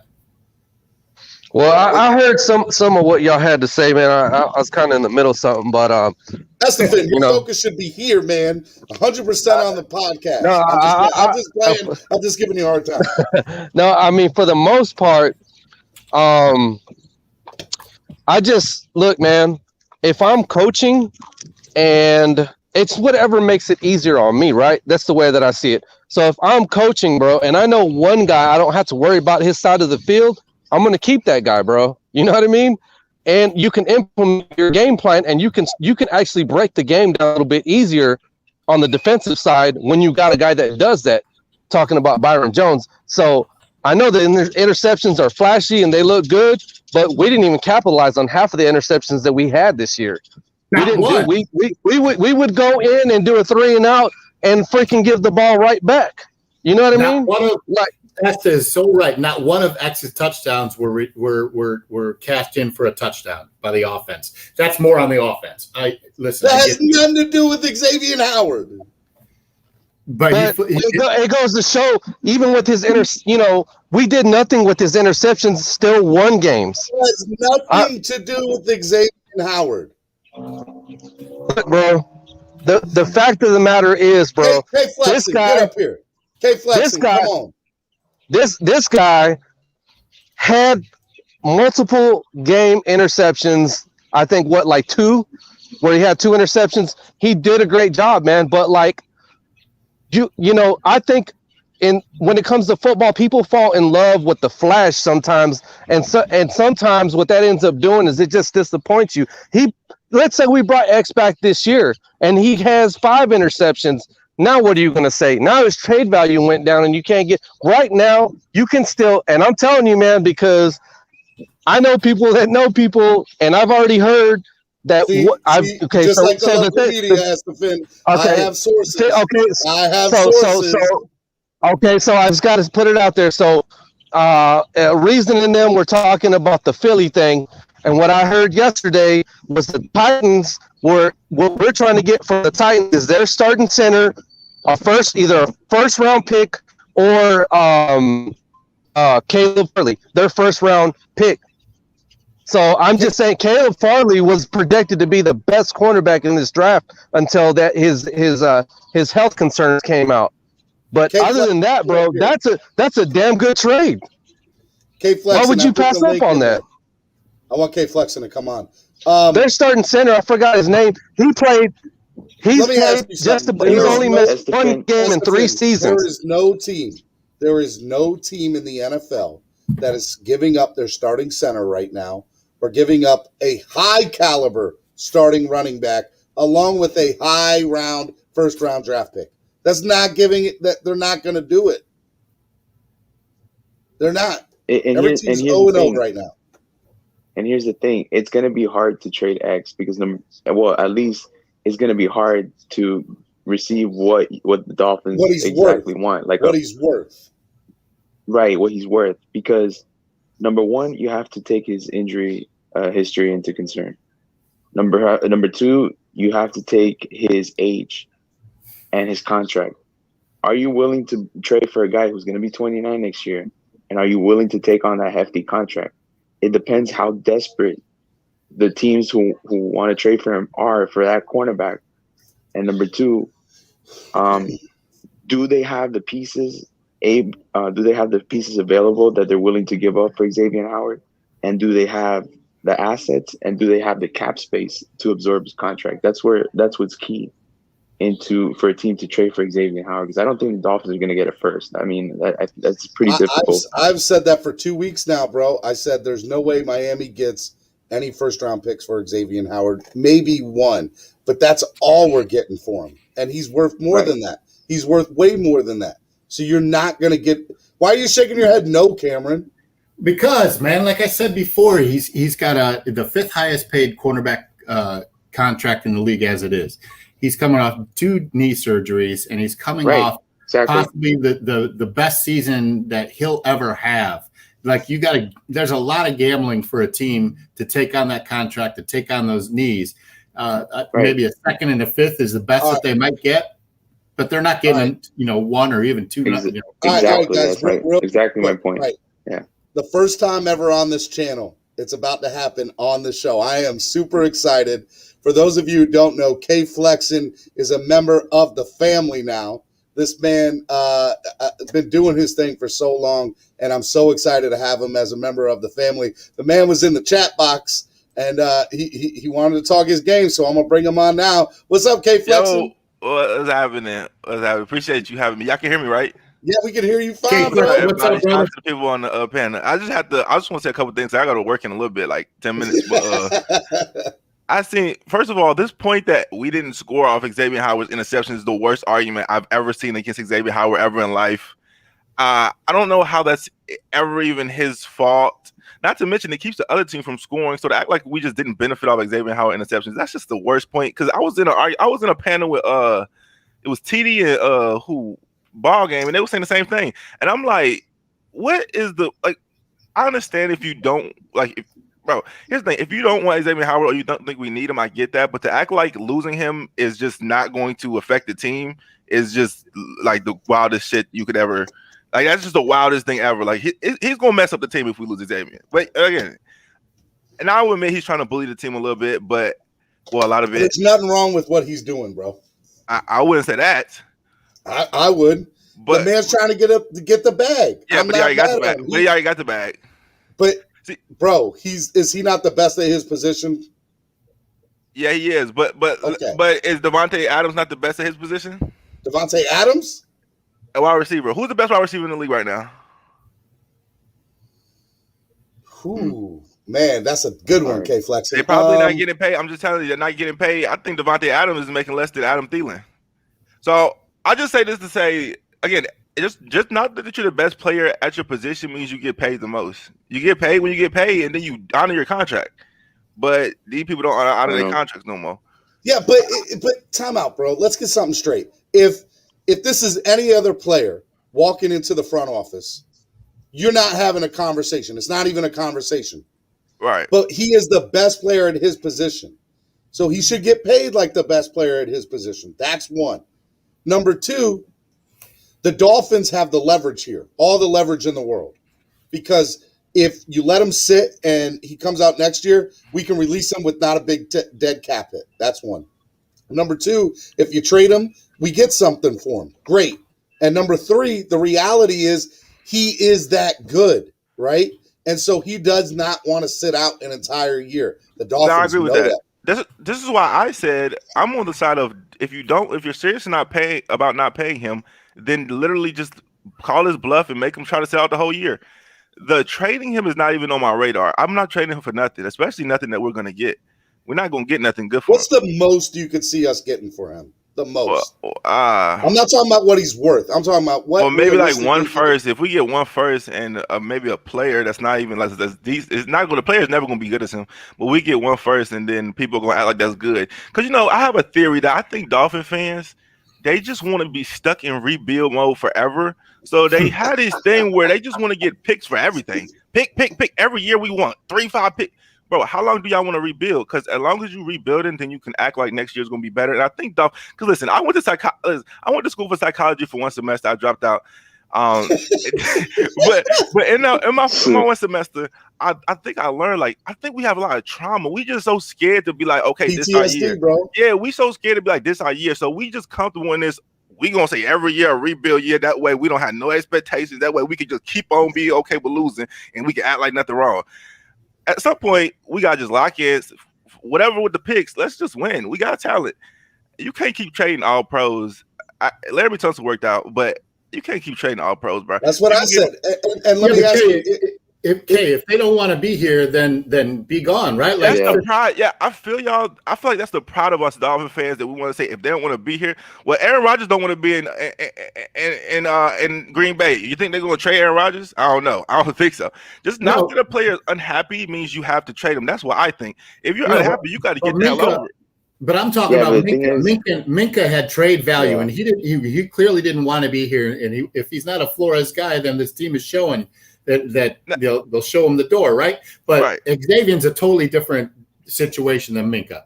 Well, I heard some of what y'all had to say, man. I was kind of in the middle of something, but that's the thing. Your focus should be here, man. 100% on the podcast. No, I'm just playing. I'm just giving you a hard time. No, I mean, for the most part, I just look, man. If I'm coaching, and it's whatever makes it easier on me, right? That's the way that I see it. So if I'm coaching, bro, and I know one guy, I don't have to worry about his side of the field. I'm going to keep that guy, bro. You know what I mean? And you can implement your game plan, and you can actually break the game down a little bit easier on the defensive side when you got a guy that does that, talking about Byron Jones. So I know the interceptions are flashy and they look good, but we didn't even capitalize on half of the interceptions that we had this year. We would go in and do a 3-and-out and freaking give the ball right back. You know what I mean? That is so right. Not one of X's touchdowns were cashed in for a touchdown by the offense. That's more on the offense. That has nothing to do with Xavier Howard. But it goes to show, even with his we did nothing with his interceptions. Still won games. It has nothing to do with Xavier Howard. Look, bro. The fact of the matter is, bro. Hey, Flexing, get up here. Hey, Flexing, come on. This guy had multiple game interceptions. I think like 2, where he had 2 interceptions. He did a great job, man. But like I think when it comes to football, people fall in love with the flash sometimes, and sometimes what that ends up doing is it just disappoints you. Let's say we brought X back this year and he has 5 interceptions. Now what are you going to say? Now his trade value went down and you can't get – right now you can still – and I'm telling you, man, because I know people that know people, and I've already heard that I have sources. So I just got to put it out there. So Reason and them were talking about the Philly thing, and what I heard yesterday was the Titans what we're trying to get from the Titans is their starting center, either a first round pick or Caleb Farley, their first round pick. So I'm just saying Caleb Farley was projected to be the best cornerback in this draft until that his health concerns came out. But other than that, bro, that's a damn good trade. Why would you pass up on that? I want K Flexen to come on. Their starting center, I forgot his name. He's only missed one game in 3 seasons. There is no team in the NFL that is giving up their starting center right now or giving up a high caliber starting running back along with a high first round draft pick. That's not giving it that they're not going to do it. They're not. And Every here's team's the 0-0 thing. right now. And here's the thing: it's going to be hard to trade X because at least it's going to be hard to receive what the Dolphins exactly want, like what he's worth. Right, what he's worth. Because number one, you have to take his injury history into concern. Number two, you have to take his age and his contract. Are you willing to trade for a guy who's going to be 29 next year? And are you willing to take on that hefty contract? It depends how desperate the teams who want to trade for him are for that cornerback. And number two, do they have the pieces? Do they have the pieces available that they're willing to give up for Xavier Howard? And do they have the assets? And do they have the cap space to absorb his contract? That's what's key for a team to trade for Xavier Howard, because I don't think the Dolphins are going to get it first. I mean, that's pretty difficult. I've said that for 2 weeks now, bro. I said there's no way Miami gets any first-round picks for Xavier Howard, maybe one, but that's all we're getting for him, and he's worth more than that. He's worth way more than that. So you're not going to get – why are you shaking your head no, Cameron? Because, man, like I said before, he's got the fifth highest paid cornerback contract in the league as it is. He's coming off 2 knee surgeries, and he's coming off possibly the best season that he'll ever have. Like there's a lot of gambling for a team to take on that contract, to take on those knees. Maybe a second and a fifth is the best that they might get, but they're not getting, 1 or even 2. Exactly. Guys, that's right. Exactly my point. Right. Yeah. The first time ever on this channel, it's about to happen on the show. I am super excited. For those of you who don't know, K Flexen is a member of the family now. This man has been doing his thing for so long, and I'm so excited to have him as a member of the family. The man was in the chat box, and he wanted to talk his game, so I'm going to bring him on now. What's up, K Flexen? Yo, what's happening? Appreciate you having me. Y'all can hear me, right? Yeah, we can hear you fine, bro. What's up, bro? The people on the panel. I just want to say a couple things. I got to work in a little bit, like 10 minutes, but I think, first of all, this point that we didn't score off Xavier Howard's interception is the worst argument I've ever seen against Xavier Howard ever in life. I don't know how that's ever even his fault. Not to mention, it keeps the other team from scoring. So to act like we just didn't benefit off Xavier Howard interceptions, that's just the worst point. Because I was in a panel with it was TD and Ball Game, and they were saying the same thing. And I'm like, what is I understand if you don't bro, here's the thing. If you don't want Xavier Howard or you don't think we need him, I get that. But to act like losing him is just not going to affect the team is just like the wildest shit you could ever. Like, that's just the wildest thing ever. Like, he's going to mess up the team if we lose Xavier. But again, and I will admit he's trying to bully the team a little bit, but a lot of it. There's nothing wrong with what he's doing, bro. I wouldn't say that. I would. But the man's trying to get the bag. Yeah, but he already got the bag. He already got the bag. But bro, is he not the best at his position? Yeah, he is. But is Devontae Adams not the best at his position? Devontae Adams? A wide receiver. Who's the best wide receiver in the league right now? Ooh, man, that's a good one, K Flexen. They're probably not getting paid. I'm just telling you, they're not getting paid. I think Devontae Adams is making less than Adam Thielen. So I just say this to say, again, just not that you're the best player at your position means you get paid the most. You get paid when you get paid, and then you honor your contract. But these people don't honor their contracts no more. Yeah, but time out, bro. Let's get something straight. If this is any other player walking into the front office, you're not having a conversation. It's not even a conversation. Right. But he is the best player at his position. So he should get paid like the best player at his position. That's one. Number two, the Dolphins have the leverage here, all the leverage in the world. Because if you let him sit and he comes out next year, we can release him with not a big dead cap hit. That's one. Number two, if you trade him, we get something for him. Great. And number three, the reality is he is that good, right? And so he does not want to sit out an entire year. The Dolphins I agree with know that. This is why I said I'm on the side of if you're serious about not paying him, then literally just call his bluff and make him try to sit out the whole year. The trading him is not even on my radar. I'm not trading him for nothing, especially nothing that we're going to get. We're not going to get nothing good for him. What's the most you could see us getting for him? the most? I'm not talking about what he's worth. I'm talking about what. Well, maybe like one first. If we get one first and maybe a player that's not even like that's it's not going. The player's never going to be good as him. But we get one first, and then people are going to act like that's good. Because I have a theory that I think Dolphin fans, they just want to be stuck in rebuild mode forever. So they had this thing where they just want to get picks for everything. Pick every year we want 3-5 pick. Bro, how long do y'all want to rebuild? Because as long as you rebuild it, then you can act like next year's going to be better. And I think because listen, I went to school for psychology for one semester. I dropped out. But in my one semester, I think I learned I think we have a lot of trauma. We just so scared to be like, okay, PTSD, this our year, bro. Yeah, we so scared to be like, this our year. So we just comfortable in this. We gonna say every year a rebuild year. That way we don't have no expectations. That way we can just keep on being okay with losing, and we can act like nothing wrong. At some point, we gotta just lock in. Whatever with the picks, let's just win. We got talent. You can't keep trading all pros. Larry Tunsil worked out, but you can't keep trading all pros, bro. That's what I said. And let me ask you. If they don't want to be here, then be gone, right? That's the pride. Yeah, I feel y'all. I feel like that's the pride of us Dolphin fans that we want to say if they don't want to be here. Well, Aaron Rodgers don't want to be in Green Bay. You think they're going to trade Aaron Rodgers? I don't know. I don't think so. Just not that a player is unhappy means you have to trade him. That's what I think. If you're unhappy, you got to get the hell over it. But I'm talking about Minka had trade value, and he clearly didn't want to be here. And if he's not a Flores guy, then this team is showing that they'll show him the door, right? But Xavier's a totally different situation than Minka.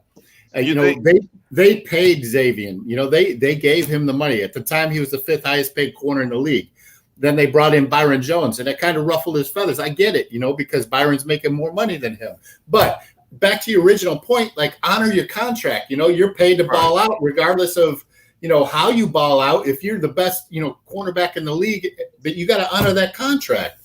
They paid Xavier. They gave him the money. At the time, he was the 5th highest paid corner in the league. Then they brought in Byron Jones, and that kind of ruffled his feathers. I get it, because Byron's making more money than him. But back to your original point, honor your contract. You're paid to ball out regardless of how you ball out. If you're the best cornerback in the league, but you got to honor that contract.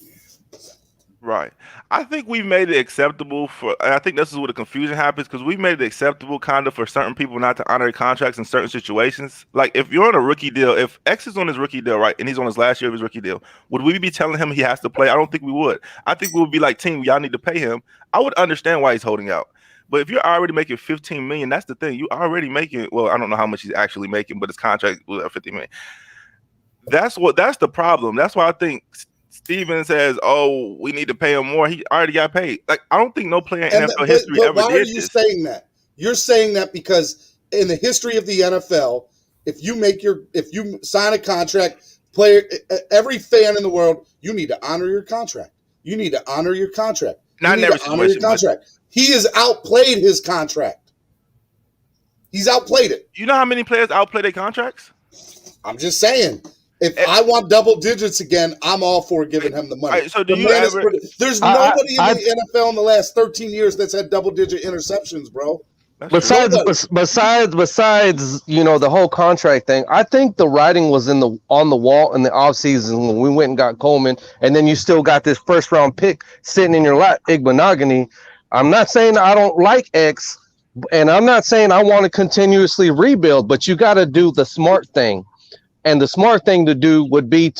Right. I think we made it acceptable I think this is where the confusion happens, because we made it acceptable kind of for certain people not to honor their contracts in certain situations. Like if you're on a rookie deal, if X is on his rookie deal, right, and he's on his last year of his rookie deal, would we be telling him he has to play? I don't think we would. I think we would be like, team, y'all need to pay him. I would understand why he's holding out. But if you're already making $15 million, that's the thing. You already making, well, I don't know how much he's actually making, but his contract was at $50 million. That's the problem. That's why I think Steven says, "Oh, we need to pay him more." He already got paid. I don't think no player in NFL history ever did this. Why are you saying that? You're saying that because in the history of the NFL, if you sign a contract, every fan in the world, you need to honor your contract. You need to honor your contract. Not in every situation. He has outplayed his contract. He's outplayed it. You know how many players outplay their contracts? I'm just saying. If I want double digits again, I'm all for giving him the money. Right, so there's nobody in the NFL in the last 13 years that's had double-digit interceptions, bro. Besides, the whole contract thing, I think the writing was on the wall in the offseason when we went and got Coleman, and then you still got this first-round pick sitting in your lap, Igbenogany. I'm not saying I don't like X, and I'm not saying I want to continuously rebuild, but you got to do the smart thing. And the smart thing to do would be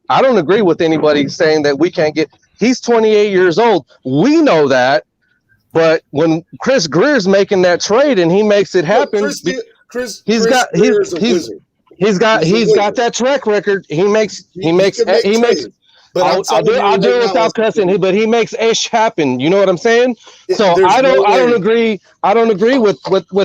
I don't agree with anybody saying that we can't he's 28 years old. We know that. But when Chris Greer's making that trade and he makes it happen, he's got that track record. He makes. But I'll do it without cussing. But he makes ish happen. You know what I'm saying? So I don't agree. I don't agree with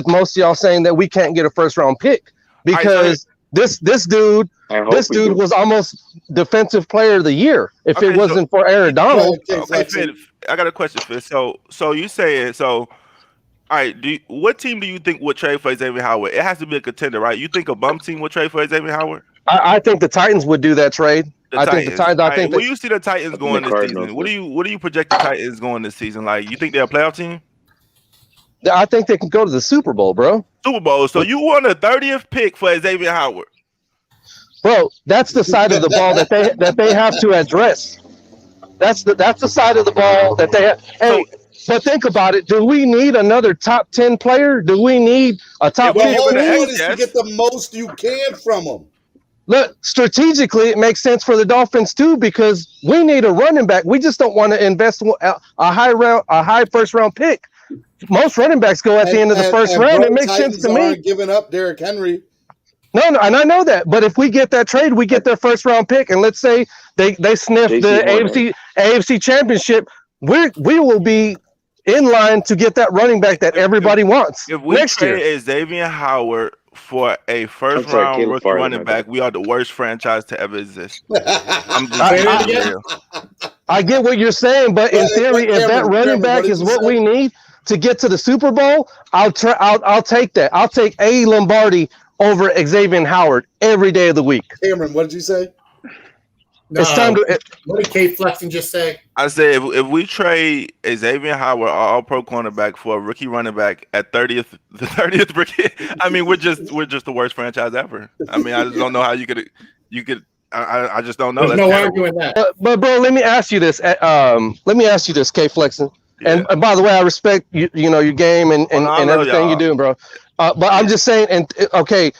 most of y'all saying that we can't get a first round pick because. This dude was almost defensive player of the year if it wasn't for Aaron Donald. Okay, Finn, I got a question, Finn. So you say it. So, all right. What team do you think would trade for Xavier Howard? It has to be a contender, right? You think a bum team would trade for Xavier Howard? I think the Titans would do that trade. Where do you see the Titans going this season? What do you project the Titans going this season? Like, you think they're a playoff team? I think they can go to the Super Bowl, bro. Super Bowl. So you want a 30th pick for Xavier Howard? Bro, that's the side of the ball that they have to address. That's the side of the ball that they have. Hey, but think about it. Do we need another top 10 player? Do we need a top 10 player? The whole point is to get the most you can from them. Look, strategically, it makes sense for the Dolphins too because we need a running back. We just don't want to invest a high first round pick. Most running backs go at the end of the first round. It makes sense to me. Giving up Derrick Henry. No, and I know that. But if we get that trade, we get their first round pick, and let's say they sniff the AFC Championship, we will be in line to get that running back that everybody wants if we next year. trade Xavier Howard for a first round rookie running back, we are the worst franchise to ever exist. I'm just real. I get what you're saying, but in theory, if that running back is what we need to get to the Super Bowl, I'll take that. I'll take A. Lombardi over Xavier Howard every day of the week. Cameron, what did you say? It's time to. What did K Flexing just say? I said if we trade Xavier Howard, our All-Pro cornerback, for a rookie running back at the 30th rookie, I mean we're just the worst franchise ever. I mean I just don't know how you could. I just don't know. There's no arguing that. But bro, let me ask you this. K Flexing. Yeah. And by the way, I respect you know your game and everything you do, bro. But I'm just saying. And okay,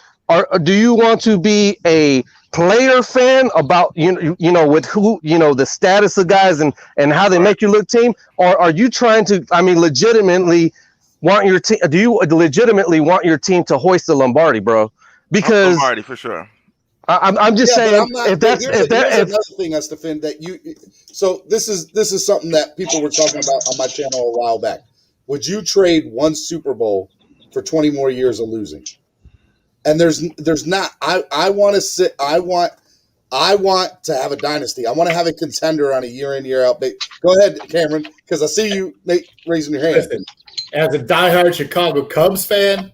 do you want to be a player fan about you know with who the status of guys and how they make you look team, or are you trying to legitimately want your team? Do you legitimately want your team to hoist the Lombardi, bro? Because Lombardi for sure. I'm just saying here's another thing, Estefan, that you. So this is something that people were talking about on my channel a while back. Would you trade one Super Bowl for 20 more years of losing? And there's not. I want to have a dynasty. I want to have a contender on a year in, year out. Go ahead, Cameron, because I see you raising your hand. Listen, as a diehard Chicago Cubs fan,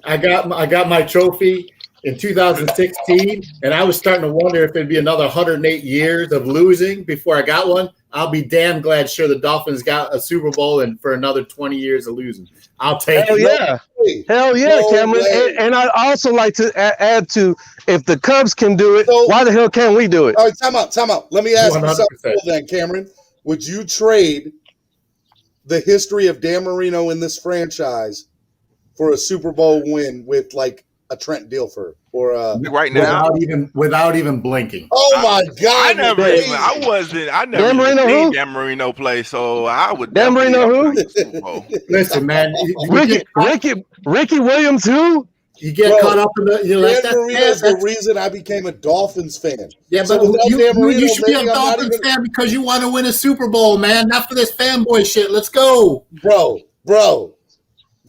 I got my trophy in 2016, and I was starting to wonder if it'd be another 108 years of losing before I got one. I'll be damn glad sure the Dolphins got a Super Bowl and for another 20 years of losing. I'll take it. Hell yeah, Cameron. And I'd also like to add to, if the Cubs can do it, why the hell can't we do it? All right, time out. Let me ask you 100%. something then, Cameron. Would you trade the history of Dan Marino in this franchise for a Super Bowl win with like a Trent Dilfer or right now without even blinking? Oh my God! I never seen Dan Marino play, so I would. Dan Marino who? Listen, man, Ricky Williams who? You get caught up in the. Dan Marino's the reason I became a Dolphins fan. Yeah, but you should be a Dolphins fan because you want to win a Super Bowl, man. Not for this fanboy shit. Let's go, bro.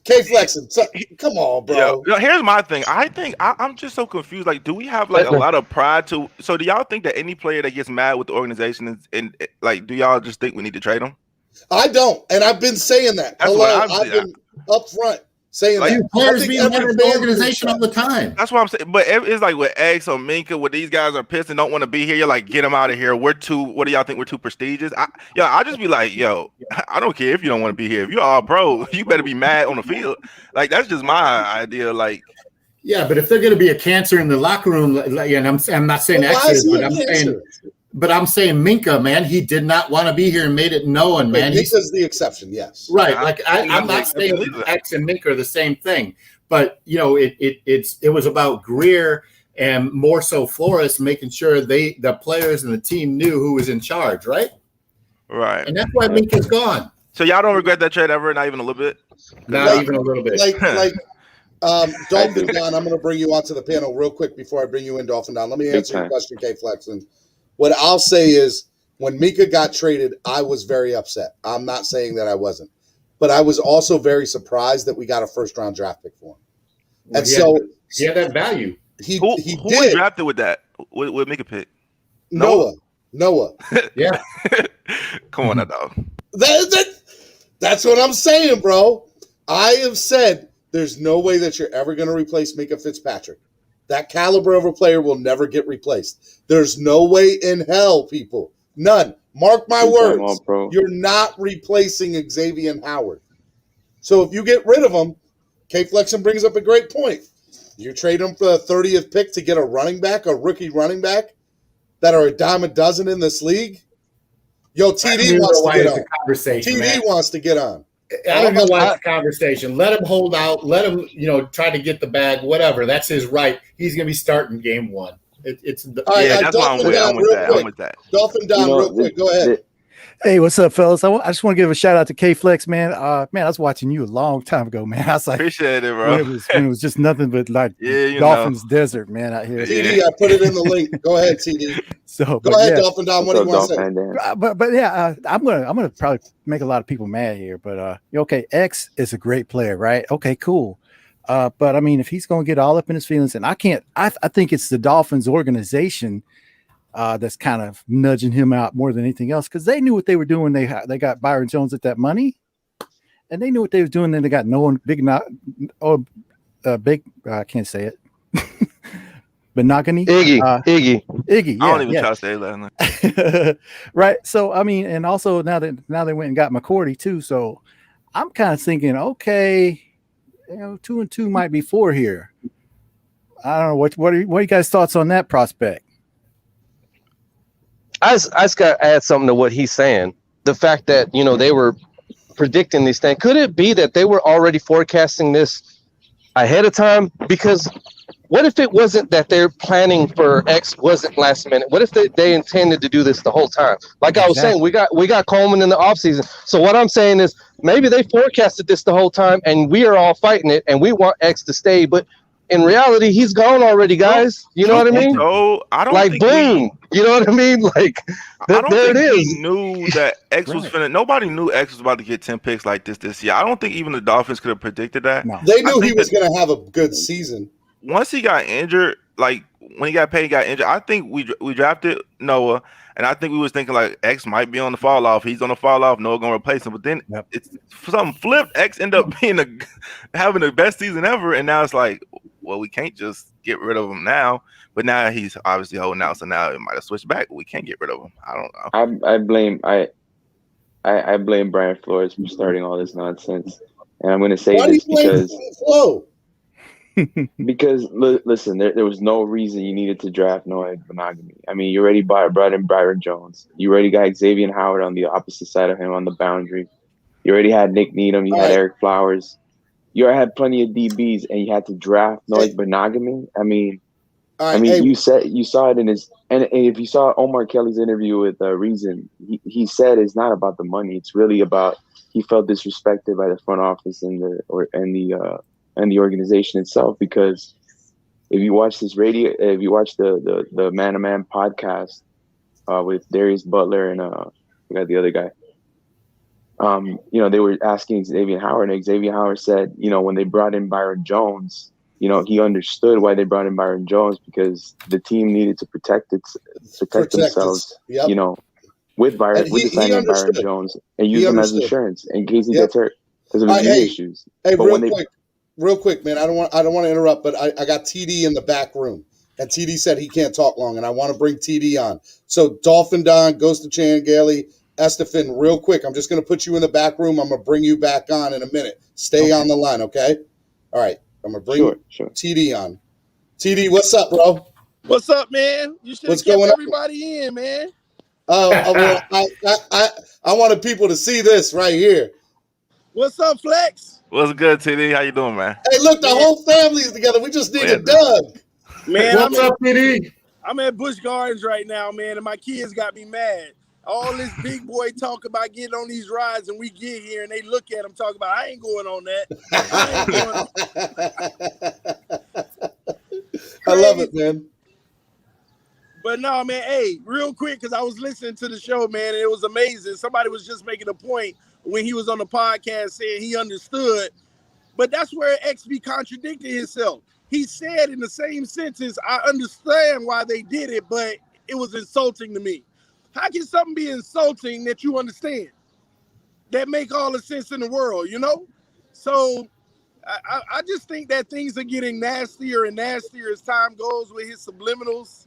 K-Flexing, come on, bro. Yeah. Here's my thing. I think I'm just so confused. Like, do we have like a lot of pride to? So, do y'all think that any player that gets mad with the organization and like, do y'all just think we need to trade them? I don't, and I've been saying that. I've been up front saying like, that. Players being mad at the organization all the time. That's what I'm saying. But it's like with Eggs or Minka, where these guys are pissed and don't want to be here. You're like, get them out of here. What do y'all think? We're too prestigious? I just be like, I don't care if you don't want to be here. If you're all pro, you better be mad on the field. Like, that's just my idea. Like, yeah, but if they're going to be a cancer in the locker room, and I'm not saying but I'm saying Minka, man, he did not want to be here and made it known, man. Minka's the exception, yes. Right. Like I'm not saying X and Minka are the same thing, but it was about Greer and more so Flores making sure the players and the team knew who was in charge, right? Right. And that's why Minka's gone. So y'all don't regret that trade ever, not even a little bit? Not even a little bit. Dolphin Don, I'm going to bring you onto the panel real quick before I bring you in, Dolphin Don. Let me answer your question, K-Flexing. What I'll say is, when Minka got traded, I was very upset. I'm not saying that I wasn't. But I was also very surprised that we got a first-round draft pick for him. And he had that value. He who was drafted with that? With Minka pick? Noah. Yeah. Come on now, dog. That's what I'm saying, bro. I have said there's no way that you're ever going to replace Minka Fitzpatrick. That caliber of a player will never get replaced. There's no way in hell, people. None. Mark my words. You're not replacing Xavier Howard. So if you get rid of him, K-Flexen brings up a great point. You trade him for the 30th pick to get a rookie running back that are a dime a dozen in this league. Yo, TD wants to get on. TD wants to get on. I don't know why it's a conversation. Let him hold out. Let him, try to get the bag. Whatever. That's his right. He's going to be starting game one. That's why I'm with that. Dolphin Don, real quick. Go ahead. Hey, what's up, fellas? I just want to give a shout out to K-Flex, man. Man, I was watching you a long time ago, man. I was like, appreciate it, bro. When it was just nothing but like Dolphins desert, man, out here. TD, I put it in the link. Go ahead, TD. So go ahead, Dolphin Don. What do you want to say? But yeah, I'm gonna probably make a lot of people mad here. But okay, X is a great player, right? Okay, cool. But I mean, if he's gonna get all up in his feelings, and I think it's the Dolphins organization that's kind of nudging him out more than anything else, because they knew what they were doing. They got Byron Jones at that money, and they knew what they was doing. Then they got I can't say it. Benogany? Iggy. Yeah, I don't even try to say that. Right. So I mean, and also now they went and got McCourty too. So I'm kind of thinking, okay, 2-2 might be 4 here. I don't know what are you guys' thoughts on that prospect? I just got to add something to what he's saying. The fact that, they were predicting these things. Could it be that they were already forecasting this ahead of time? Because what if it wasn't that they're planning for X wasn't last minute? What if they intended to do this the whole time? Like I was saying, we got Coleman in the offseason. So what I'm saying is maybe they forecasted this the whole time and we are all fighting it and we want X to stay. But in reality, he's gone already, guys. You know what I mean? So I don't like boom. You know what I mean? Like there it is. We knew that X was finna. Nobody knew X was about to get 10 picks like this year. I don't think even the Dolphins could have predicted that. No. They knew he was going to have a good season. Once he got injured, like when he got paid, he got injured. I think we drafted Noah, and I think we was thinking like X might be on the fall off. He's on the fall off. Noah gonna replace him. But then it's something flipped. X ended up being having the best season ever, and now it's like, well, we can't just get rid of him now. But now he's obviously holding out, so now it might have switched back. We can't get rid of him. I don't know. I blame Brian Flores for starting all this nonsense, and I'm going to say this because listen, there was no reason you needed to draft Noah Benogany. I mean, you already brought in Byron Jones. You already got Xavier Howard on the opposite side of him on the boundary. You already had Nick Needham. You had Eric Flowers. You already had plenty of DBs, and you had to draft Noah Benogany. I mean, you saw it in his and if you saw Omar Kelly's interview with Reason, he said it's not about the money. It's really about he felt disrespected by the front office and the organization itself, because if you watch the Man podcast with Darius Butler and I forgot the other guy, they were asking Xavier Howard, and Xavier Howard said, when they brought in Byron Jones, he understood why they brought in Byron Jones, because the team needed to protect themselves, with the signing of Byron Jones, and use him as insurance in case he gets hurt because of his knee issues. Hey, real quick, man. I don't want to interrupt, but I got TD in the back room, and TD said he can't talk long, and I want to bring TD on. So Dolphin Don goes to Chan Gailey, Estefan, real quick. I'm just going to put you in the back room. I'm going to bring you back on in a minute. Stay on the line, okay? All right. I'm going to bring TD on. TD, what's up, bro? What's up, man? You should have kept everybody in, man. Well, I wanted people to see this right here. What's up, Flex? What's good, TD? How you doing, man? Hey, look, the whole family's together. We just needed Doug. Man, what's up, TD? I'm at Busch Gardens right now, man, and my kids got me mad. All this big boy talk about getting on these rides, and we get here, and they look at them talk about, I ain't going on that. I love it, man. But no, man, hey, real quick, because I was listening to the show, man, and it was amazing. Somebody was just making a point when he was on the podcast saying he understood, but that's where XB contradicted himself. He said in the same sentence, I understand why they did it, but it was insulting to me. How can something be insulting that you understand? That make all the sense in the world, So I just think that things are getting nastier and nastier as time goes with his subliminals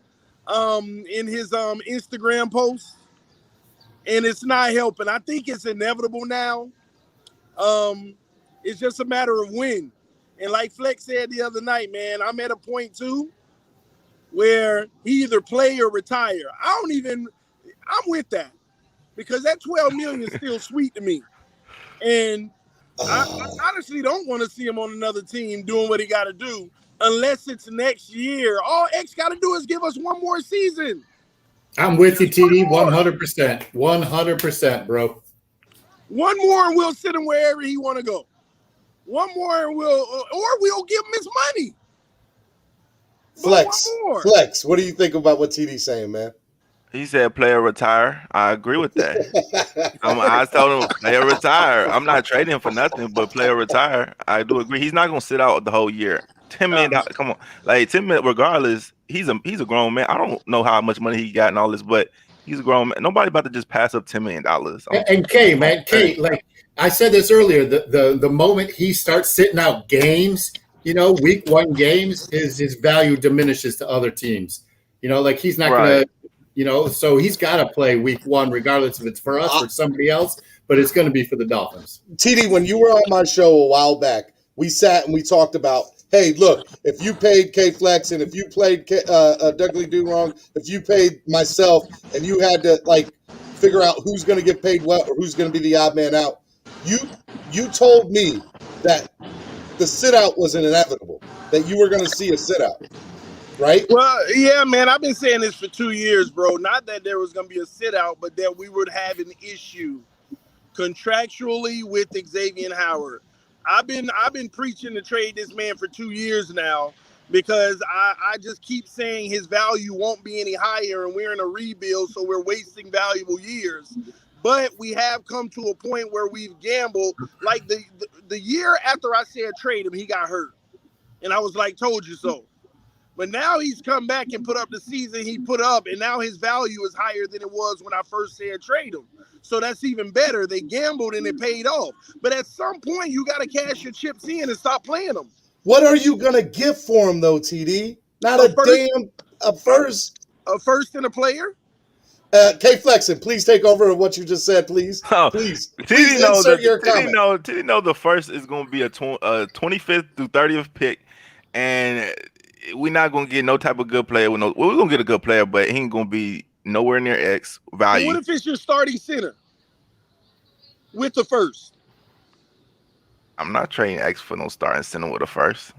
in his Instagram posts. And it's not helping. I think it's inevitable now. It's just a matter of when. And like Flex said the other night, man, I'm at a point too where he either play or retire. I'm with that, because that $12 million is still sweet to me. And I honestly don't want to see him on another team doing what he got to do unless it's next year. All X got to do is give us one more season. I'm with you, TD, 100%. 100%, bro. One more and we'll send him wherever he want to go. One more and we'll give him his money. Flex. Flex. What do you think about what TD's saying, man? He said player retire. I agree with that. I told him player retire. I'm not trading him for nothing, but player retire. I do agree. He's not gonna sit out the whole year. $10 million. Come on, like $10 million. Regardless, he's a grown man. I don't know how much money he got and all this, but he's a grown man. Nobody about to just pass up $10 million. And K, like I said this earlier, the moment he starts sitting out games, week 1 games, his value diminishes to other teams. Like he's not gonna. So he's got to play week 1, regardless if it's for us or somebody else, but it's going to be for the Dolphins. TD, when you were on my show a while back, we sat and we talked about, hey, look, if you paid K-Flex and if you played Dougley Do Wrong, if you paid myself and you had to, figure out who's going to get paid what or who's going to be the odd man out, you told me that the sit-out was inevitable, that you were going to see a sit-out. Right? Well, yeah, man, I've been saying this for 2 years, bro. Not that there was going to be a sit out, but that we would have an issue contractually with Xavier Howard. I've been preaching to trade this man for 2 years now because I just keep saying his value won't be any higher and we're in a rebuild, so we're wasting valuable years. But we have come to a point where we've gambled. Like the year after I said trade him, he got hurt. And I was like, told you so. But now he's come back and put up the season he put up, and now his value is higher than it was when I first said trade him. So that's even better. They gambled and it paid off. But at some point, you got to cash your chips in and stop playing them. What are you going to give for him, though, TD? Not a first. A first and a player? K-Flexin, please take over what you just said, please. Please insert your comment. TD know the first is going to be a 25th through 30th pick, and we're not gonna get no type of good player. We're gonna get a good player, but he ain't gonna be nowhere near X value. What if it's your starting center with the first? I'm not trading X for no starting center with a first.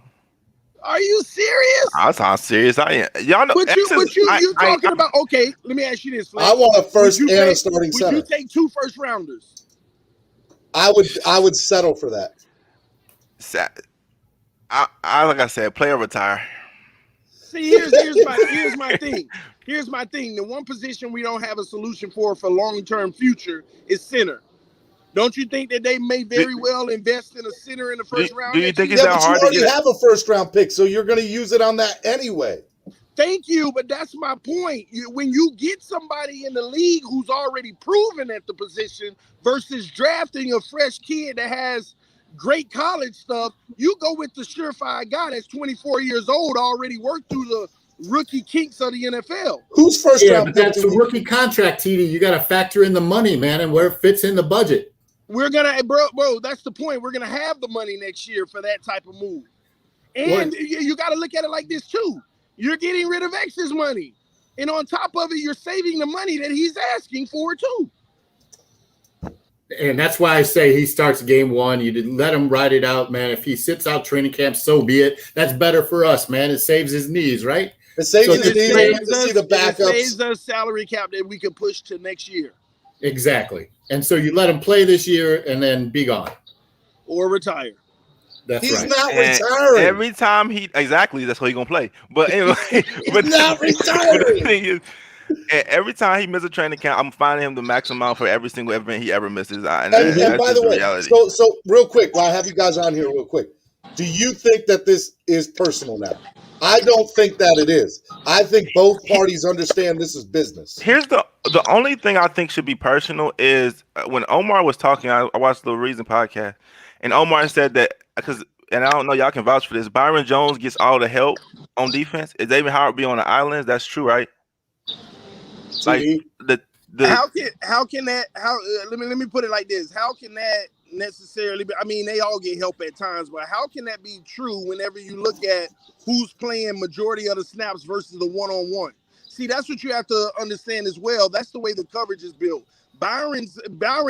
Are you serious? That's how serious I am. Y'all know. But you're talking about. Okay, let me ask you this. I want a first and a starting center. Would you take 2 first rounders? I would settle for that. Like I said, player retire. See, here's my thing. Here's my thing. The one position we don't have a solution for long-term future is center. Don't you think that they may very well invest in a center in the first round? Do you think it's that hard to get? You already have a first-round pick, so you're going to use it on that anyway. Thank you, but that's my point. When you get somebody in the league who's already proven at the position versus drafting a fresh kid that has great college stuff, you go with the surefire guy that's 24 years old, already worked through the rookie kinks of the NFL. Who's first round? But that's a rookie contract, TD. You got to factor in the money, man, and where it fits in the budget. We're gonna, bro. That's the point. We're gonna have the money next year for that type of move, and you got to look at it like this too. You're getting rid of X's money, and on top of it, you're saving the money that he's asking for too. And that's why I say he starts game 1. You didn't let him ride it out, man. If he sits out training camp, so be it. That's better for us, man. It saves his knees, right? It saves his knees to see the backups. It saves us salary cap that we can push to next year. Exactly. And so you let him play this year and then be gone. Or retire. He's not retiring. Every time that's what he's going to play. But anyway. He's not retiring. The thing is, every time he misses a training camp, I'm finding him the maximum amount for every single event he ever misses. And by the way, so real quick, while I have you guys on here real quick, do you think that this is personal now? I don't think that it is. I think both parties understand this is business. Here's the only thing I think should be personal is when Omar was talking, I watched the Reason podcast, and Omar said that, and I don't know, y'all can vouch for this, Byron Jones gets all the help on defense. Xavier Howard be on the islands. That's true, right? Like how can that let me put it like this. How can that necessarily be, I mean, they all get help at times, but how can that be true whenever you look at who's playing majority of the snaps versus the one-on-one? See, that's what you have to understand as well. That's the way the coverage is built. Byron,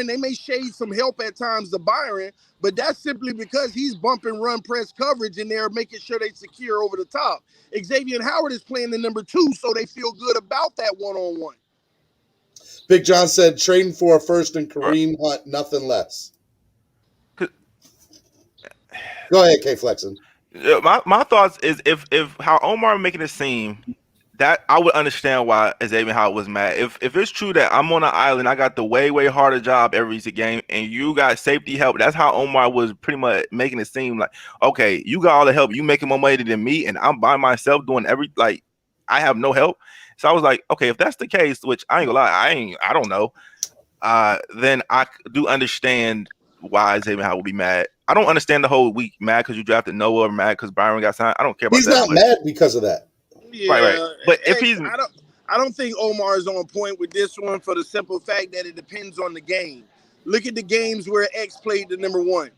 they may shade some help at times to Byron, but that's simply because he's bumping run press coverage and they're making sure they secure over the top. Xavier Howard is playing the number 2, so they feel good about that one-on-one. Big John said trading for a first and Kareem Hunt, nothing less. Go ahead, K Flexen. My thoughts is if how Omar making it seem that I would understand why Xavier Howard was mad. If it's true that I'm on an island, I got the way harder job every game, and you got safety help. That's how Omar was pretty much making it seem like, okay, you got all the help, you making more money than me, and I'm by myself doing I have no help. So I was like, okay, if that's the case, which I ain't gonna lie, I don't know. Then I do understand why Xavier Howard would be mad. I don't understand the whole week mad because you drafted Noah or mad because Byron got signed. I don't care about He's that. He's not mad because of that. Yeah, right. But if he's, I don't think Omar is on point with this one for the simple fact that it depends on the game. Look at the games where X played the number one.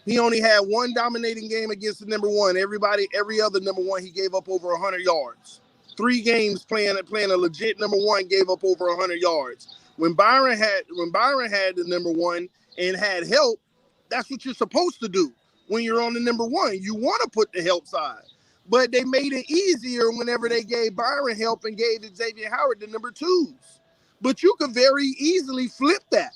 He only had one dominating game against the number one. Every other number one, he gave up over 100 yards. 3 games playing a legit number one, gave up over 100 yards. When Byron had the number one and had help, that's what you're supposed to do. When you're on the number one, you want to put the help side. But they made it easier whenever they gave Byron help and gave Xavier Howard the number 2s. But you could very easily flip that.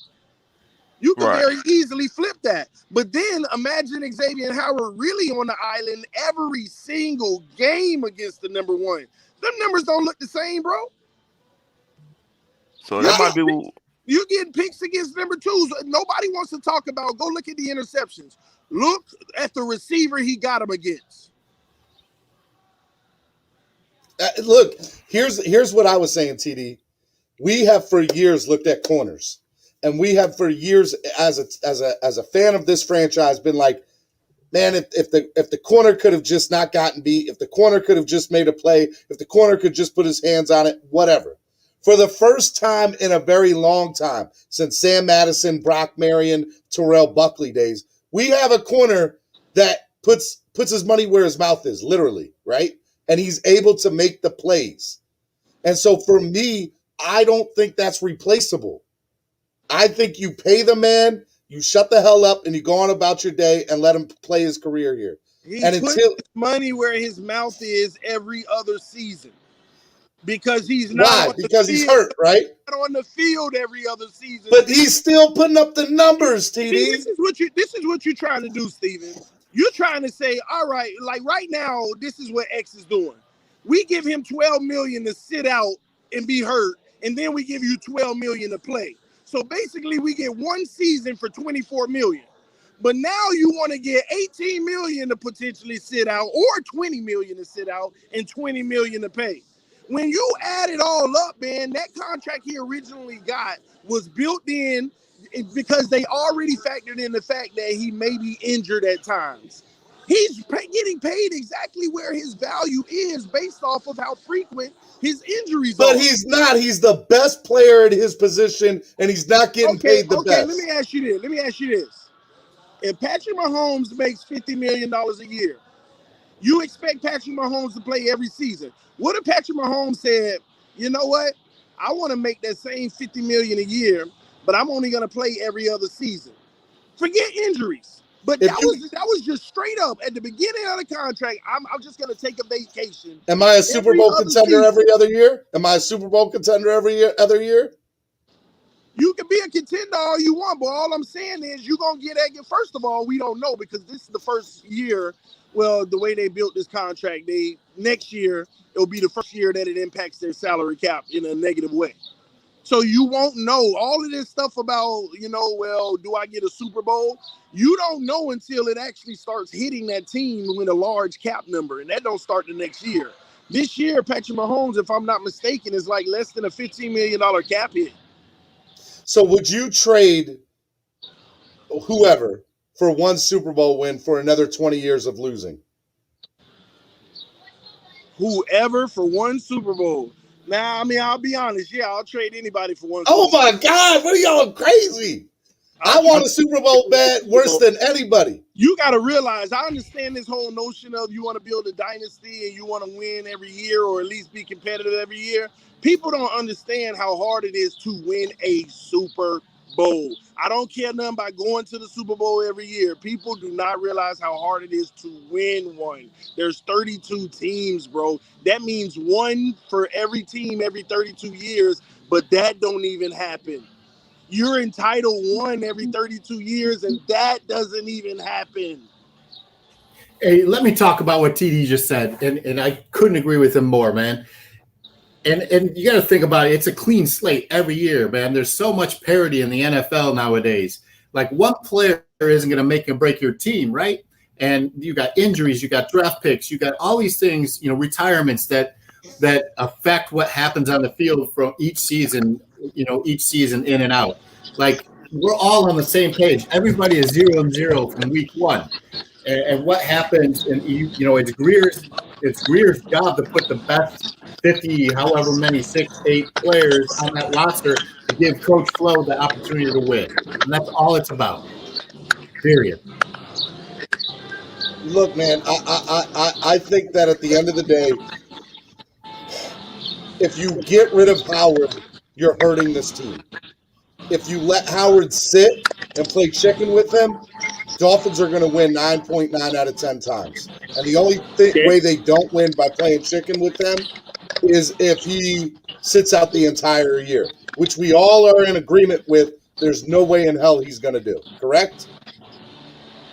But then imagine Xavier Howard really on the island every single game against the number one. Them numbers don't look the same, bro. So that might be. You getting picks against number 2s. Nobody wants to talk about. Go look at the interceptions. Look at the receiver he got them against. Look, here's what I was saying, TD. We have for years looked at corners, and we have for years as a fan of this franchise been like, man, if the corner could have just not gotten beat, if the corner could have just made a play, if the corner could just put his hands on it, whatever. For the first time in a very long time, since Sam Madison, Brock Marion, Terrell Buckley days, we have a corner that puts his money where his mouth is, literally, right? And he's able to make the plays. And so for me, I don't think that's replaceable. I think you pay the man, you shut the hell up, and you go on about your day and let him play his career here. He puts his money where his mouth is every other season. Because he's not. Why? Because he's hurt, right? Not on the field every other season. But he's still putting up the numbers, TD. See, this is what you're trying to do, Steven. You're trying to say, all right, like right now, this is what X is doing. We give him $12 million to sit out and be hurt, and then we give you $12 million to play. So basically, we get one season for $24 million. But now you want to get $18 million to potentially sit out, or $20 million to sit out, and $20 million to pay. When you add it all up, man, that contract he originally got was built in because they already factored in the fact that he may be injured at times. He's getting paid exactly where his value is based off of how frequent his injuries are. But he's not. He's the best player at his position, and he's not getting paid the best. Let me ask you this. If Patrick Mahomes makes $50 million a year, you expect Patrick Mahomes to play every season. What if Patrick Mahomes said, you know what? I want to make that same $50 million a year, but I'm only going to play every other season. Forget injuries. But that was just straight up at the beginning of the contract. I'm just going to take a vacation. Am I a Super Bowl contender every other year? Am I a Super Bowl contender every other year? You can be a contender all you want, but all I'm saying is you're going to get that. First of all, we don't know because this is the first year. Well, the way they built this contract, next year, it'll be the first year that it impacts their salary cap in a negative way. So you won't know all of this stuff about, well, do I get a Super Bowl? You don't know until it actually starts hitting that team with a large cap number, and that don't start the next year. This year, Patrick Mahomes, if I'm not mistaken, is like less than a $15 million cap hit. So would you trade whoever for one Super Bowl win for another 20 years of losing? Whoever for one Super Bowl. Now, I mean, I'll be honest. Yeah, I'll trade anybody for one. Oh, my God. What are y'all crazy? I want a Super Bowl bad worse than anybody. You got to realize, I understand this whole notion of you want to build a dynasty and you want to win every year or at least be competitive every year. People don't understand how hard it is to win a Super Bowl. I don't care nothing about going to the Super Bowl every year. People do not realize how hard it is to win one. There's 32 teams, bro. That means one for every team every 32 years, but that don't even happen. You're entitled one every 32 years, and that doesn't even happen. Hey, let me talk about what TD just said, and I couldn't agree with him more, man. And you got to think about it. It's a clean slate every year, man. There's so much parity in the NFL nowadays. Like one player isn't going to make and break your team, right? And you got injuries, you got draft picks, you got all these things, retirements that affect what happens on the field from each season in and out. Like we're all on the same page. Everybody is 0-0 from week one. And what happens, and it's Greer's job to put the best 50, however many, 6, 8 players on that roster to give Coach Flo the opportunity to win. And that's all it's about. Period. Look, man, I think that at the end of the day, if you get rid of Howard, you're hurting this team. If you let Howard sit and play chicken with him, Dolphins are going to win 9.9 out of 10 times. And the only way they don't win by playing chicken with them is if he sits out the entire year, which we all are in agreement with. There's no way in hell he's going to do. Correct?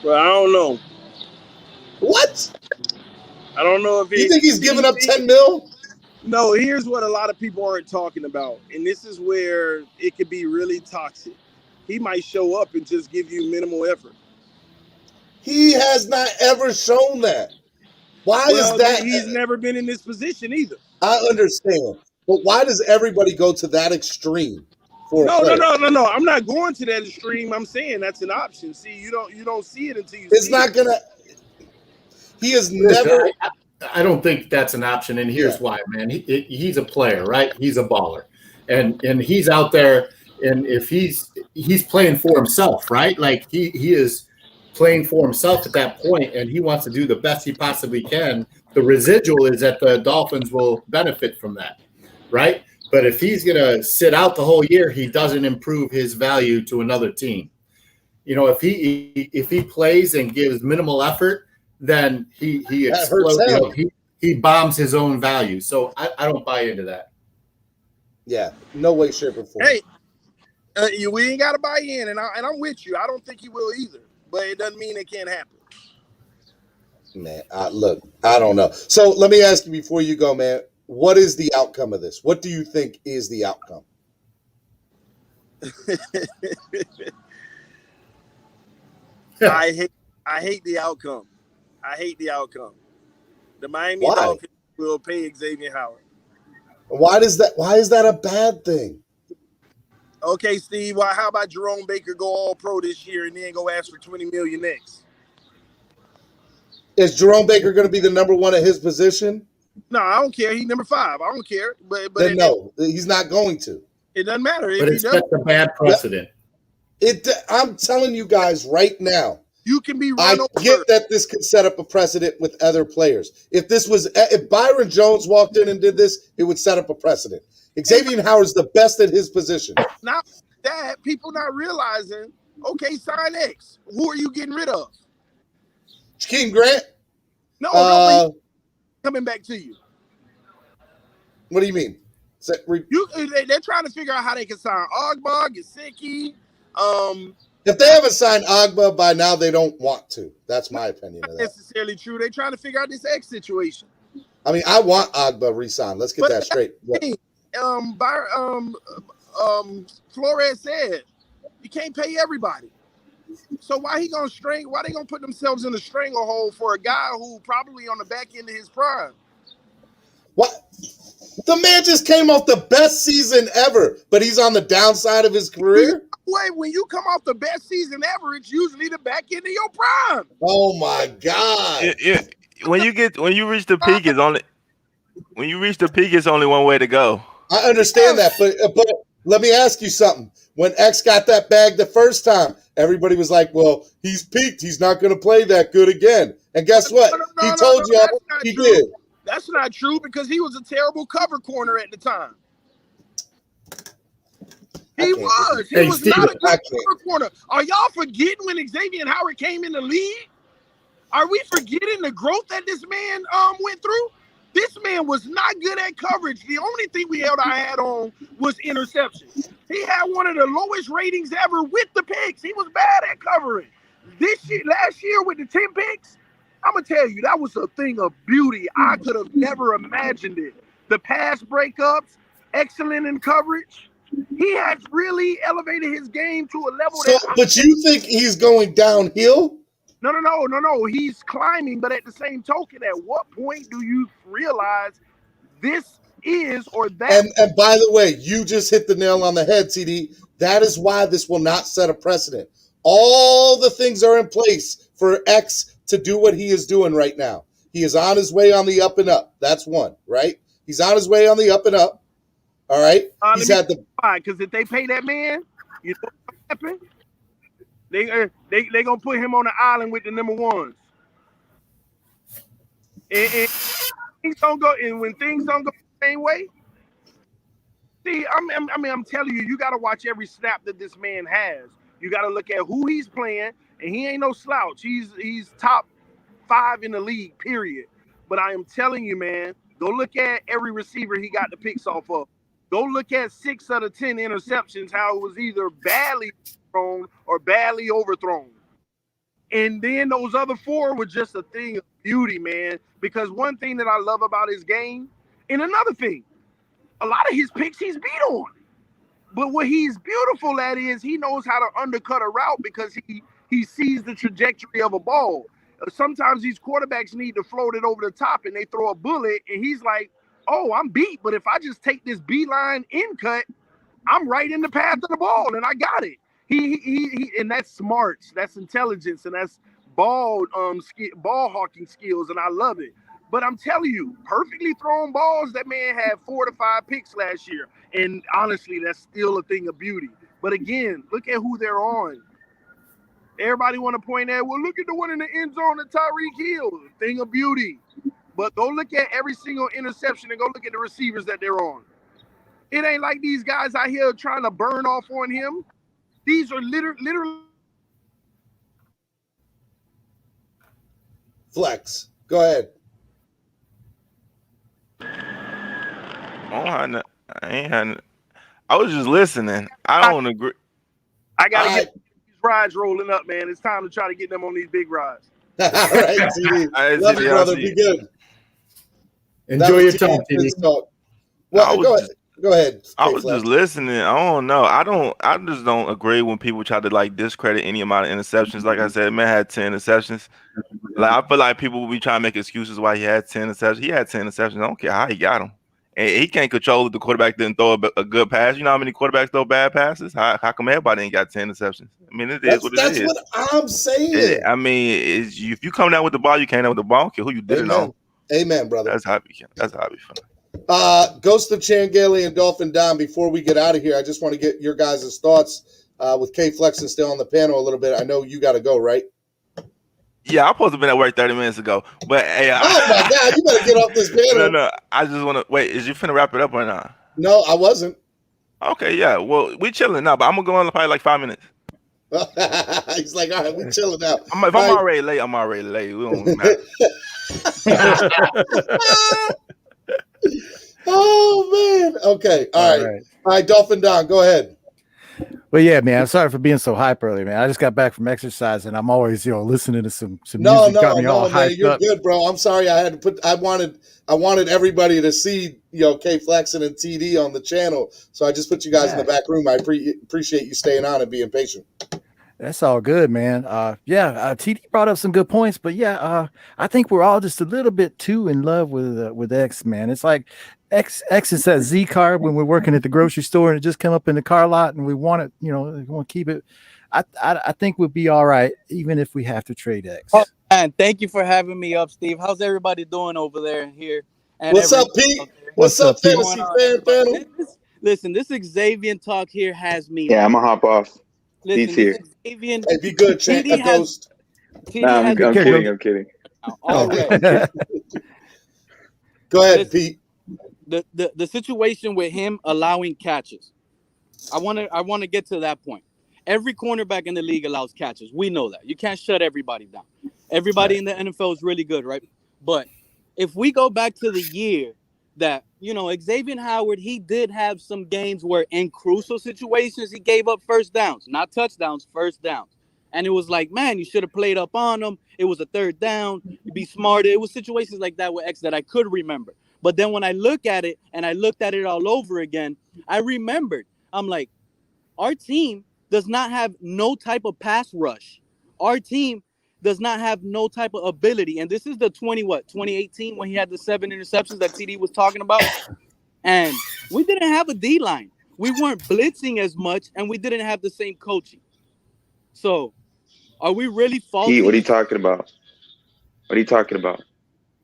Well, I don't know. What? I don't know if you think he's giving up $10 million? No, here's what a lot of people aren't talking about, and this is where it could be really toxic. He might show up and just give you minimal effort. He has not ever shown that. Why is that? He's never been in this position either. I understand, but why does everybody go to that extreme for a player? No. I'm not going to that extreme. I'm saying that's an option. See, you don't see it until you see it. It's not gonna. He is never. I don't think that's an option, and here's why, man. He's a player, right? He's a baller, and he's out there, and if he's playing for himself, right? Like he is playing for himself at that point, and he wants to do the best he possibly can. The residual is that the Dolphins will benefit from that, right? But if he's gonna sit out the whole year, he doesn't improve his value to another team. If he plays and gives minimal effort, then he explodes. He bombs his own value. So I don't buy into that. Yeah, no way, shape, or form. Hey, we ain't got to buy in, and I'm with you. I don't think he will either, but it doesn't mean it can't happen. Man, look, I don't know. So let me ask you before you go, man. What is the outcome of this? What do you think is the outcome? I hate the outcome. I hate the outcome. The Miami Dolphins will pay Xavier Howard. Why is that a bad thing? Okay, Steve. Well, how about Jerome Baker go all pro this year and then go ask for $20 million next? Is Jerome Baker going to be the number one at his position? No, I don't care. He's number 5. I don't care. But then no, he's not going to. It doesn't matter. But it sets a bad precedent. I'm telling you guys right now. You can be run over. I get that this could set up a precedent with other players. If Byron Jones walked in and did this, it would set up a precedent. Xavier Howard's the best at his position. Not that people not realizing. Okay, sign X. Who are you getting rid of? Jakeem Grant. No, coming back to you. What do you mean? They're trying to figure out how they can sign Ogbah, Gesicki. If they haven't signed Ogbah by now, they don't want to. That's my opinion. Not necessarily true. They're trying to figure out this X situation. I mean, I want Ogbah re-signed. Let's get that straight. Flores said you can't pay everybody. So why they gonna put themselves in a stranglehold for a guy who probably on the back end of his prime? What? The man just came off the best season ever, but he's on the downside of his career. Wait, when you come off the best season ever, it's usually the back end of your prime. Oh my God! When you reach the peak, it's only one way to go. I understand that, but let me ask you something. When X got that bag the first time, everybody was like, "Well, he's peaked. He's not going to play that good again." And guess what? He told you he did. That's not true because he was a terrible cover corner at the time. He was. He was not a good corner. Are y'all forgetting when Xavier Howard came in the league? Are we forgetting the growth that this man went through? This man was not good at coverage. The only thing we held our hat on was interceptions. He had one of the lowest ratings ever with the picks. He was bad at covering. Last year with the 10 picks, I'm gonna tell you, that was a thing of beauty. I could have never imagined it. The pass breakups, excellent in coverage. He has really elevated his game to a level But you think he's going downhill? No. He's climbing, but at the same token, at what point do you realize this is or that? And by the way, you just hit the nail on the head, CD. That is why this will not set a precedent. All the things are in place for X to do what he is doing right now. He is on his way on the up and up. That's one, right? He's on his way on the up and up. All right. He's had the because if they pay that man, you know what happened? They gonna put him on the island with the number ones. And things don't go, and when things don't go the same way, see, I'm telling you, you got to watch every snap that this man has. You got to look at who he's playing, and he ain't no slouch. He's top 5 in the league, period. But I am telling you, man, go look at every receiver he got the picks off of. Go look at 6 out of 10 interceptions, how it was either badly thrown or badly overthrown. And then those other 4 were just a thing of beauty, man. Because one thing that I love about his game, and another thing, a lot of his picks he's beat on. But what he's beautiful at is he knows how to undercut a route because he sees the trajectory of a ball. Sometimes these quarterbacks need to float it over the top and they throw a bullet and he's like, oh, I'm beat. But if I just take this beeline in cut, I'm right in the path of the ball and I got it. He and that's smarts, that's intelligence, and that's ball hawking skills, and I love it. But I'm telling you, perfectly thrown balls, that man had 4 to 5 picks last year. And honestly, that's still a thing of beauty. But again, look at who they're on. Everybody want to point at, well, look at the one in the end zone of Tyreek Hill. Thing of beauty. But go look at every single interception and go look at the receivers that they're on. It ain't like these guys out here trying to burn off on him. These are literally. Flex. Go ahead. I was just listening. I don't agree. I gotta get these rides rolling up, man. It's time to try to get them on these big rides. All right, TD. Love you, brother. Be good. Enjoy your time, TD. Well, go ahead. I was just listening. I don't know. I just don't agree when people try to like discredit any amount of interceptions. Like I said, man had 10 interceptions. Like I feel like people will be trying to make excuses why he had 10 interceptions. He had 10 interceptions. I don't care how he got them. And he can't control if the quarterback didn't throw a good pass. You know how many quarterbacks throw bad passes? How come everybody ain't got 10 interceptions? I mean, is what it is. That's what I'm saying. I mean, if you come down with the ball, you can't down with the ball. I don't care who you did it on. Amen, brother. That's how I be feeling. Ghost of Changeli and Dolphin Don, before we get out of here, I just want to get your guys' thoughts with K Flex and still on the panel a little bit. I know you got to go, right? Yeah, I'm supposed to have been at work 30 minutes ago. But hey, oh my God, you better get off this panel. No, I just want to wait. Is you finna wrap it up or not? No, I wasn't. Okay, yeah. Well, we chilling now, but I'm gonna go on probably like 5 minutes. He's like, all right, we chilling now. I'm already late, I'm already late. We don't matter. Oh man. Okay. All right. Dolphin Don, go ahead. Well, yeah, man. I'm sorry for being so hype early, man. I just got back from exercise, and I'm always, listening to some music. Got me all man. hyped You're up. good, bro. I'm sorry. I wanted everybody to see, K Flexen and TD on the channel, so I just put you guys in the back room. I appreciate you staying on and being patient. That's all good, man. TD brought up some good points, but I think we're all just a little bit too in love with X, man. It's like X is that Z card when we're working at the grocery store and it just come up in the car lot and we want it, we want to keep it. I think we'll be all right, even if we have to trade X. Oh, man, thank you for having me up, Steve. How's everybody doing over there and here? And what's up, Pete? What's up, fantasy fan panel? Listen, this Xavier talk here has me. Yeah, I'm gonna hop off. Listen, here. Xavier, hey, be good, Chad. Ghost. I'm kidding. All right. Go ahead, Pete. The situation with him allowing catches. I want to get to that point. Every cornerback in the league allows catches. We know that. You can't shut everybody down. Everybody in the NFL is really good, right? But if we go back to the year that, Xavier Howard, he did have some games where in crucial situations he gave up first downs, not touchdowns, first downs. And it was like, man, you should have played up on him. It was a third down. You'd be smarter. It was situations like that with X that I could remember. But then when I look at it and I looked at it all over again, I remembered. I'm like, our team does not have no type of pass rush. Our team does not have no type of ability. And this is the 2018 when he had the 7 interceptions that TD was talking about. And we didn't have a D-line. We weren't blitzing as much, and we didn't have the same coaching. So are we really faulting? What are you talking about? What are you talking about?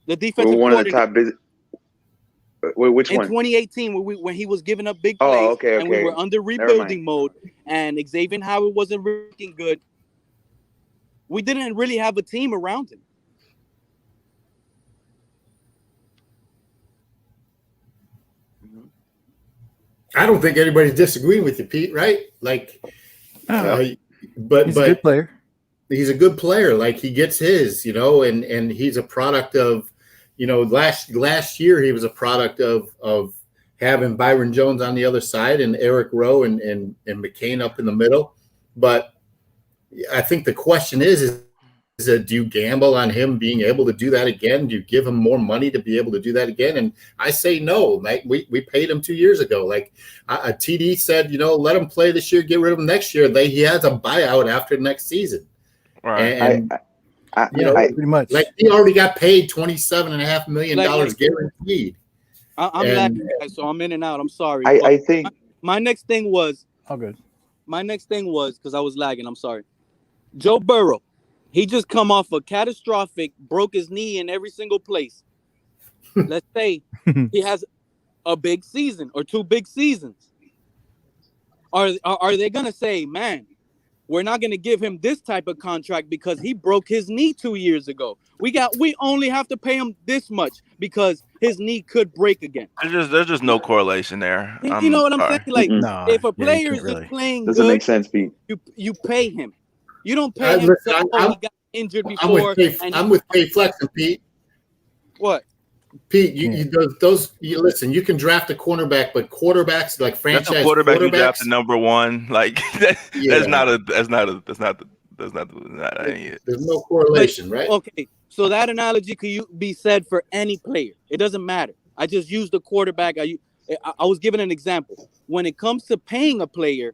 The defensive one of the coordinator. top which in one? 2018, when he was giving up big plays, okay. and we were under rebuilding mode, and Xavier Howard wasn't working good. We didn't really have a team around him. I don't think anybody's disagreeing with you, Pete. Right? Like, but he's a good player. He's a good player. Like, he gets his, and he's a product of. Last year he was a product of having Byron Jones on the other side and Eric Rowe and McCain up in the middle. But I think the question is that do you gamble on him being able to do that again? Do you give him more money to be able to do that again? And I say no. Like we paid him 2 years ago. Like a TD said, let him play this year, get rid of him next year. He has a buyout after next season. Right. And pretty much. Like he already got paid $27.5 million guaranteed. I'm lagging, so I'm in and out. I'm sorry. I think my next thing was good. My next thing was because I was lagging. I'm sorry. Joe Burrow, he just come off a catastrophic, broke his knee in every single place. Let's say he has a big season or 2 big seasons. Are they gonna say, man, we're not going to give him this type of contract because he broke his knee 2 years ago. We only have to pay him this much because his knee could break again. There's just no correlation there. You know what I'm saying? Like, if a player is just playing doesn't good, make sense, Pete. You pay him. You don't pay him because he got injured before. I'm with Pay Flex and Pete. What? Pete, you listen. You can draft a cornerback, but quarterbacks like franchise that's a quarterback you draft the number one. Like that's not There's no correlation, right? Okay, so that analogy could be said for any player. It doesn't matter. I just used the quarterback. I was giving an example. When it comes to paying a player,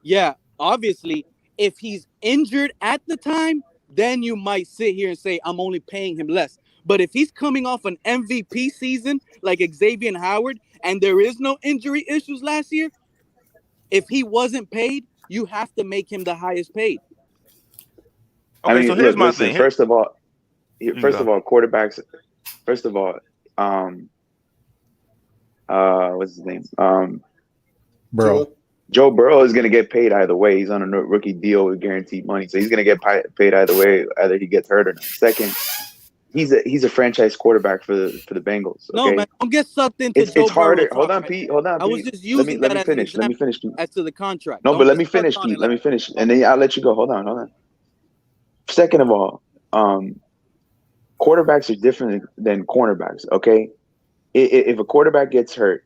yeah, obviously, if he's injured at the time, then you might sit here and say, I'm only paying him less. But if he's coming off an MVP season like Xavier Howard and there is no injury issues last year, if he wasn't paid, you have to make him the highest paid. Okay, so here's my thing. First of all, quarterbacks. First of all, what's his name? Burrow. Joe Burrow is going to get paid either way. He's on a rookie deal with guaranteed money, so he's going to get paid either way, either he gets hurt or not. Second, he's a franchise quarterback for the Bengals. Okay? No, man, don't get sucked into. It's harder. Hold on, Pete. I was just using let me finish. Let me finish, Pete. As to the contract. No, but let me finish, Pete. Let me finish, and then I'll let you go. Hold on. Second of all, quarterbacks are different than cornerbacks. Okay, if a quarterback gets hurt,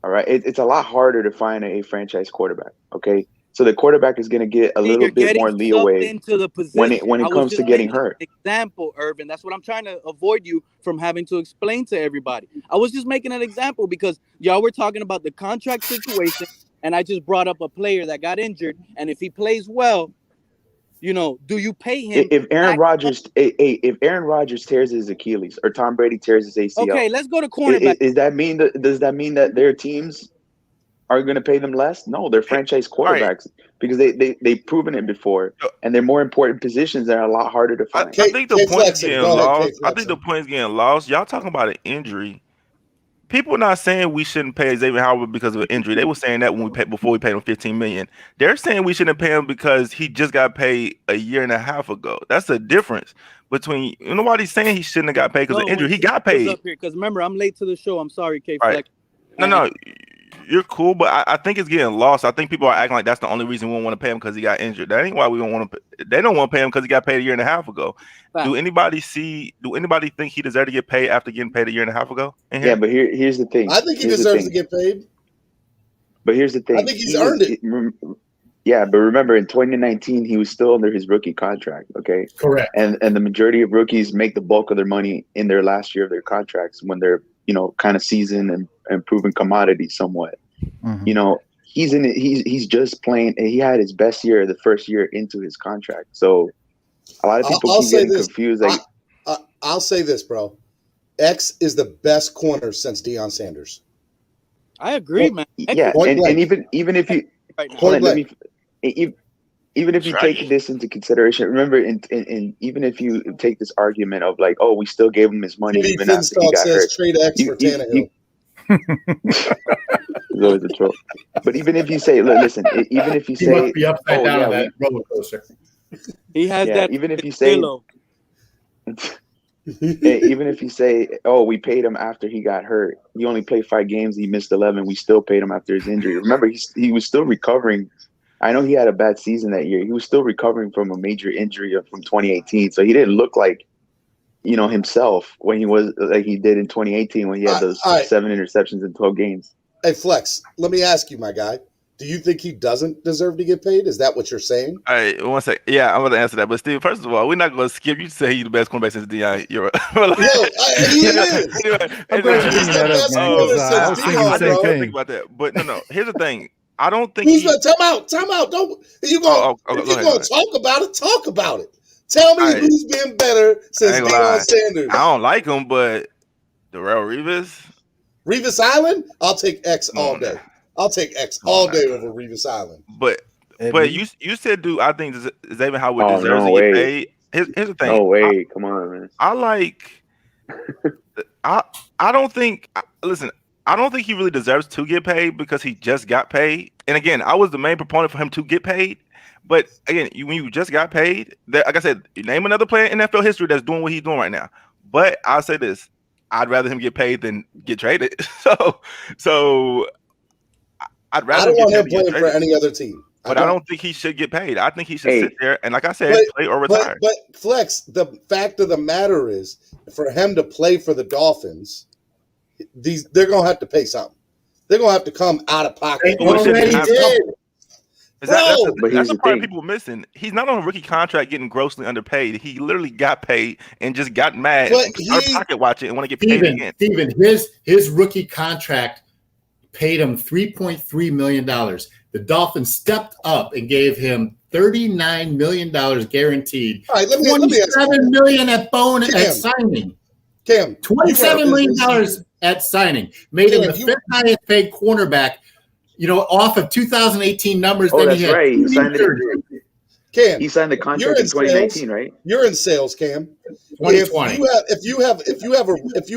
all right, it's a lot harder to find a franchise quarterback. Okay, so the quarterback is going to get a little bit more leeway into the when it comes to getting hurt. Example, Irvin. That's what I'm trying to avoid you from having to explain to everybody. I was just making an example because y'all were talking about the contract situation, and I just brought up a player that got injured, and if he plays well, do you pay him? If Aaron Rodgers tears his Achilles or Tom Brady tears his ACL, okay, let's go to cornerback. Does that mean that their teams are going to pay them less? No, they're franchise quarterbacks because they've proven it before, and they're more important positions that are a lot harder to find. I think the point is getting lost. I think the point is getting lost. Y'all talking about an injury. People are not saying we shouldn't pay Xavier Howard because of an injury. They were saying that before we paid him $15 million. They're saying we shouldn't pay him because he just got paid a year and a half ago. That's the difference between. Nobody's saying he shouldn't have got paid because of injury. He got paid. Because remember, I'm late to the show. I'm sorry, K. Right. No. you're cool, but I think it's getting lost. I think people are acting like that's the only reason we don't want to pay him because he got injured. That ain't why we don't want to. They don't want to pay him because he got paid a year and a half ago. Fact. Do anybody think he deserved to get paid after getting paid a year and a half ago? Yeah, but here's the thing. I think he deserves to get paid. But here's the thing. I think he's earned it. Yeah, but remember in 2019 he was still under his rookie contract. Okay, correct. And the majority of rookies make the bulk of their money in their last year of their contracts when they're kind of seasoned and proven commodity somewhat. Mm-hmm. He's just playing. He had his best year the first year into his contract. So a lot of people keep getting confused. Like I'll say this, bro. X is the best corner since Deion Sanders. I agree, man. Yeah, and even if you even if you take this into consideration, remember, even if you take this argument of like, oh, we still gave him his money even after he got hurt. Trade X for Tannehill. Always a troll. But even if you say, look, listen, even if you He say, must be upside down on that roller coaster. He has that. Even if you say, even if you say, oh, we paid him after he got hurt. He only played 5 games. He missed 11. We still paid him after his injury. Remember, he was still recovering. I know he had a bad season that year. He was still recovering from a major injury from 2018. So he didn't look like, himself when he was like he did in 2018 when he had those 7 interceptions in 12 games. Hey, Flex, let me ask you, my guy. Do you think he doesn't deserve to get paid? Is that what you're saying? All right, one sec. Yeah, I'm going to answer that. But, Steve, first of all, we're not going to skip. You say he's the best cornerback since Deion. You're right. He is. I'm glad you're bringing that up, man. I was thinking the same thing. Think about that. But, no. Here's the thing. I don't think Time out. Don't if you're going to talk about it, talk about it. Tell me who's been better since Deion Sanders. I don't like him, but Darrelle Revis Island? I'll take X all day. I'll take X all day over Revis Island. But you said, dude, I think Xavier Howard deserves to get paid. Here's the thing. No way. Come on, man. I don't think he really deserves to get paid because he just got paid. And again, I was the main proponent for him to get paid. But again, when you just got paid, like I said, you name another player in NFL history that's doing what he's doing right now. But I'll say this. I'd rather him get paid than get traded. So I'd rather. I don't want him playing for any other team. But I don't think he should get paid. I think he should sit there and, like I said, play or retire. But Flex, the fact of the matter is, for him to play for the Dolphins, they're gonna have to pay something. They're gonna have to come out of pocket. That's the part people missing. He's not on a rookie contract getting grossly underpaid. He literally got paid and just got mad and started pocket watching and want to get paid again. Steven, his rookie contract paid him $3.3 million. The Dolphins stepped up and gave him $39 million guaranteed. All right, let me $27 million at signing. Cam, $27 million at signing. Made him the 5th highest paid cornerback. Off of 2018 numbers. Oh, that's right. He signed Cam, he signed the contract in 2019, right? You're in sales, Cam. 2020. If you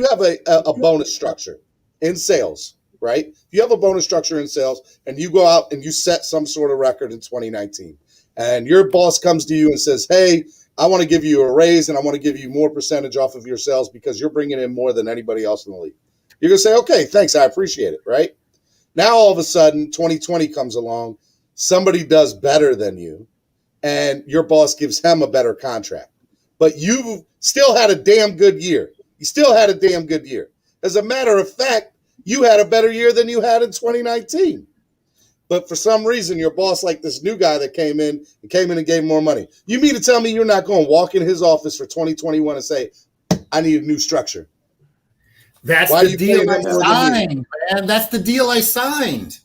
have a bonus structure in sales, right? If you have a bonus structure in sales and you go out and you set some sort of record in 2019, and your boss comes to you and says, "Hey, I want to give you a raise and I want to give you more percentage off of your sales because you're bringing in more than anybody else in the league," you're gonna say, "Okay, thanks, I appreciate it," right? Now, all of a sudden, 2020 comes along, somebody does better than you, and your boss gives him a better contract. But you still had a damn good year. As a matter of fact, you had a better year than you had in 2019. But for some reason, your boss, like this new guy that came in and gave more money. You mean to tell me you're not going to walk in his office for 2021 and say, "I need a new structure"? That's the deal I signed, man. That's the deal I signed.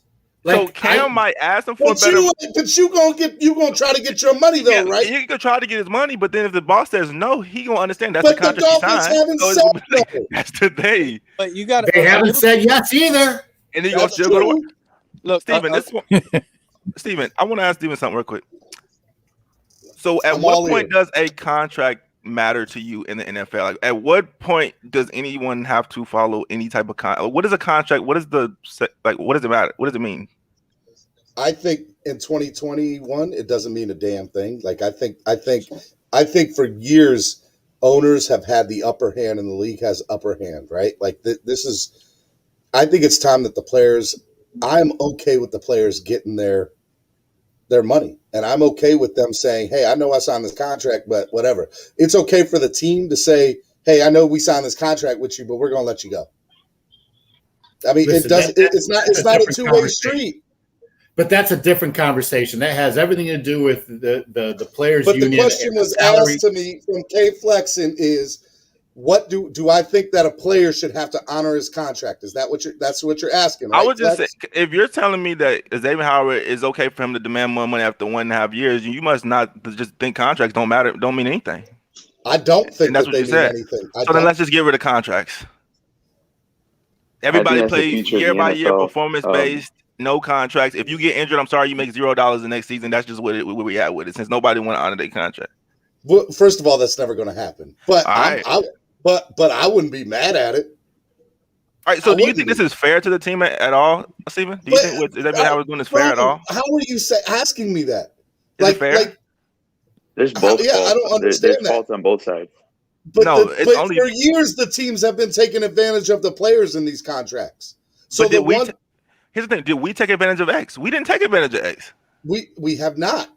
So Cam might ask him for a better. But you gonna try to get your money though, right? He gonna try to get his money, but then if the boss says no, he gonna understand that's the contract he signed. That's the thing. But you got. They haven't said yes either. And he gonna still go to work. Look, Steven, Steven, I want to ask Steven something real quick. So, at what point does a contract matter to you in the NFL? Like, at what point does anyone have to follow any type of contract? What is a contract? What is what does it matter? What does it mean? I think in 2021, it doesn't mean a damn thing. Like, I think for years, owners have had the upper hand and the league has upper hand, right? Like this is, I think it's time that the players I'm okay with the players getting their money. And I'm okay with them saying, hey, I know I signed this contract, but whatever. It's okay for the team to say, hey, I know we signed this contract with you, but we're going to let you go. I mean, Listen, it's not a two-way street. But that's a different conversation. That has everything to do with the players' But union. the question was asked to me from K Flexen is, what do I think that a player should have to honor his contract? Is that that's what you're asking, right? I would just say, if you're telling me that Xavier Howard is okay for him to demand more money after 1.5 years, you must not just think contracts don't matter, don't mean anything. I don't think and that's that what they you mean said. anything. So then let's just get rid of contracts. Everybody plays year by year, performance based, no contracts. If you get injured, I'm sorry, you make $0 the next season. That's just where we at with it, since nobody want to honor their contract. Well, first of all, that's never going to happen. But but I wouldn't be mad at it. All right. So do you think this is fair to the team at all, Steven? Do you think what Xavier Howard doing is fair at all? How are you asking me that? Is it fair? There's both faults. I don't understand There's faults on both sides. But, for years, the teams have been taking advantage of the players in these contracts. So here's the thing: did we take advantage of X? We didn't take advantage of X. We have not.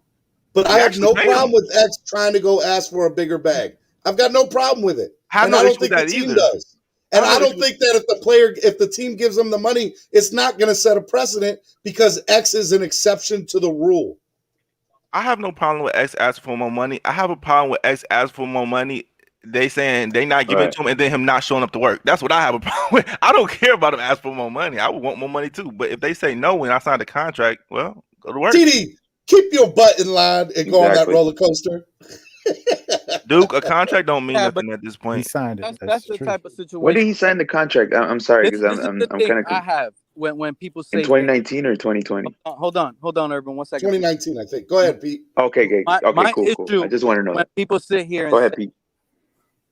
But I have no problem with X trying to go ask for a bigger bag. I've got no problem with it. And I don't think the team does. And I don't think that if the team gives them the money, it's not going to set a precedent because X is an exception to the rule. I have no problem with X asking for more money. I have a problem with X asking for more money. They saying they not giving it to him and then him not showing up to work. That's what I have a problem with. I don't care about him asking for more money. I would want more money too. But if they say no when I signed the contract, well, go to work. TD, keep your butt in line and go on that roller coaster. Duke, a contract don't mean nothing at this point. He signed it. That's the type of situation. When did he sign the contract? I'm sorry because I'm kind of. I have when people say in 2019 or 2020. Hold on, Urban, 1 second. 2019, I think. Go ahead, Pete. Okay, cool. I just want to know. When people sit here and go ahead, say, Pete.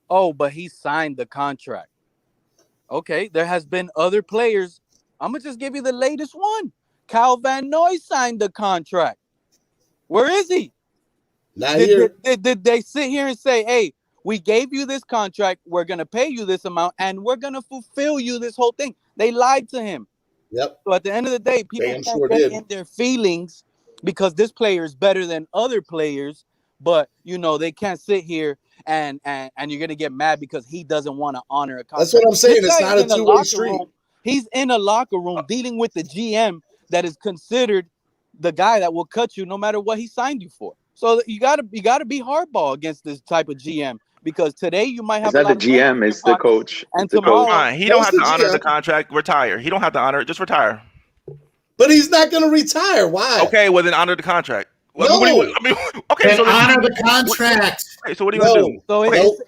Oh, but he signed the contract. Okay, there has been other players. I'm gonna just give you the latest one. Kyle Van Noy signed the contract. Where is he? Not here. Did they sit here and say, hey, we gave you this contract, we're gonna pay you this amount, and we're gonna fulfill you this whole thing? They lied to him. Yep. So at the end of the day, people can't get in their feelings because this player is better than other players, but they can't sit here and you're gonna get mad because he doesn't want to honor a contract. That's what I'm saying. It's not a two-way street. He's in a locker room dealing with the GM that is considered the guy that will cut you no matter what he signed you for. So you gotta be hardball against this type of GM because today you might have. It's not the GM, it's the coach. And tomorrow, he don't have to honor the contract. Retire. He don't have to honor it. Just retire. But he's not going to retire. Why? Okay, well then honor the contract. No. Okay, so honor the contract. So what are you gonna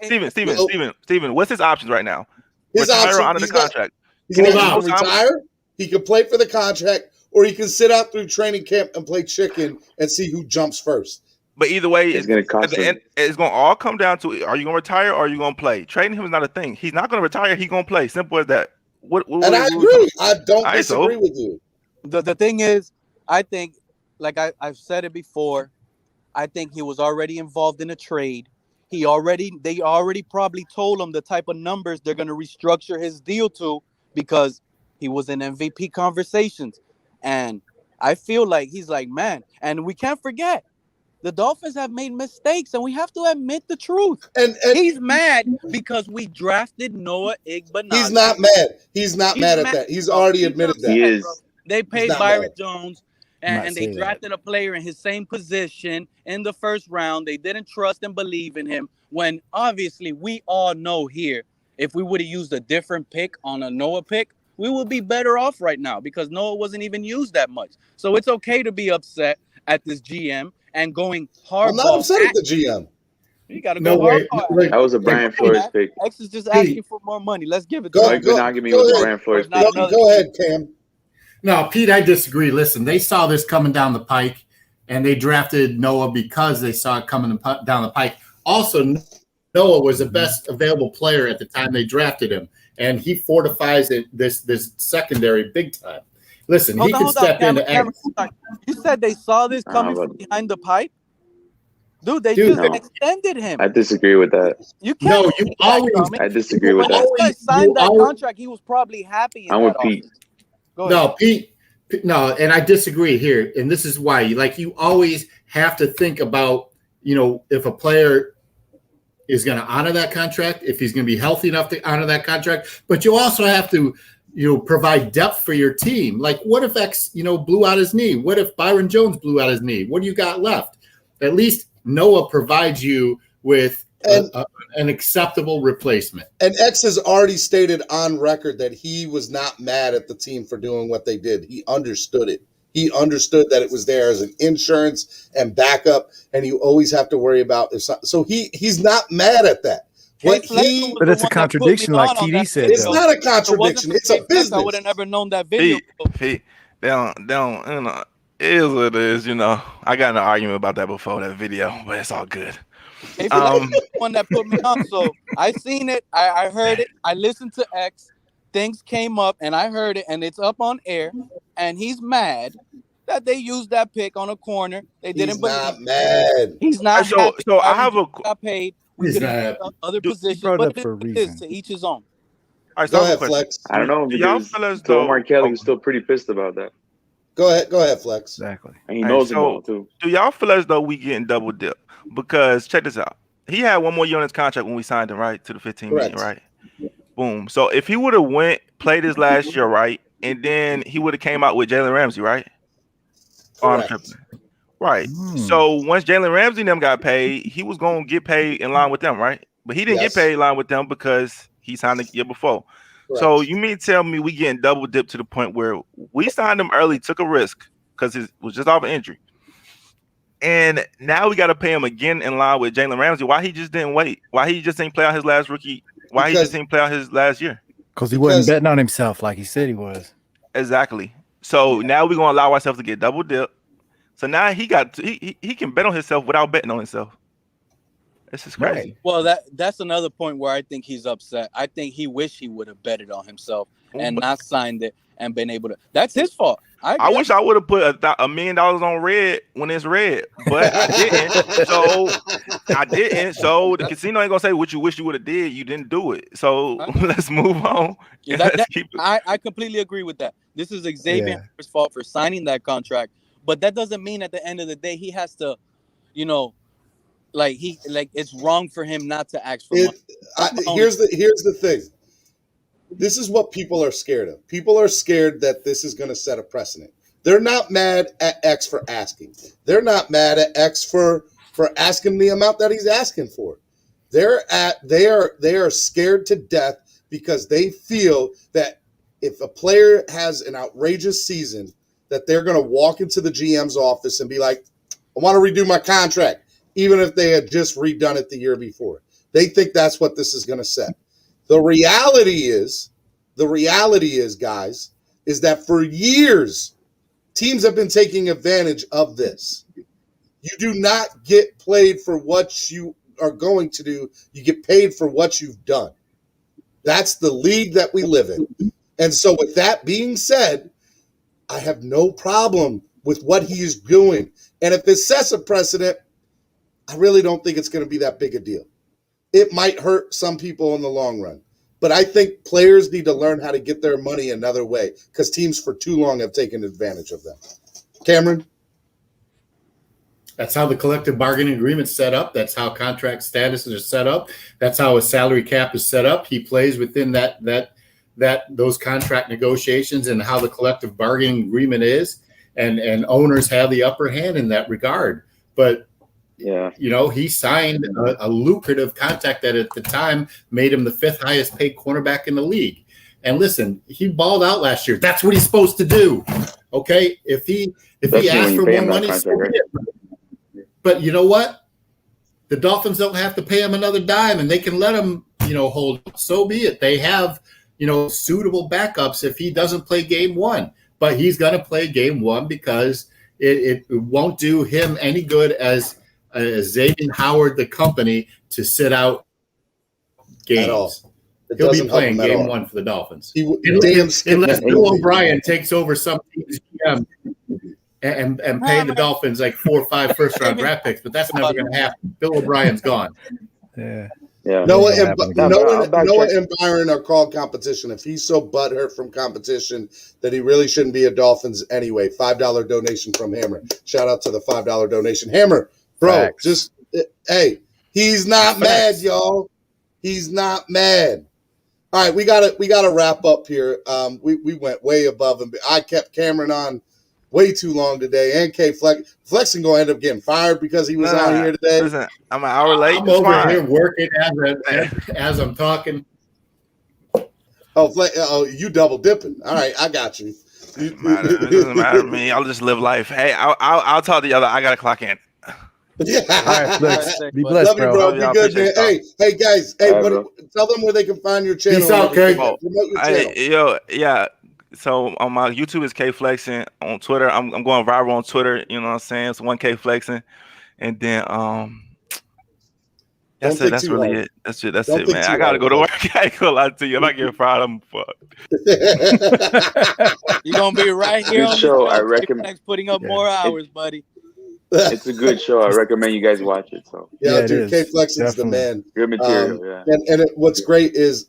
do? Steven, what's his options right now? His retire or honor the contract? He can retire. He can play for the contract, or he can sit out through training camp and play chicken and see who jumps first. But either way, it's going to cost him. It's going to all come down to: are you going to retire or are you going to play? Trading him is not a thing. He's not going to retire. He's going to play. Simple as that. And I agree. I don't disagree with you. The thing is, I think, like I've said it before, I think he was already involved in a trade. They already probably told him the type of numbers they're going to restructure his deal to because he was in MVP conversations. And I feel like he's like, man, and we can't forget, the Dolphins have made mistakes, and we have to admit the truth. And he's mad because we drafted Noah Igbenogany. He's not mad. He's not mad at that. He's already admitted that. He is. They paid Byron Jones, and they drafted a player in his same position in the first round. They didn't trust and believe in him when obviously we all know here, if we would have used a different pick on a Noah pick, we would be better off right now because Noah wasn't even used that much. So it's okay to be upset at this GM and going hard. I'm not upset at the GM. You got to go hard. That was a Brian Flores pick. X is just asking for more money. Let's give it to him. Go ahead, Cam. No, Pete, I disagree. Listen, they saw this coming down the pike, and they drafted Noah because they saw it coming down the pike. Also, Noah was the best available player at the time they drafted him, and he fortifies this secondary big time. Listen, he could step into X. You said they saw this coming from behind the pipe? Dude, they just extended him. I disagree with that. You can't. No, you always. I disagree with when that. When he signed that contract, he was probably happy. I'm with Pete. No, Pete. No, and I disagree here. And this is why. You always have to think about, if a player is going to honor that contract, if he's going to be healthy enough to honor that contract. But you also have to, provide depth for your team. Like, what if X, blew out his knee? What if Byron Jones blew out his knee? What do you got left? At least Noah provides you with an acceptable replacement. And X has already stated on record that he was not mad at the team for doing what they did. He understood it. He understood that it was there as an insurance and backup, and you always have to worry about if so he's not mad at that. But it's a contradiction, like TD said. It's not a contradiction. It's a business. I would have never known that video. They don't, it is what it is, I got in an argument about that before that video, but it's all good. Hey, the one that put me on. So I seen it, I heard it, I listened to X, things came up, and I heard it, and it's up on air, and he's mad that they used that pick on a corner. They didn't believe. He's not mad. He's not. So I have got paid. We He's could have other positions, but it is to each his own. All right, go ahead, Flex. I don't know because Omar Kelly is still pretty pissed about that. Go ahead, Flex. Exactly. And he knows them all too. Do y'all feel as though we getting double dip? Because check this out. He had one more year on his contract when we signed him, right? To the 15 million, right? Boom. So if he would have played his last year, right, and then he would have came out with Jalen Ramsey, right? Right. So once Jalen Ramsey and them got paid, he was going to get paid in line with them, right? But he didn't get paid in line with them because he signed the year before. Correct. So you mean tell me we getting double dip to the point where we signed him early, took a risk because it was just off an injury. And now we got to pay him again in line with Jalen Ramsey. Why he just didn't wait? Why he just didn't play out his last rookie? Why he just didn't play out his last year? Because he wasn't betting on himself like he said he was. Exactly. So now we're going to allow ourselves to get double dip. So now he can bet on himself without betting on himself. This is crazy. Right. Well, that's another point where I think he's upset. I think he wished he would have betted on himself and not signed it and been able to. That's his fault. I wish I would have put $1 million on red when it's red, but I didn't. So the casino ain't gonna say what you wish you would have did. You didn't do it. So let's move on. I completely agree with that. This is Xavier's fault for signing that contract, but that doesn't mean at the end of the day he has to, it's wrong for him not to ask for money. Here's the thing. This is what people are scared of. People are scared that this is going to set a precedent. They're not mad at X for asking. They're not mad at X for asking the amount that he's asking for. They are scared to death because they feel that if a player has an outrageous season, that they're going to walk into the GM's office and be like, I want to redo my contract, even if they had just redone it the year before. They think that's what this is going to set. The reality is, guys, is that for years, teams have been taking advantage of this. You do not get played for what you are going to do. You get paid for what you've done. That's the league that we live in. And so with that being said, I have no problem with what he is doing. And if it sets a precedent, I really don't think it's going to be that big a deal. It might hurt some people in the long run. But I think players need to learn how to get their money another way because teams for too long have taken advantage of them. Cameron? That's how the collective bargaining agreement's set up. That's how contract statuses are set up. That's how a salary cap is set up. He plays within those contract negotiations and how the collective bargaining agreement is. And owners have the upper hand in that regard. But he signed a lucrative contract that at the time made him the 5th highest paid cornerback in the league. And listen, he balled out last year. That's what he's supposed to do. Okay. If he asked for more money, but you know what? The Dolphins don't have to pay him another dime and they can let him, hold. So be it. They have, suitable backups if he doesn't play game one, but he's going to play game one because it won't do him any good as Xavier Howard, the company, to sit out games. At all. He'll be playing game one for the Dolphins. Unless Bill O'Brien takes over some team's GM and pay the Dolphins like 4 or 5 first-round draft picks, but that's never going to happen. Bill O'Brien's gone. Yeah. Yeah. Noah Ain't and gonna happen Noah again. and Byron are called competition. If he's so butthurt from competition that he really shouldn't be a Dolphins anyway, $5 donation from Hammer. Shout out to the $5 donation. Hammer, bro, Facts. hey, he's not mad, y'all. He's not mad. All right, we gotta wrap up here. We went way above him. I kept Cameron on way too long today, and K Flexing gonna end up getting fired because he was on here today. Listen, I'm an hour late. I'm It's over fine. here working as I'm talking. Oh, you double dipping. All right, I got you. It doesn't matter to me. I'll just live life. Hey, I'll talk to y'all. I gotta clock in. Yeah. All right, Flex. Be blessed, Love you, bro. Be good, man. Hey, guys. Hey, tell them where they can find your channel. Peace out, K. Promote your channel. Yeah. So on my YouTube is K Flexing. On Twitter, I'm going viral on Twitter. You know what I'm saying? It's 1K Flexing, and then that's it. That's really it. That's it. That's it, man. I gotta go to work. I ain't gonna lie to you. If I get fired, I'm fucked. You're gonna be right here Good on show. the I show. recommend. Putting up more hours, buddy. It's a good show. I recommend you guys watch it. So Dude, K Flexing's the man. Good material. What's great is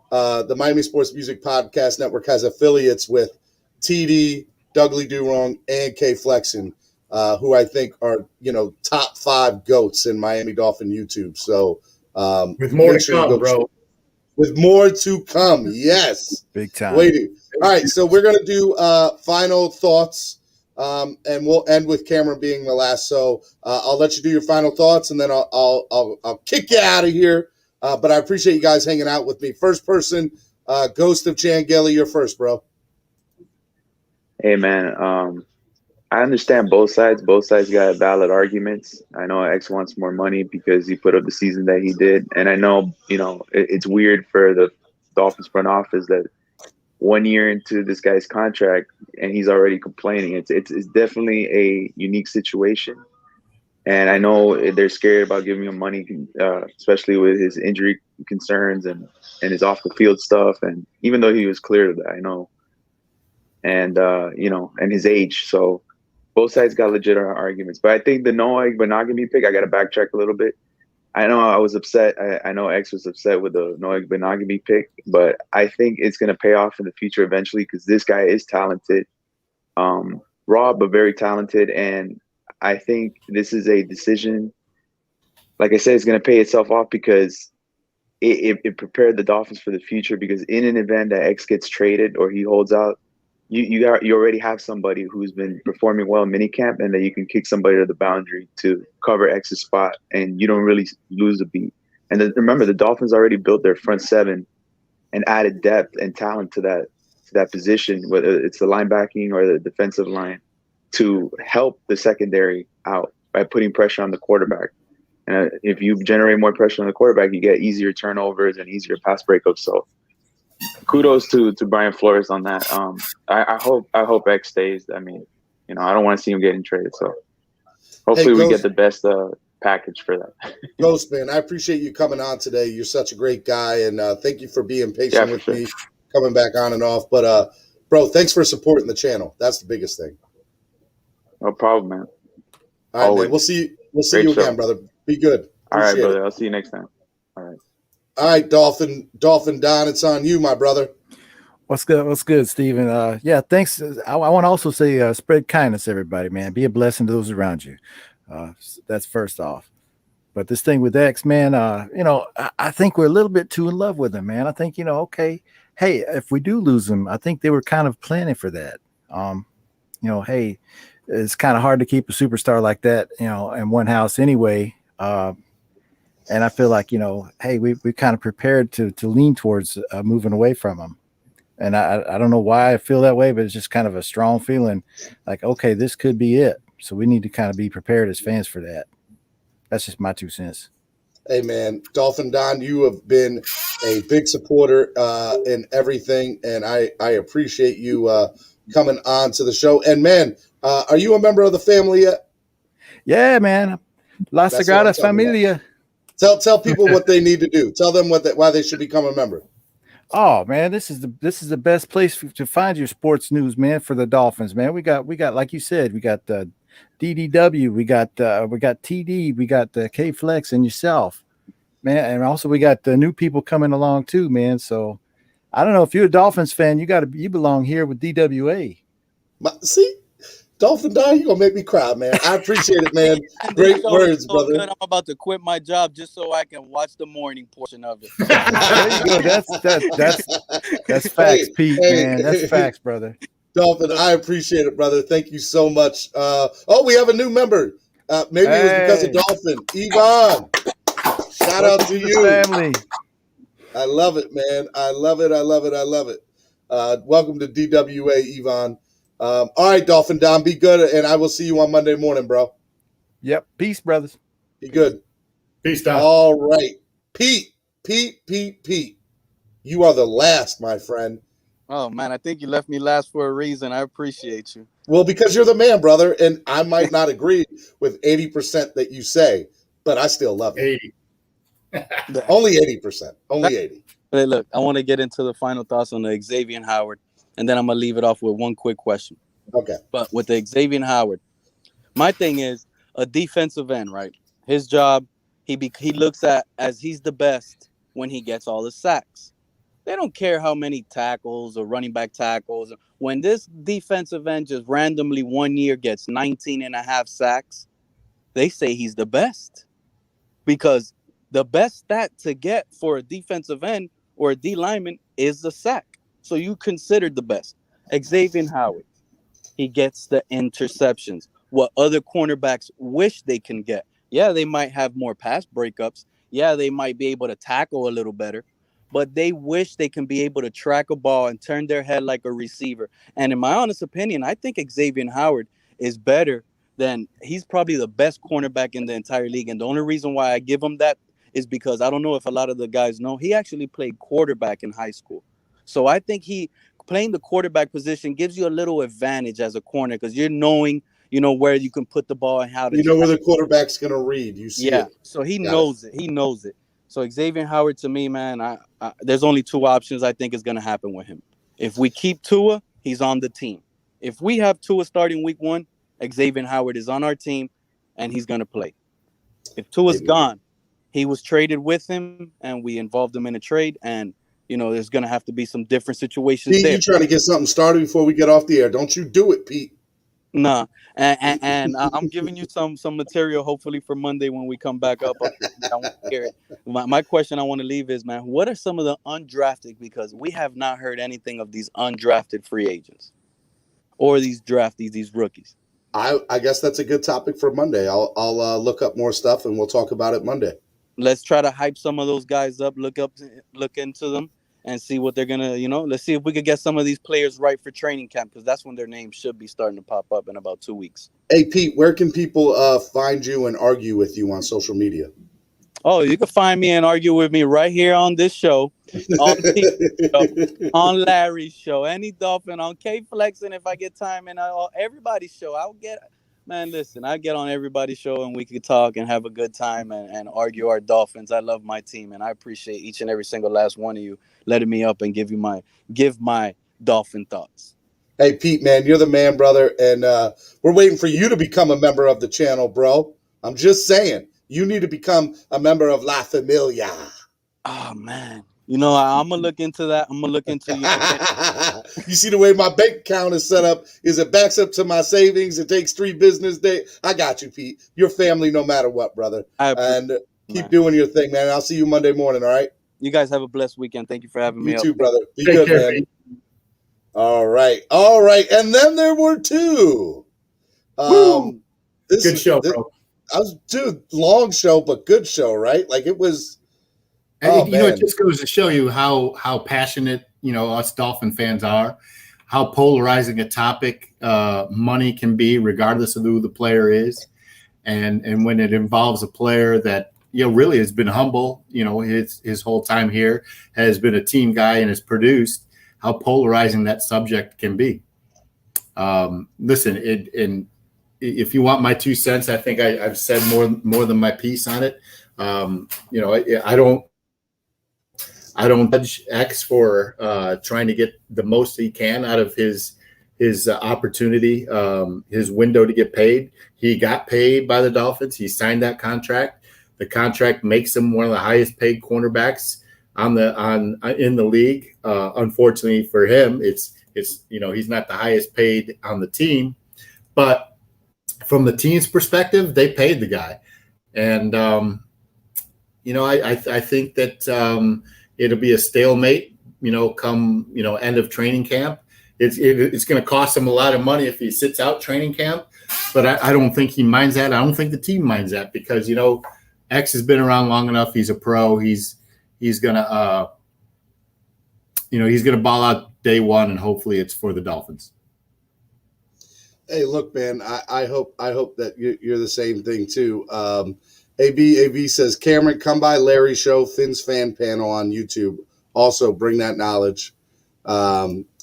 the Miami Sports Music Podcast Network has affiliates with TD, Dougly Durong, and K Flexing, who I think are top 5 goats in Miami Dolphin YouTube. So with more to come, bro. With more to come, yes, big time. Waiting. All right, so we're gonna do final thoughts. And we'll end with Cameron being the last. So I'll let you do your final thoughts, and then I'll kick you out of here. But I appreciate you guys hanging out with me. First person, Ghost of Changeli, you're first, bro. Hey, man. I understand both sides. Both sides got valid arguments. I know X wants more money because he put up the season that he did, and I know it's weird for the Dolphins front office that 1 year into this guy's contract and he's already complaining. It's definitely a unique situation, and I know they're scared about giving him money, especially with his injury concerns and his off the field stuff. And even though he was clear of that, I know, and and his age. So both sides got legit arguments. But I think the Noah Benogany pick, I got to backtrack a little bit. I know I was upset. I know X was upset with the Noah Benogany pick, but I think it's going to pay off in the future eventually because this guy is talented, raw but very talented, and I think this is a decision. Like I said, it's going to pay itself off because it prepared the Dolphins for the future. Because in an event that X gets traded or he holds out, you already have somebody who's been performing well in minicamp, and that you can kick somebody to the boundary to cover X's spot, and you don't really lose a beat. And remember, the Dolphins already built their front seven and added depth and talent to that position, whether it's the linebacking or the defensive line, to help the secondary out by putting pressure on the quarterback. And if you generate more pressure on the quarterback, you get easier turnovers and easier pass breakups. So kudos to Brian Flores on that. I hope X stays. I mean, I don't want to see him getting traded. So hopefully we get the best package for that. Ghost, man, I appreciate you coming on today. You're such a great guy, and thank you for being patient with me, coming back on and off. But bro, thanks for supporting the channel. That's the biggest thing. No problem, man. All right, Always. Man. We'll see you again, brother. Be good. All right, brother. I'll see you next time. All right. All right, Dolphin Don, it's on you, my brother. What's good, Steven? Yeah, thanks. I want to also say spread kindness, everybody, man. Be a blessing to those around you. That's first off. But this thing with X, man, I think we're a little bit too in love with him, man. I think, okay, hey, if we do lose him, I think they were kind of planning for that. Hey, it's kind of hard to keep a superstar like that, in one house anyway. And I feel like, hey, we kind of prepared to lean towards moving away from him. And I don't know why I feel that way, but it's just kind of a strong feeling like, okay, this could be it. So we need to kind of be prepared as fans for that. That's just my 2 cents. Hey, man, Dolphin Don, you have been a big supporter in everything, and I appreciate you coming on to the show. And, man, are you a member of the family yet? Yeah, man. La Sagrada Familia. Tell people what they need to do. Tell them why they should become a member. Oh man, this is the best place to find your sports news, man. For the Dolphins, man, we got like you said, we got DDW, we got TD, we got K Flex and yourself. man. And also we got the new people coming along too, man. So I don't know if you're a Dolphins fan, you belong here with DWA. See, Dolphin Don, you're gonna make me cry, man. I appreciate it, man. Great words, so brother. Good, I'm about to quit my job just so I can watch the morning portion of it. There you go. That's facts, Pete, man. That's facts, brother. Dolphin, I appreciate it, brother. Thank you so much. We have a new member. Maybe it was because of Dolphin. Yvonne, shout out to you. Family. I love it, man. I love it. Welcome to DWA, Yvonne. All right, Dolphin Don, be good, and I will see you on Monday morning, bro. Yep. Peace, brothers. Be good. Peace, Don. All right. Pete. You are the last, my friend. Oh, man, I think you left me last for a reason. I appreciate you. Well, because you're the man, brother, and I might not agree with 80% that you say, but I still love you. 80. Only 80%. Only 80. Hey, look, I want to get into the final thoughts on the Xavier Howard, and then I'm going to leave it off with one quick question. Okay. But with the Xavier Howard, my thing is a defensive end, right? His job, he looks at as he's the best when he gets all the sacks. They don't care how many tackles or running back tackles. When this defensive end just randomly one year gets 19 and a half sacks, they say he's the best. Because the best stat to get for a defensive end or a D lineman is the sack. So you considered the best. Xavier Howard, he gets the interceptions. What other cornerbacks wish they can get. Yeah, they might have more pass breakups. Yeah, they might be able to tackle a little better. But they wish they can be able to track a ball and turn their head like a receiver. And in my honest opinion, I think Xavier Howard is better than he's probably the best cornerback in the entire league. And the only reason why I give him that is because I don't know if a lot of the guys know, he actually played quarterback in high school. So I think playing the quarterback position gives you a little advantage as a corner because you're knowing, where you can put the ball and how to. You know where the quarterback's going to read. You see it. So he knows it. He knows it. So Xavier Howard, to me, man, there's only two options I think is going to happen with him. If we keep Tua, he's on the team. If we have Tua starting week 1, Xavier Howard is on our team, and he's going to play. If Tua's gone, he was traded with him, and we involved him in a trade, and, there's going to have to be some different situations Pete, there. you're trying to get something started before we get off the air. Don't you do it, Pete. Nah, and I'm giving you some material hopefully for Monday when we come back up. I want to hear it. My question I want to leave is, man, what are some of the undrafted, because we have not heard anything of these undrafted free agents or these draftees, these rookies. I guess that's a good topic for Monday. I'll look up more stuff and we'll talk about it Monday. Let's try to hype some of those guys up, look into them, and see what they're gonna, let's see if we could get some of these players right for training camp, because that's when their names should be starting to pop up in about 2 weeks. Hey, Pete, where can people find you and argue with you on social media? Oh, you can find me and argue with me right here on this show, on Larry's show, any Dolphin, on K-Flex, and if I get time, and everybody's show, I get on everybody's show and we could talk and have a good time and argue our Dolphins. I love my team, and I appreciate each and every single last one of you letting me up and give my Dolphin thoughts. Hey, Pete, man, you're the man, brother, and we're waiting for you to become a member of the channel, bro. I'm just saying, you need to become a member of La Familia. Oh, man. I'm going to look into that. I'm going to look into You see the way my bank account is set up is it backs up to my savings. It takes 3 business days. I got you, Pete. Your family no matter what, brother. And keep doing your thing, man. I'll see you Monday morning, all right? You guys have a blessed weekend. Thank you for having me. You too, brother. Be good, man. Pete. All right. And then there were 2. Good show, bro. Long show, but good show, right? Like it was. It just goes to show you how passionate, us Dolphin fans are, how polarizing a topic money can be, regardless of who the player is. And when it involves a player that, really has been humble, his whole time here, has been a team guy and has produced, how polarizing that subject can be. Listen, if you want my 2 cents, I think I've said more than my piece on it. I don't judge X for trying to get the most he can out of his opportunity, his window to get paid. He got paid by the Dolphins. He signed that contract. The contract makes him one of the highest paid cornerbacks in the league. Unfortunately for him, it's he's not the highest paid on the team, but from the team's perspective, they paid the guy, and I think that it'll be a stalemate. Come end of training camp. It's going to cost him a lot of money if he sits out training camp, but I don't think he minds that. I don't think the team minds that because X has been around long enough. He's a pro. He's gonna he's gonna ball out day one, and hopefully it's for the Dolphins. Hey, look, man. I hope that you're the same thing too. AB says, Cameron, come by Larry's show, Finn's fan panel on YouTube. Also, bring that knowledge.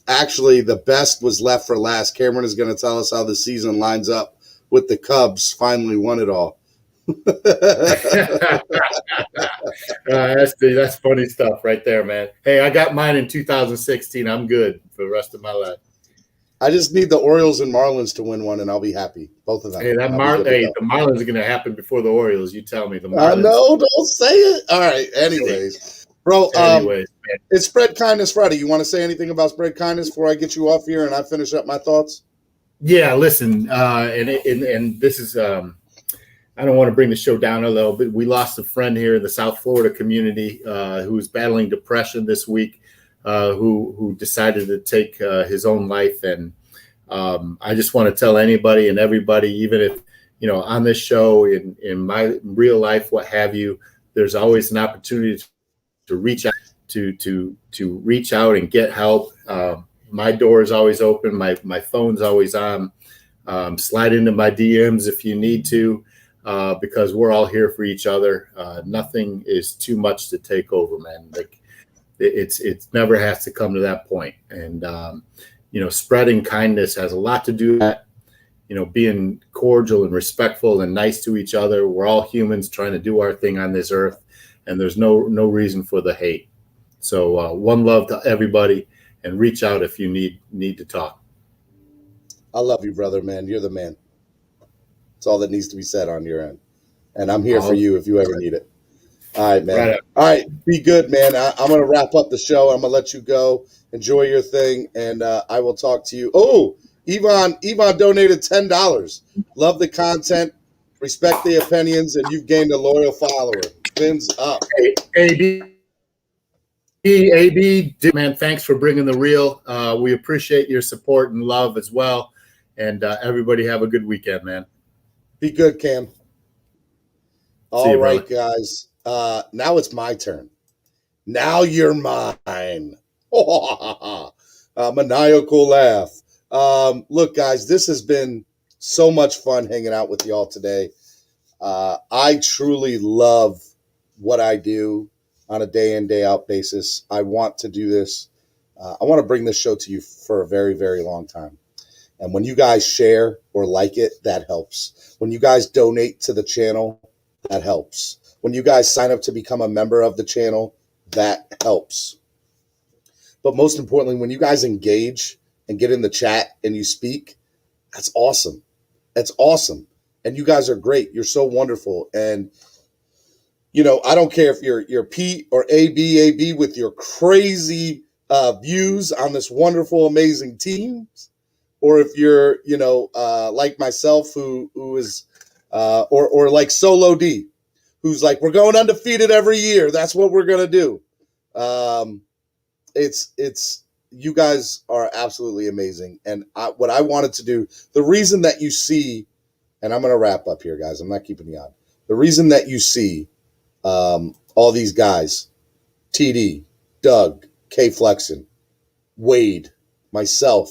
Actually, the best was left for last. Cameron is going to tell us how the season lines up with the Cubs. Finally won it all. That's funny stuff right there, man. Hey, I got mine in 2016. I'm good for the rest of my life. I just need the Orioles and Marlins to win one, and I'll be happy. Both of them. Hey, the Marlins are going to happen before the Orioles. You tell me. The Marlins. No, don't say it. All right. Anyways, bro. It's Spread Kindness Friday. You want to say anything about Spread Kindness before I get you off here and I finish up my thoughts? Yeah. Listen, and this is. I don't want to bring the show down a little bit. We lost a friend here in the South Florida community who's battling depression this week, who decided to take his own life. And I just want to tell anybody and everybody, even if, on this show, in my real life, what have you, there's always an opportunity to reach out, to reach out and get help. My door is always open. My phone's always on. Slide into my DMs if you need to. Because we're all here for each other. Nothing is too much to take over, man. Like it's never has to come to that point. And spreading kindness has a lot to do with that. Being cordial and respectful and nice to each other. We're all humans trying to do our thing on this earth, and there's no reason for the hate. So one love to everybody, and reach out if you need to talk. I love you, brother, man. You're the man. That's all that needs to be said on your end. And I'm here for you if you ever need it. All right, man. Right. All right. Be good, man. I'm going to wrap up the show. I'm going to let you go. Enjoy your thing. And I will talk to you. Oh, Yvonne donated $10. Love the content. Respect the opinions. And you've gained a loyal follower. Fins up. Hey, AB, man, thanks for bringing the real. We appreciate your support and love as well. And everybody have a good weekend, man. Be good, Cam. All right, guys. Now it's my turn. Now you're mine. Maniacal laugh. Look, guys, this has been so much fun hanging out with y'all today. I truly love what I do on a day in, day out basis. I want to do this. I want to bring this show to you for a very, very long time. And when you guys share or like it, that helps. When you guys donate to the channel, that helps. When you guys sign up to become a member of the channel, that helps. But most importantly, when you guys engage and get in the chat and you speak, that's awesome. That's awesome. And you guys are great. You're so wonderful. And, I don't care if you're Pete or AB with your crazy views on this wonderful, amazing team. Or if you're, like myself, who is, or like Solo D, who's like, we're going undefeated every year. That's what we're gonna do. It's you guys are absolutely amazing. And what I wanted to do, the reason that you see, and I'm gonna wrap up here, guys. I'm not keeping you on. The reason that you see all these guys, TD, Doug, K Flexen, Wade, myself.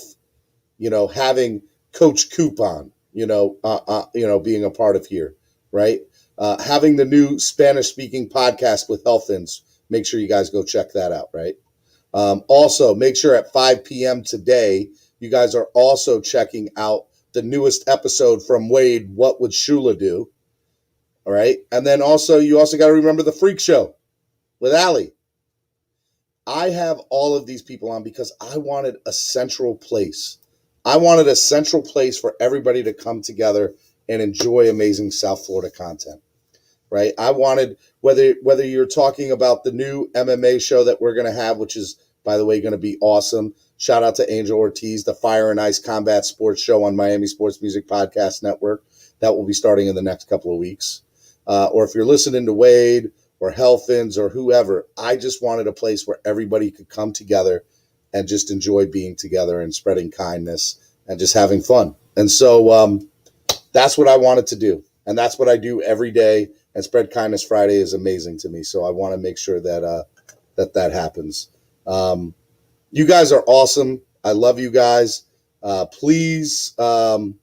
Having Coach Coupon, being a part of here, right? Having the new Spanish-speaking podcast with Dolphins. Make sure you guys go check that out, right? Also, make sure at 5 p.m. today, you guys are also checking out the newest episode from Wade, What Would Shula Do? All right? And then you also got to remember the Freak Show with Allie. I have all of these people on because I wanted a central place. I wanted a central place for everybody to come together and enjoy amazing South Florida content. right? I wanted, whether you're talking about the new MMA show that we're going to have, which is, by the way, going to be awesome. Shout out to Angel Ortiz, the Fire and Ice Combat Sports Show on Miami Sports Music Podcast Network. That will be starting in the next couple of weeks. Or if you're listening to Wade or Helfins or whoever, I just wanted a place where everybody could come together and just enjoy being together and spreading kindness and just having fun. And so that's what I wanted to do. And that's what I do every day. And Spread Kindness Friday is amazing to me. So I want to make sure that that happens. You guys are awesome. I love you guys. Please, please,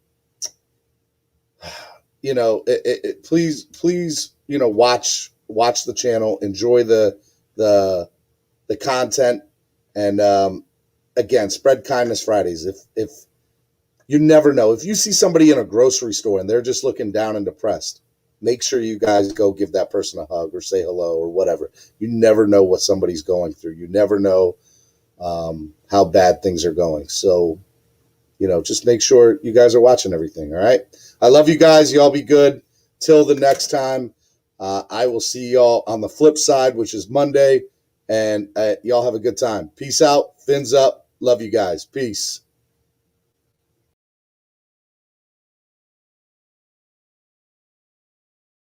watch the channel, enjoy the content, and again, Spread Kindness Fridays. If you never know, if you see somebody in a grocery store and they're just looking down and depressed, make sure you guys go give that person a hug or say hello or whatever. You never know what somebody's going through. You never know how bad things are going. So, just make sure you guys are watching everything. All right. I love you guys. Y'all be good. Till the next time. I will see y'all on the flip side, which is Monday. And y'all have a good time. Peace out. Fins up. Love you guys. Peace.